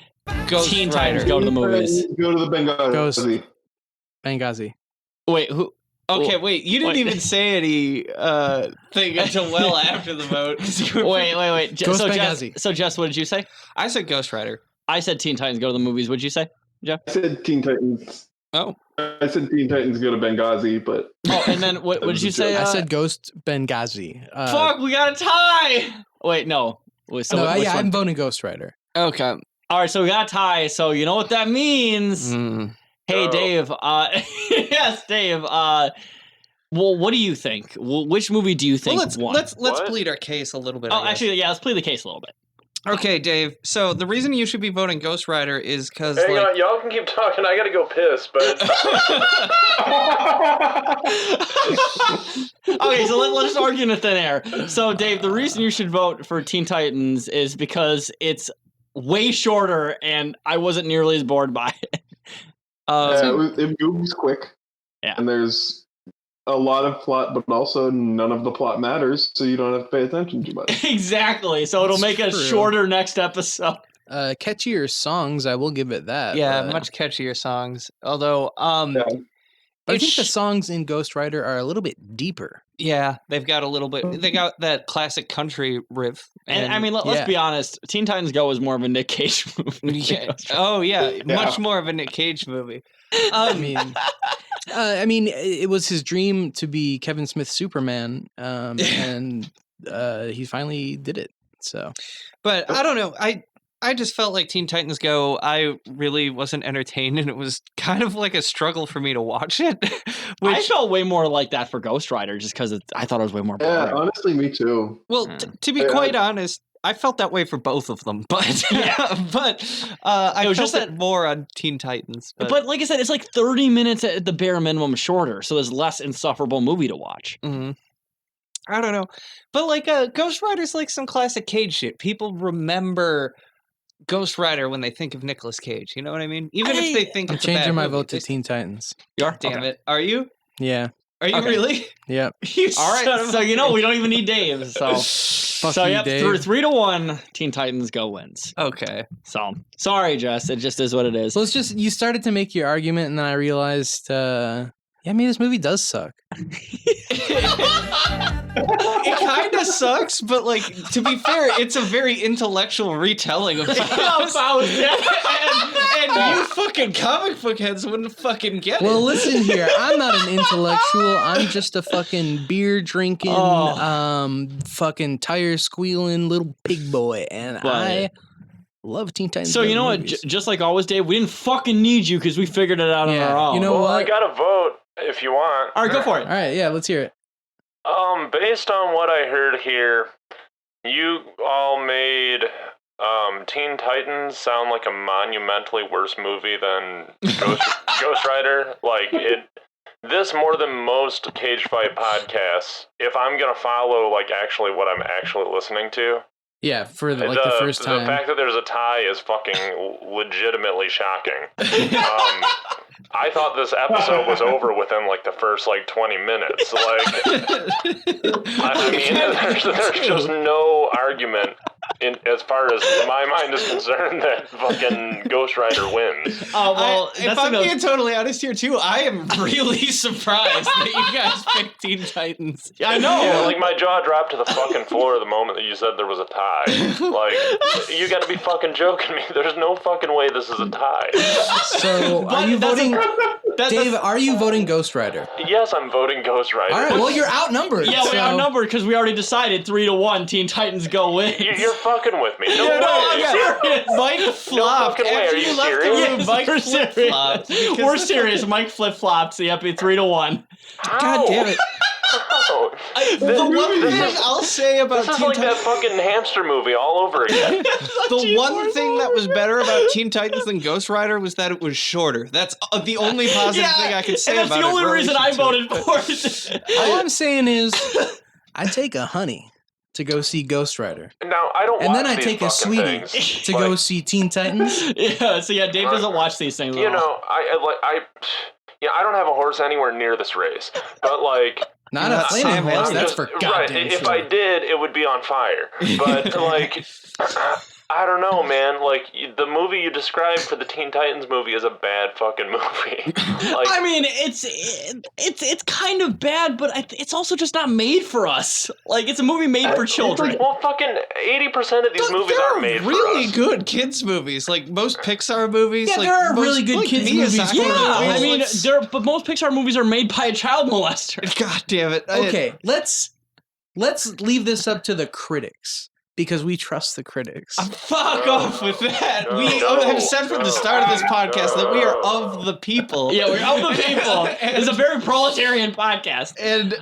Ghost
Teen
Rider.
Titans go to the movies.
Go to the Benghazi.
Ghost. Benghazi.
Wait, who?
Okay, wait. You didn't even say any thing until well after the vote.
Wait.
Ghost Benghazi.
Jess, what did you say?
I said Ghost Rider.
I said Teen Titans Go to the Movies. What'd you say, Jeff?
I said Teen Titans.
Oh.
I said Teen Titans Go to Benghazi, but...
Oh, and then what did you say?
I said Ghost Benghazi.
Fuck, we got a tie! Wait, no. So
no,
which one?
I'm voting Ghost Rider.
Okay.
All right, so we got a tie. So you know what that means. Hey,
Oh.
Dave. Yes, Dave. Well, what do you think? Which movie do you think won?
Let's
What?
plead our case a little bit.
Oh,
I guess.
actually, yeah, let's play the case a little bit.
Okay, Dave. So the reason you should be voting Ghost Rider is because
Hang on, y'all can keep talking. I gotta go piss, but
Okay, so let's argue in a thin air. So, Dave, the reason you should vote for Teen Titans is because it's way shorter, and I wasn't nearly as bored by it.
it moves quick.
Yeah.
And there's a lot of plot, but also none of the plot matters, so you don't have to pay attention too much.
Exactly. So it'll
That's
make a
true.
shorter next episode.
Catchier songs, I will give it that.
yeah,
but-
much catchier songs. Although,
Yeah.
But I think the
It's-
songs in Ghost Rider are a little bit deeper.
yeah, they've got a little bit. They got that classic country riff.
And I mean, let's
yeah.
be honest. Teen Titans Go is more of a Nick Cage movie.
yeah. Oh yeah, much more of a Nick Cage movie.
I mean, it was his dream to be Kevin Smith's Superman, and he finally did it. So
But I don't know. I just felt like Teen Titans Go, I really wasn't entertained, and it was kind of like a struggle for me to watch it.
I felt way more like that for Ghost Rider just because I thought it was way more
Yeah,
boring.
honestly, me too.
Well, to be quite honest, I felt that way for both of them, but I
was
felt
just
it more on Teen Titans.
But like I said, it's like 30 minutes at the bare minimum shorter, so there's less insufferable movie to watch.
Mhm. I don't know, but like Ghost Rider's like some classic Cage shit. People remember Ghost Rider when they think of Nicolas Cage. You know what I mean? Even if they think
I'm
it's a bad
changing my
movie,
vote to
they-
Teen Titans.
You are?
Damn
Okay.
it! Are you?
Yeah.
Are you
Okay.
really?
Yep.
You
All
son
right,
of
so
a-
you know we don't even need Dave. So,
Fuck
so
you,
yep,
Dave.
3-1, Teen Titans Go wins.
Okay.
So sorry, Jess, it just is what it is.
So it's just you started to make your argument, and then I realized, yeah, I mean, this movie does suck.
It kind of sucks, but like to be fair, it's a very intellectual retelling of Faust. and you fucking comic book heads wouldn't fucking get
Well,
it.
listen here. I'm not an intellectual. I'm just a fucking beer drinking, fucking tire squealing little pig boy, and I love Teen Titans.
So you
Go
know what?
movies.
Just like always, Dave, we didn't fucking need you because we figured it out on
Yeah,
our own.
you know
well, I
what?
gotta vote if you want.
All right, go for it.
All right, yeah, let's hear it.
Based on what I heard here, you all made Teen Titans sound like a monumentally worse movie than Ghost Rider. Like this more than most cage fight podcasts. If I'm gonna follow like actually what I'm actually listening to,
Yeah, for the first time.
the fact that there's a tie is fucking legitimately shocking. I thought this episode was over within like the first like 20 minutes. Like, I mean, there's just no argument as far as my mind is concerned that fucking Ghost Rider wins.
Oh well,
if I'm being totally honest here too, I am really surprised that you guys picked Teen Titans.
I know.
Yeah, like my jaw dropped to the fucking floor the moment that you said there was a tie. Like, you gotta be fucking joking me. There's no fucking way this is a tie.
So are you
that's
voting, Dave? Are you voting Ghost Rider?
Yes, I'm voting Ghost Rider.
All right, well you're outnumbered.
Yeah, we
so-
outnumbered because we already decided 3-1. Teen Titans Go wins.
You're fucking with me. No,
No,
way.
I'm serious.
Mike flopped
fucking way.
after
Are you
you left the
serious?
room.
Yes,
Mike
we're
flip
serious.
flopped.
We're serious. Mike flip flops. Yep, 3-1.
God damn it!
How?
The one
this
thing
is-
I'll say about
This is
Teen
like that
Titans,
fucking hamster movie all over again.
the one thing that was better about Teen Titans than Ghost Rider was that it was shorter. That's the only positive thing I could say
and that's
about
the
it.
only
in
reason I
relation to
voted for it.
All I'm saying is, I take a honey to go see Ghost Rider,
Now, I don't
and
watch
then I
these
take a
fucking
sweetie
things.
to
Like,
go see Teen Titans.
Yeah, so yeah, Dave doesn't watch these things.
You
at all.
know, I don't have a horse anywhere near this race, but like,
Not a flaming
Sam
horse.
Elliott.
That's for
right.
goddamn
If
sure.
I did, it would be on fire. But like, I don't know, man. Like, the movie you described for the Teen Titans movie is a bad fucking movie. Like,
I mean, it's kind of bad, but it's also just not made for us. Like, it's a movie made for children.
Well, fucking 80% of these movies aren't made for us.
There are really good kids movies, like most Pixar movies.
Yeah,
like,
there are really good kids movies. Yeah, I mean, but most Pixar movies are made by a child molester.
God damn it.
Okay, let's leave this up to the critics. Because we trust the critics.
Fuck off with that. We have said from the start of this podcast that we are of the people.
Yeah, we're of the people. It's a very proletarian podcast.
And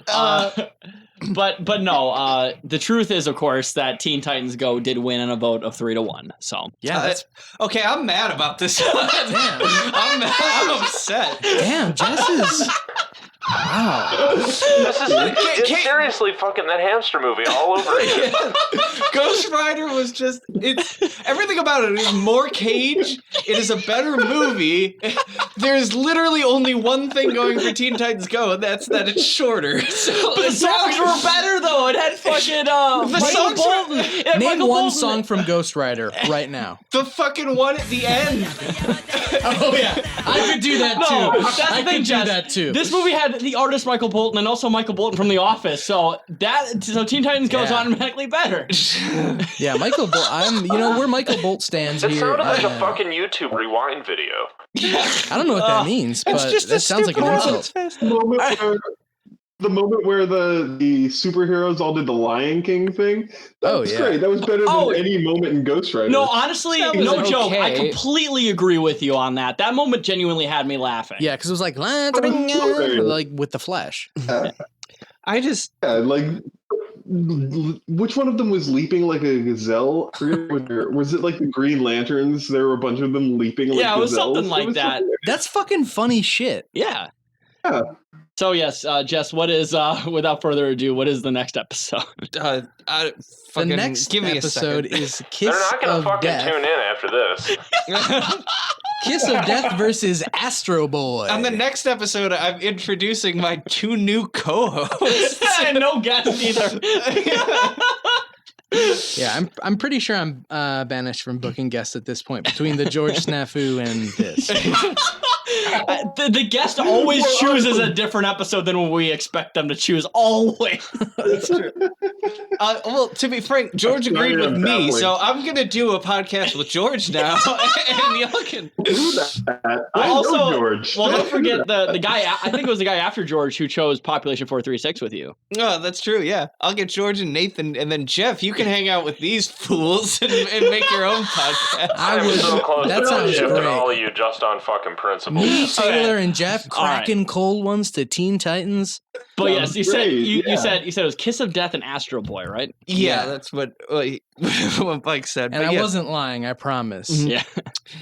but no, the truth is, of course, that Teen Titans Go did win in a vote of 3-1. So
yeah, that's
okay. I'm mad about this. Damn. I'm upset.
Damn, Jess is. Wow.
This is it's seriously fucking that hamster movie all over again.
Ghost Rider was just everything about it is more Cage. It is a better movie. There's literally only one thing going for Teen Titans Go, and that's that it's shorter. So,
but the songs were better though. It had fucking Michael Bolton.
Name one song from Ghost Rider right now.
The fucking one at the end.
Oh yeah, I could do that too.
That's
I
the thing,
could do that too.
This movie had the artist Michael Bolton and also Michael Bolton from The Office, so Teen Titans Go is automatically better.
Yeah, Michael Bolt. We're Michael Bolt stands here.
It sounded like a fucking YouTube rewind video.
I don't know what that means, but that sounds like an insult.
The moment where the superheroes all did the Lion King thing. That was great. That was better than any moment in Ghost Rider.
No, honestly, no joke. I completely agree with you on that. That moment genuinely had me laughing.
Yeah, because it was like with the Flash.
Which one of them was leaping like a gazelle? Was it like the Green Lanterns? There were a bunch of them leaping like gazelles.
Yeah, it was something like that.
That's fucking funny shit.
Yeah. So yes, Jess, what is without further ado, what is the next episode?
The next episode is Kiss of Death.
They're not gonna fucking tune in after this.
Kiss of Death versus Astro Boy.
On the next episode, I'm introducing my two new co-hosts.
And no guests either.
Yeah, I'm pretty sure I'm banished from booking guests at this point between the George Snafu and this.
The guest always chooses a different episode than what we expect them to choose. Always.
That's true. Well, to be frank, George agreed with me, so I'm gonna do a podcast with George now, and y'all can
do that.
Also,
George.
Well, don't forget the guy. I think it was the guy after George who chose Population 436 with you.
Oh, that's true. Yeah, I'll get George and Nathan, and then Jeff. You can hang out with these fools and make your own podcast.
I'm so close
that
to
sounds
shifting
great.
all of you just on fucking principle.
Me, Taylor, and Jeff cracking cold ones to Teen Titans.
But yes, you said it was Kiss of Death and Astro Boy, right?
Yeah, that's what Mike said.
And I wasn't lying, I promise.
Mm-hmm. Yeah.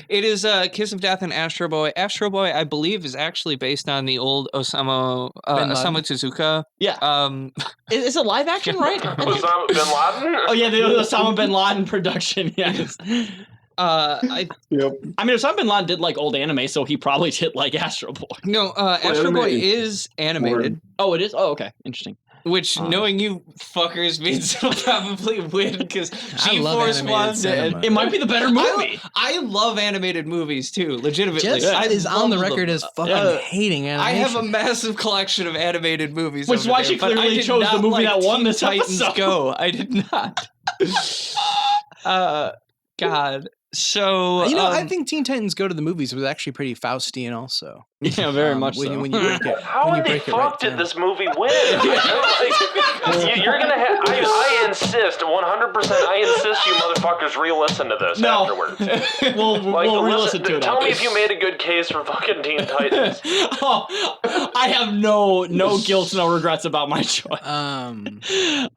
It is Kiss of Death and Astro Boy. Astro Boy, I believe, is actually based on the old Osamu Tezuka.
Yeah. Is it live action, right?
Osama bin Laden?
Oh yeah, the Osama bin Laden production. Yes.
Yep.
I mean, Osama bin Laden did like old anime, so he probably did like Astro Boy.
No, Astro Boy is animated.
Oh, it is? Oh, okay. Interesting.
Which, knowing you fuckers means I'll probably win, because G-Force wants it.
It might be the better movie.
I love animated movies, too, legitimately.
Jess is on the record as fucking hating animation.
I have a massive collection of animated movies.
Which is why she clearly chose the movie that won this
Titans
episode.
Go. I did not. God. So
I think Teen Titans Go to the Movies was actually pretty Faustian, also.
Yeah, very much so.
When you break it,
how in the fuck did this movie win? You're gonna have. I insist, 100%. I insist you motherfuckers re-listen to this afterwards.
We'll re-listen to it.
Tell me if you made a good case for fucking Teen Titans.
I have no guilt, no regrets about my choice.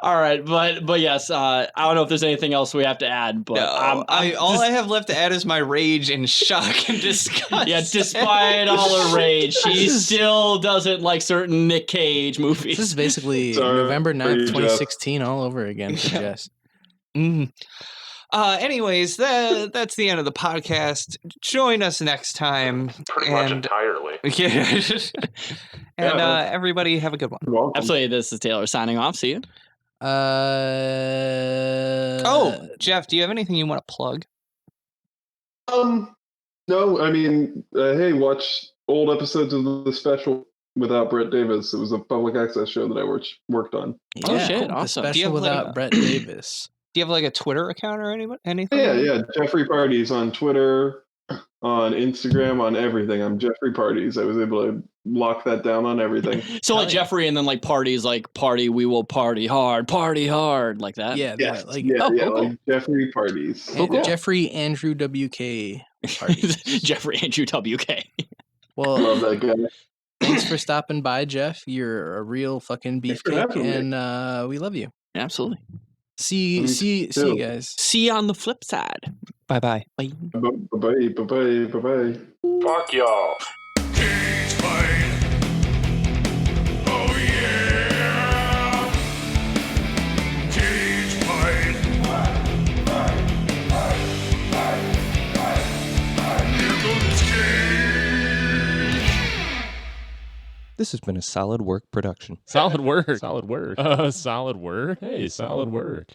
All right, but yes, I don't know if there's anything else we have to add. But
all I have left to add is my rage and shock and disgust.
Yeah, despite all her rage, she still doesn't like certain Nick Cage movies.
This is basically November 9th, 2016 all over again for Jess.
Anyways, that's the end of the podcast. Join us next time.
Pretty much entirely.
Yeah. And everybody have a good one.
You're welcome.
Absolutely. This is Taylor signing off. See you.
Oh, Jeff, do you have anything you want to plug?
No, I mean, hey, watch old episodes of the special without Brett Davis. It was a public access show that I worked on.
Yeah,
Oh, shit,
the
awesome.
Do you
special
have, like,
without Brett Davis.
Do you have like a Twitter account or anything?
Yeah, Jeffrey Parties on Twitter, on Instagram, on everything. I'm Jeffrey Parties. I was able to lock that down on everything.
So like Jeffrey, and then like parties, like party, we will party hard, like that.
Yeah,
Yes,
like
cool.
like Jeffrey Parties.
and Jeffrey Andrew WK Parties.
Jeffrey Andrew WK.
Well,
Love that guy.
thanks for stopping by, Jeff. You're a real fucking beefcake,
having me.
and we love you.
Absolutely.
See you guys.
See you on the flip side.
Bye-bye.
Bye.
Bye-bye.
Fuck y'all.
This has been a Solid Work production.
Solid work. Solid work. Solid work. Hey, solid work.